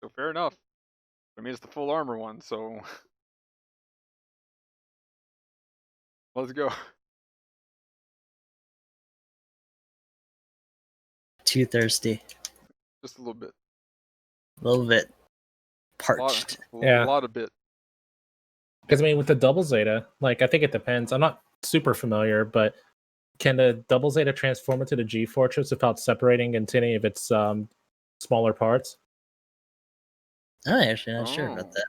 So fair enough. I mean, it's the full armor one, so let's go. Too thirsty. Just a little bit. A little bit parched. Yeah. A lot of bit. Because I mean, with the double Zeta, like I think it depends. I'm not super familiar, but can the double Zeta transform into the G Fortress without separating into any of its smaller parts? I'm actually not sure about Oh. that.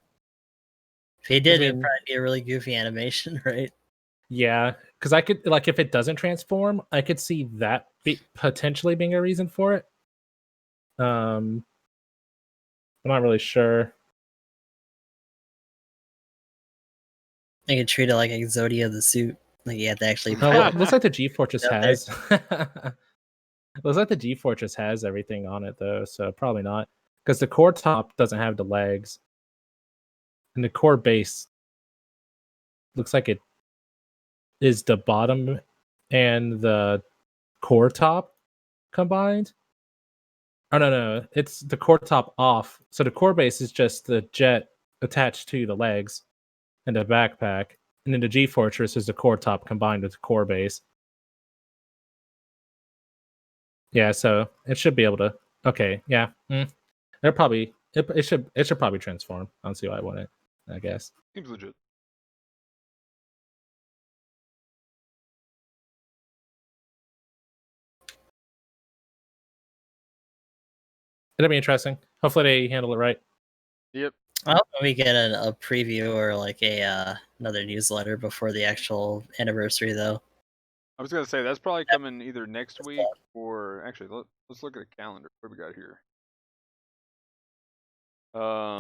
If he did, I it'd mean- probably be a really goofy animation, right? Yeah, because I could, like, if it doesn't transform, I could see that potentially being a reason for it. I'm not really sure. They could treat it like Exodia the suit. Like you have to actually Oh, put it looks like the G Fortress Out there. has. Looks like the G Fortress has everything on it though, so probably not. Because the core top doesn't have the legs, and the core base looks like it is the bottom and the core top combined. Oh no, it's the core top off. So the core base is just the jet attached to the legs and the backpack, and then the G Fortress is the core top combined with the core base. Yeah, so it should be able to. Okay, yeah, they're probably it should probably transform. I don't see why I wouldn't. I guess. Seems legit. It'll be interesting. Hopefully they handle it right. Yep. I hope we get a preview or like a another newsletter before the actual anniversary, though. I was gonna say that's probably coming either next week or actually let's look at the calendar. What do we got here?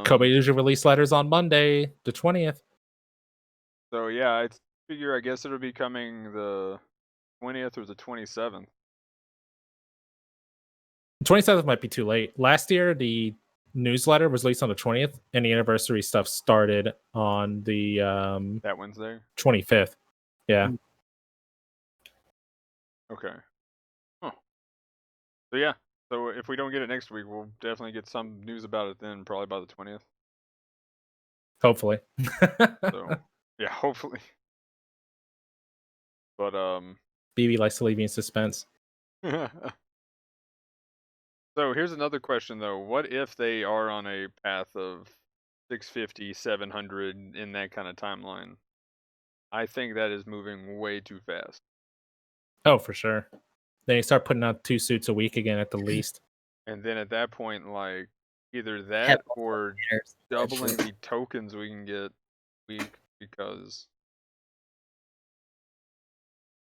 Kobe usually release letters on Monday, the 20th. So yeah, I figure I guess it'll be coming the 20th or the 27th. The 27th might be too late. Last year, the newsletter was released on the 20th, and the anniversary stuff started on the That Wednesday. 25th. Yeah. Okay. Huh. So yeah. So if we don't get it next week, we'll definitely get some news about it then, probably by the 20th. Hopefully. So yeah, hopefully. But BB likes to leave you in suspense. So here's another question though. What if they are on a path of 650, 700 in that kind of timeline? I think that is moving way too fast. Oh, for sure. Then you start putting out 2 suits a week again at the least. And then at that point, like, either that Have or There's- doubling the tokens we can get week, because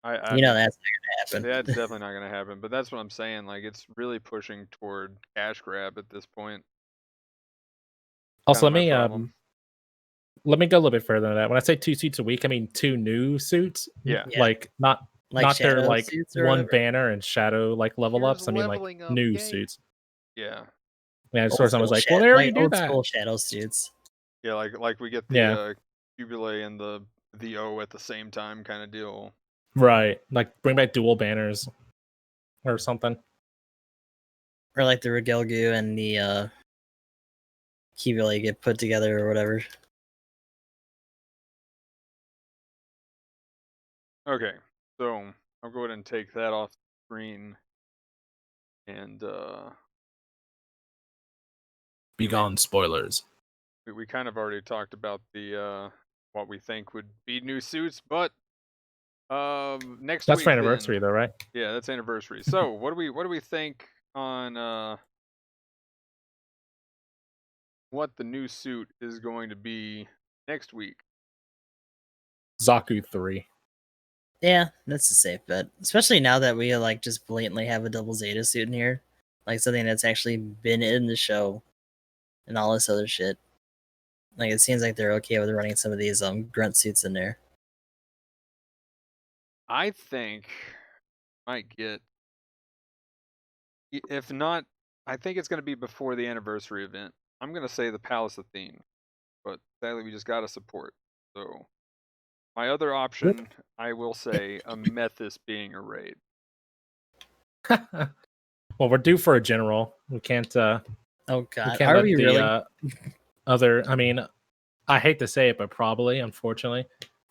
I you know mean, that's not gonna happen. that's definitely not gonna happen. But that's what I'm saying. Like, it's really pushing toward cash grab at this point. Also, Kinda my problem. let me go a little bit further than that. When I say 2 suits a week, I mean 2 new suits. Yeah. Yeah. Like not their shadow like suits or one whatever. banner and shadow like level Here's ups. I mean like leveling up, new yay. suits. Yeah. Yeah, Old so someone's school like, well, they already like do old that. school shadow suits. Yeah, like we get the Yeah, Cubulate and the O at the same time kind of deal. right. Like bring back dual banners or something. Or like the Regelgu and the Keyblade get put together or whatever. Okay, so I'll go ahead and take that off the screen, and Be I mean gone, spoilers. we kind of already talked about the what we think would be new suits, but next That's for week then. anniversary though, right? Yeah, that's anniversary. So what do we think on what the new suit is going to be next week? Zaku 3. Yeah, that's a safe bet. Especially now that we like just blatantly have a double Zeta suit in here. Like something that's actually been in the show and all this other shit. Like it seems like they're okay with running some of these grunt suits in there. I think might get if not, I think it's going to be before the anniversary event. I'm going to say the Palace of Theme, but sadly we just got to support. So my other option, I will say, a Methus being a raid. Well, we're due for a general. We can't Oh we god, can't are let we the really? other, I mean, I hate to say it, but probably, unfortunately,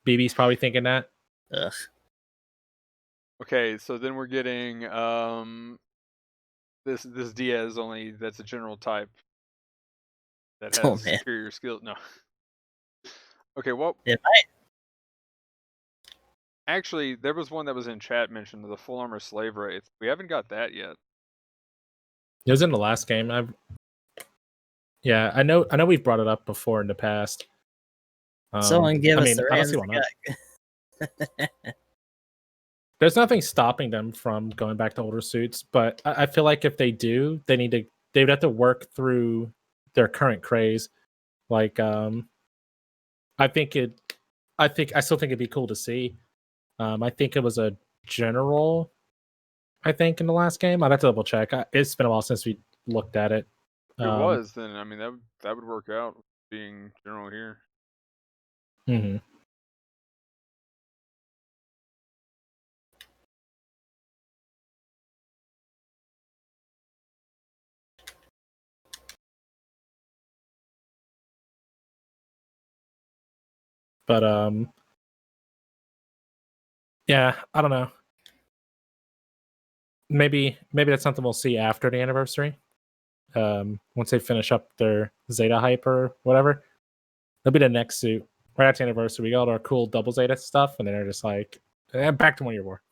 BB's probably thinking that. Ugh. Okay, so then we're getting this Diaz only that's a general type that Oh has man, superior skill. No. Okay, well, if I actually, there was one that was in chat mentioned the full armor slave wraith. We haven't got that yet. It was in the last game. I know we've brought it up before in the past. someone give I us mean, the I don't see Rams, why not. There's nothing stopping them from going back to older suits, but I feel like if they do, they would have to work through their current craze. Like, I think it, I still think it'd be cool to see. I think it was a general. I think in the last game, I'd have to double check. It's been a while since we looked at it. If it was, then I mean that would work out being general here. Mhm. But yeah, I don't know. Maybe that's something we'll see after the anniversary. Once they finish up their Zeta hype or whatever, that'll be the next suit. Right after the anniversary, we got all our cool double Zeta stuff, and then they're just like, back to 1 Year War.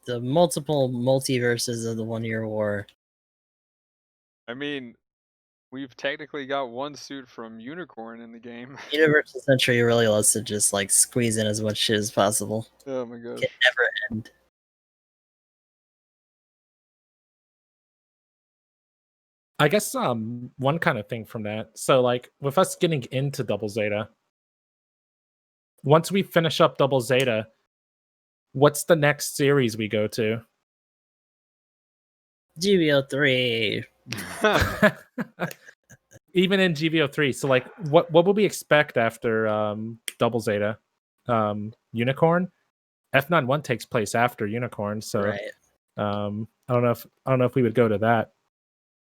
the multiple multiverses of the 1 Year War. I mean, we've technically got one suit from Unicorn in the game. Universal Century really lets to just like squeeze in as much shit as possible. Oh my Can gosh. never end. I guess one kind of thing from that. So like with us getting into double Zeta, once we finish up double Zeta, what's the next series we go to? GBO3. Even in GBO3. So like what would we expect after double Zeta? Unicorn? F91 takes place after Unicorn, so Right. I don't know if we would go to that.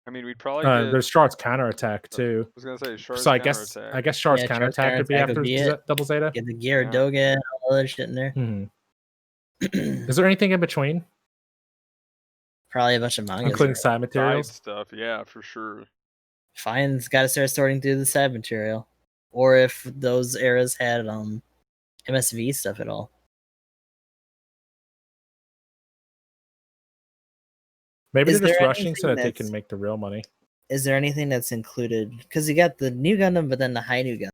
I mean, we'd probably get. There's Shard's counterattack too. I was gonna say Shard's So counterattack. I guess Shard's Yeah, Shard's counterattack could be counterattack would after be it. double Zeta. Get the Gear Yeah. Doga and all other shit in there. Is there anything in between, Probably a bunch of mangas. including Right? side Side materials? stuff, yeah, for sure. Fine's got to start sorting through the side material, or if those eras had MSV stuff at all. Maybe Is they're just there rushing so anything that they can that's- make the real money. Is there anything that's included? Because you got the new Gundam, but then the high new Gundam.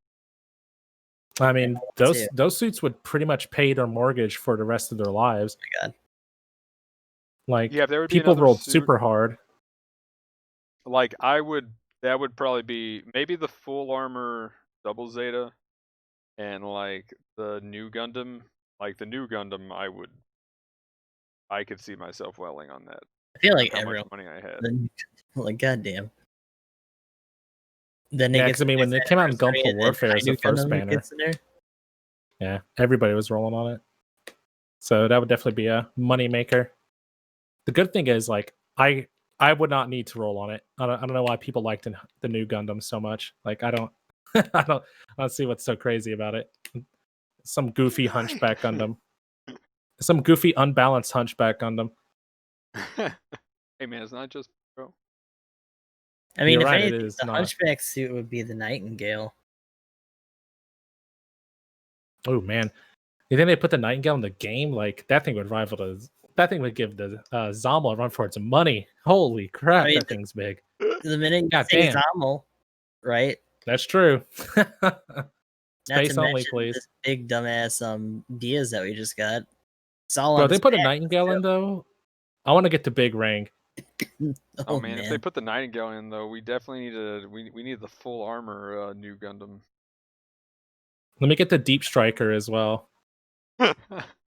I mean, too. those suits would pretty much pay their mortgage for the rest of their lives. Oh my god. Like, Yeah, if there would be people another rolled suit, super hard. like that would probably be maybe the full armor double Zeta, and like the new Gundam. Like the new Gundam, I could see myself welling on that. I feel Of like how everyone. much money I had. Like goddamn. Then Yeah, because I mean, when it came out in Gunpla Warfare as the first banner, yeah, everybody was rolling on it. So that would definitely be a money maker. The good thing is, like, I would not need to roll on it. I don't know why people liked the new Gundam so much. Like, I don't I don't see what's so crazy about it. Some goofy hunchback Gundam. Some goofy unbalanced hunchback Gundam. Hey man, it's not just bro. I mean, You're if right, it anything, is the not. hunchback suit would be the Nightingale. Oh man, you think they put the Nightingale in the game? Like, that thing would rival the. That thing would give the Zommel a run for its money. Holy crap, I mean, that thing's big. The minute you God say damn. Zommel, right? That's true. Not Space to only, mention please. this big dumbass Diaz that we just got. It's all Bro, on they his put a back. Nightingale in though. I want to get to big rank. Oh man, if they put the Nightingale in though, we definitely need to. We need the full armor new Gundam. Let me get the Deep Striker as well.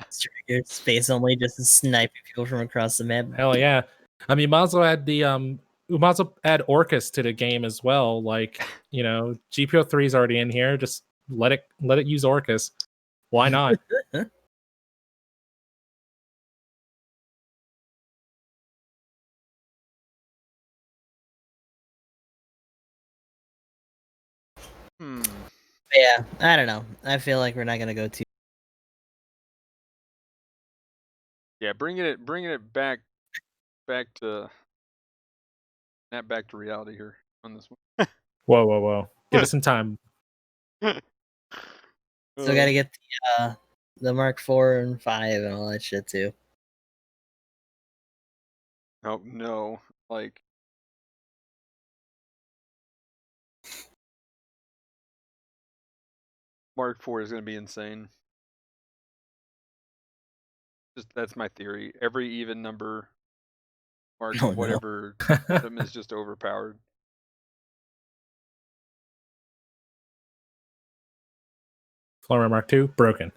Striker, space only, just sniping people from across the map. Hell yeah! I mean, might as well add the we might as well add Orcus to the game as well. Like, you know, GBO3 is already in here. Just let it use Orcus. Why not? Yeah, I don't know. I feel like we're not gonna go too. Yeah, bringing it back to back to reality here on this one. Whoa! Give us some time. So gotta get the Mark 4 and 5 and all that shit too. Oh no, like Mark 4 is gonna be insane. Just that's my theory. Every even number Mark whatever them is just overpowered. Flora Mark 2 broken.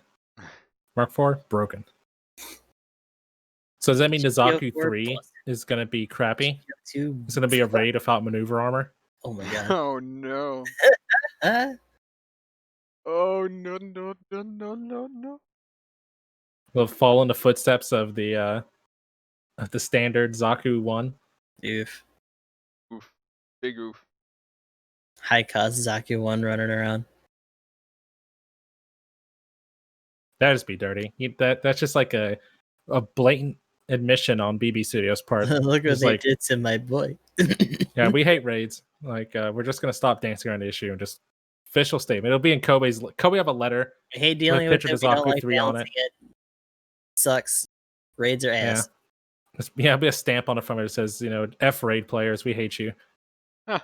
Mark 4 broken. So does that mean the Zaku 3 is gonna be crappy? It's gonna be a raid without maneuver armor. Oh my god. Oh no. Oh no. Will fall in the footsteps of the standard Zaku 1. Oof. Oof. Big oof. High cost Zaku 1 running around. That'd just be dirty. That's just like a blatant admission on BB Studios' part. Look what It's they like, did to my boy. yeah, we hate raids. Like, we're just gonna stop dancing around the issue and just official statement. It'll be in Kobe's. Kobe have a letter. I hate dealing with picture it. of We don't Zaku like 3 on it. Sucks. Raids are ass. Yeah, it'll be a stamp on the front that says, you know, F raid players, we hate you. Huh.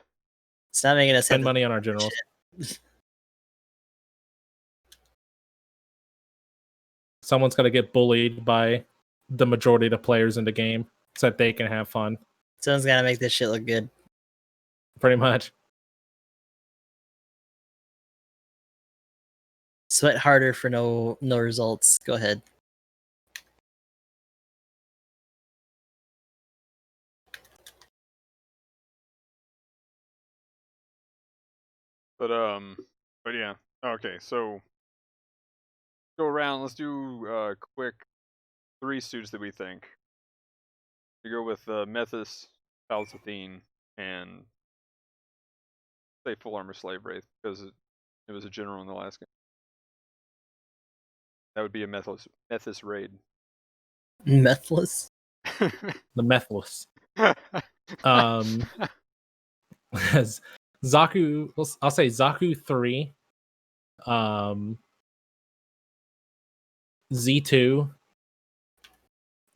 Stop making us spend money on our generals. Someone's got to get bullied by the majority of the players in the game so that they can have fun. Someone's got to make this shit look good. Pretty much. Sweat harder for no results. Go ahead. But yeah. Okay, so go around. Let's do quick 3 suits that we think. We go with Methus, Palpatine, and say full armor slave wraith because it was a general in the last game. That would be a Methus raid. Methless. The Methless. Zaku. I'll say Zaku 3. Z2.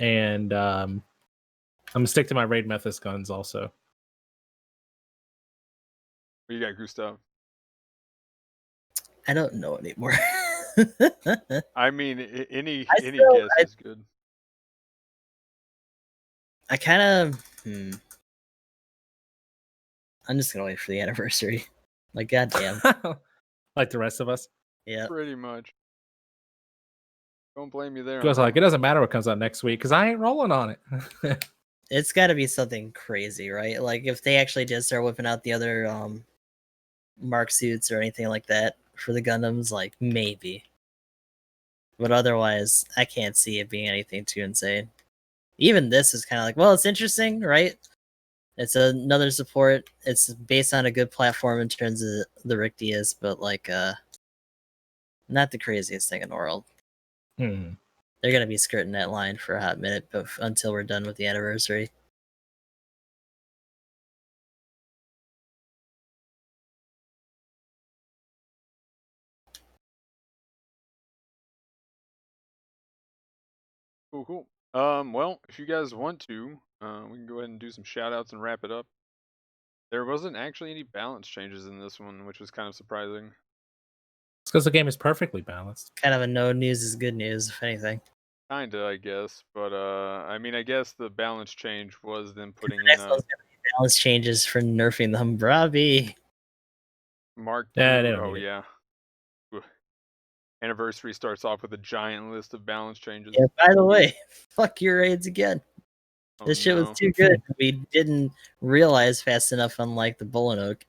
And I'm gonna stick to my raid Methus guns also. What you got, Gustav? I don't know anymore. I mean, any guess is good. I kind of. I'm just gonna wait for the anniversary. Like, goddamn. Like the rest of us. Yeah. Pretty much. Don't blame you there. Goes like, it doesn't matter what comes out next week because I ain't rolling on it. It's got to be something crazy, right? Like if they actually did start whipping out the other mark suits or anything like that for the Gundams, like maybe. But otherwise, I can't see it being anything too insane. Even this is kind of like, well, it's interesting, right? It's another support. It's based on a good platform in terms of the Rictius, but like not the craziest thing in the world. Hmm. They're gonna be skirting that line for a hot minute, but until we're done with the anniversary. Cool. Well, if you guys want to, we can go ahead and do some shout outs and wrap it up. There wasn't actually any balance changes in this one, which was kind of surprising. It's because the game is perfectly balanced. Kind of a no news is good news, if anything. Kinda, I guess. But I mean, I guess the balance change was them putting The in next a one's gonna be balance changes for nerfing the Humbrabi. Mark Yeah, II. they don't Oh need it. yeah. Ugh. Anniversary starts off with a giant list of balance changes. Yeah, by the way, fuck your raids again. Oh, This shit was no. too good. We didn't realize fast enough, unlike the Bullen Oak.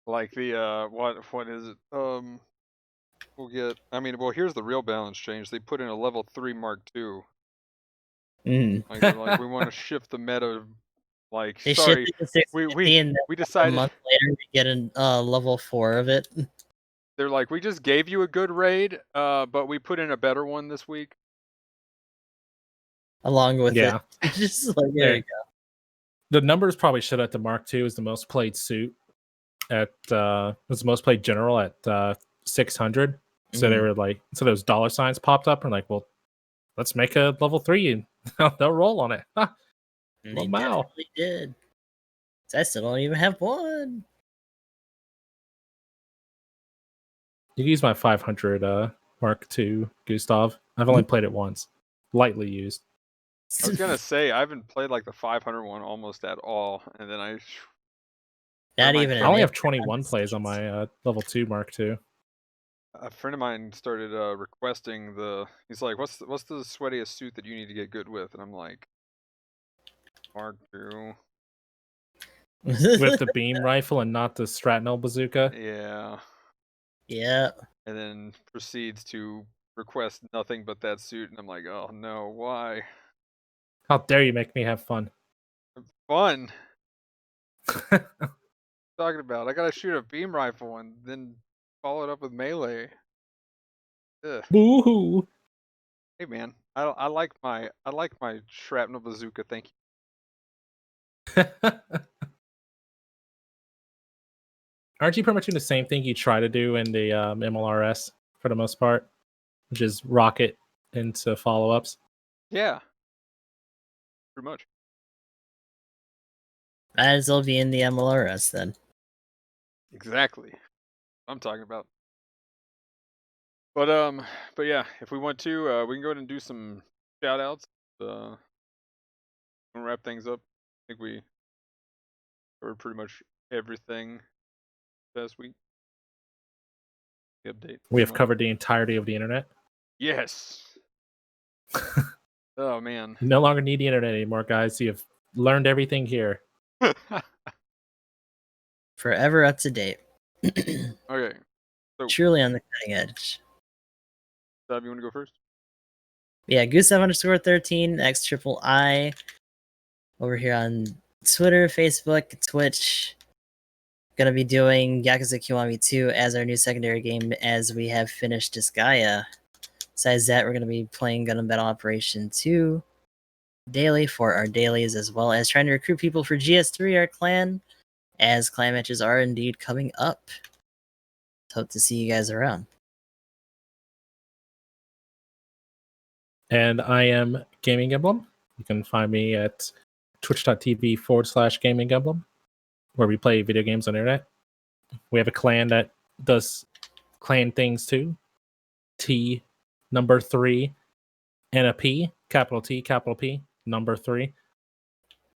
Like the what is it? We'll get. I mean, well, here's the real balance change. They put in a level 3 Mark II. Like they're like, we want to shift the meta. Like, They sorry, shifted to 650, and then we a decided. month later we get a level 4 of it. They're like, we just gave you a good raid, but we put in a better one this week. Along with Yeah. it. Just like, there you go. The numbers probably should at the Mark II is the most played suit at was the most played general at 600. So they were like, so those dollar signs popped up and like, well, let's make a level 3 and they'll roll on it. And they wow. definitely did. I still don't even have one. You can use my 500 Mark II Gustav. I've only played it once. Lightly used. I was gonna say I haven't played like the 500 one almost at all, and then Not even I only have 21 plays on my level 2 Mark II. a friend of mine started requesting the. He's like, "What's the sweatiest suit that you need to get good with?" And I'm like, Mark II. With the beam rifle and not the shrapnel bazooka. Yeah. Yeah. And then proceeds to request nothing but that suit, and I'm like, oh no, why? How dare you make me have fun? Fun. Talking about, I gotta shoot a beam rifle and then follow it up with melee. Ugh. Boo-hoo. Hey man, I like my shrapnel bazooka. Thank you. Aren't you pretty much doing the same thing you try to do in the MLRS for the most part, which is rocket into follow-ups? Yeah. Pretty much. Might as well be in the MLRS then. Exactly. I'm talking about. But yeah, if we want to, we can go ahead and do some shout outs. We'll wrap things up. I think we covered pretty much everything last week. The update. We have covered the entirety of the internet. Yes. Oh man. You no longer need the internet anymore, guys. You have learned everything here. Forever up to date. Okay. So, Truly on the cutting edge. Bob, you want to go first? Yeah, Gustav_13, X triple I. Over here on Twitter, Facebook, Twitch. Gonna be doing Yakuza Kiwami 2 as our new secondary game as we have finished Disgaea. Besides that, we're gonna be playing Gundam Battle Operation 2 daily for our dailies, as well as trying to recruit people for GS3, our clan, as clan matches are indeed coming up. Hope to see you guys around. And I am GamingEmblem. You can find me at twitch.tv/GamingEmblem, where we play video games on the internet. We have a clan that does clan things too. T, number 3, and a P, capital T, capital P, number 3.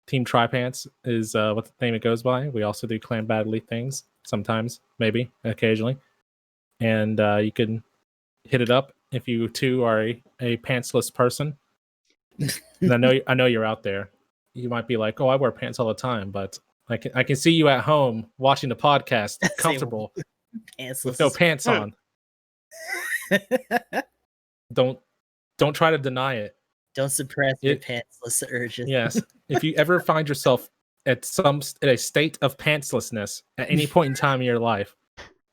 Team Tripants is what the name it goes by. We also do clan badly things sometimes, maybe, occasionally. And you can hit it up if you too are a pantsless person. And I know you're out there. You might be like, "Oh, I wear pants all the time," but I can see you at home watching the podcast, comfortable Pantsless with no as pants on. Don't try to deny it. Don't suppress your pantsless urges. Yes. If you ever find yourself at a state of pantslessness at any point in time in your life,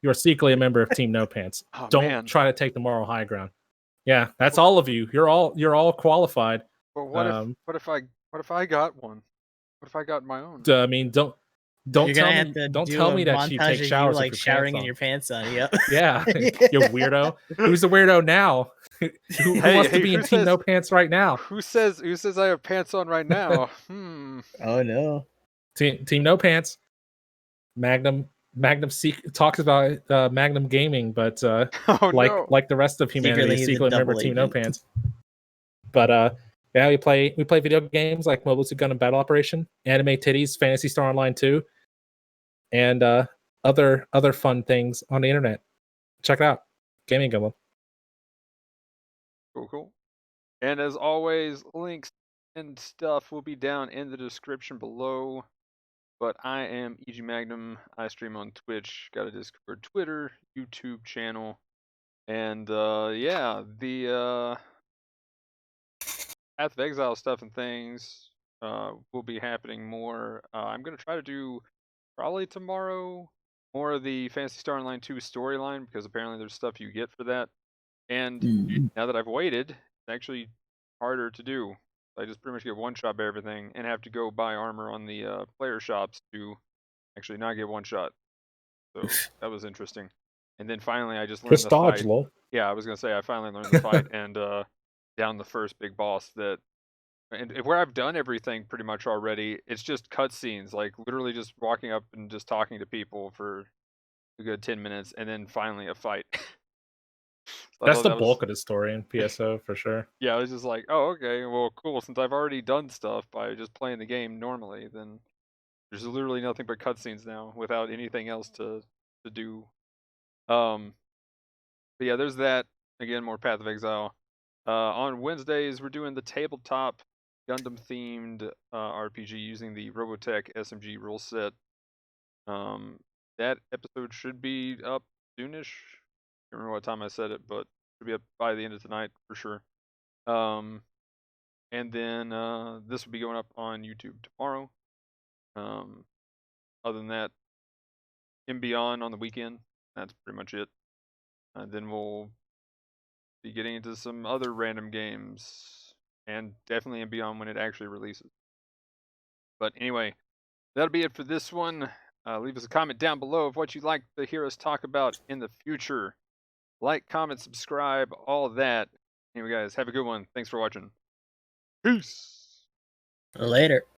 you are secretly a member of Team No Pants. Oh, Don't man. try to take the moral high ground. Yeah, that's all of you. You're all qualified. But what if I got one? What if I got my own? I mean, don't You're tell gonna me have to don't do tell a me that you montage take of showers you, with like your showering pants in your pants on. Yep. Yeah, you weirdo. Who's the weirdo now? Who wants to be in Team No Pants right now? Who says I have pants on right now? Oh no. Team No Pants. Magnum talks about Magnum Gaming, but like the rest of humanity, secretly member Team No Pants. But yeah, we play video games like Mobile Suit Gundam Battle Operation, Anime Titties, Phantasy Star Online 2, and other fun things on the internet. Check it out, GamingEmblem. Cool. And as always, links and stuff will be down in the description below. But I am EG Magnum. I stream on Twitch, got a Discord, Twitter, YouTube channel, and yeah, the Path of Exile stuff and things will be happening more. I'm gonna try to do probably tomorrow more of the Phantasy Star Online 2 storyline, because apparently there's stuff you get for that. And now that I've waited, it's actually harder to do. I just pretty much get one shot by everything and have to go buy armor on the player shops to actually not get one shot. So that was interesting. And then finally I just learned the fight. Yeah, I was gonna say I finally learned the fight and down the first big boss and where I've done everything pretty much already, it's just cutscenes, like literally just walking up and just talking to people for a good 10 minutes and then finally a fight. That's the bulk of the story in PSO for sure. Yeah, I was just like, oh, okay, well, cool. Since I've already done stuff by just playing the game normally, then there's literally nothing but cutscenes now without anything else to do. But yeah, there's that. Again, more Path of Exile. On Wednesdays, we're doing the tabletop Gundam themed RPG using the Robotech SMG rule set. That episode should be up soonish. I don't remember what time I said it, but should be up by the end of tonight for sure. And then this will be going up on YouTube tomorrow. Other than that, in Beyond on the weekend. That's pretty much it. Then we'll be getting into some other random games, and definitely in Beyond when it actually releases. But anyway, that'll be it for this one. Leave us a comment down below of what you'd like to hear us talk about in the future. Like, comment, subscribe, all of that. Anyway, guys, have a good one. Thanks for watching. Peace. Later.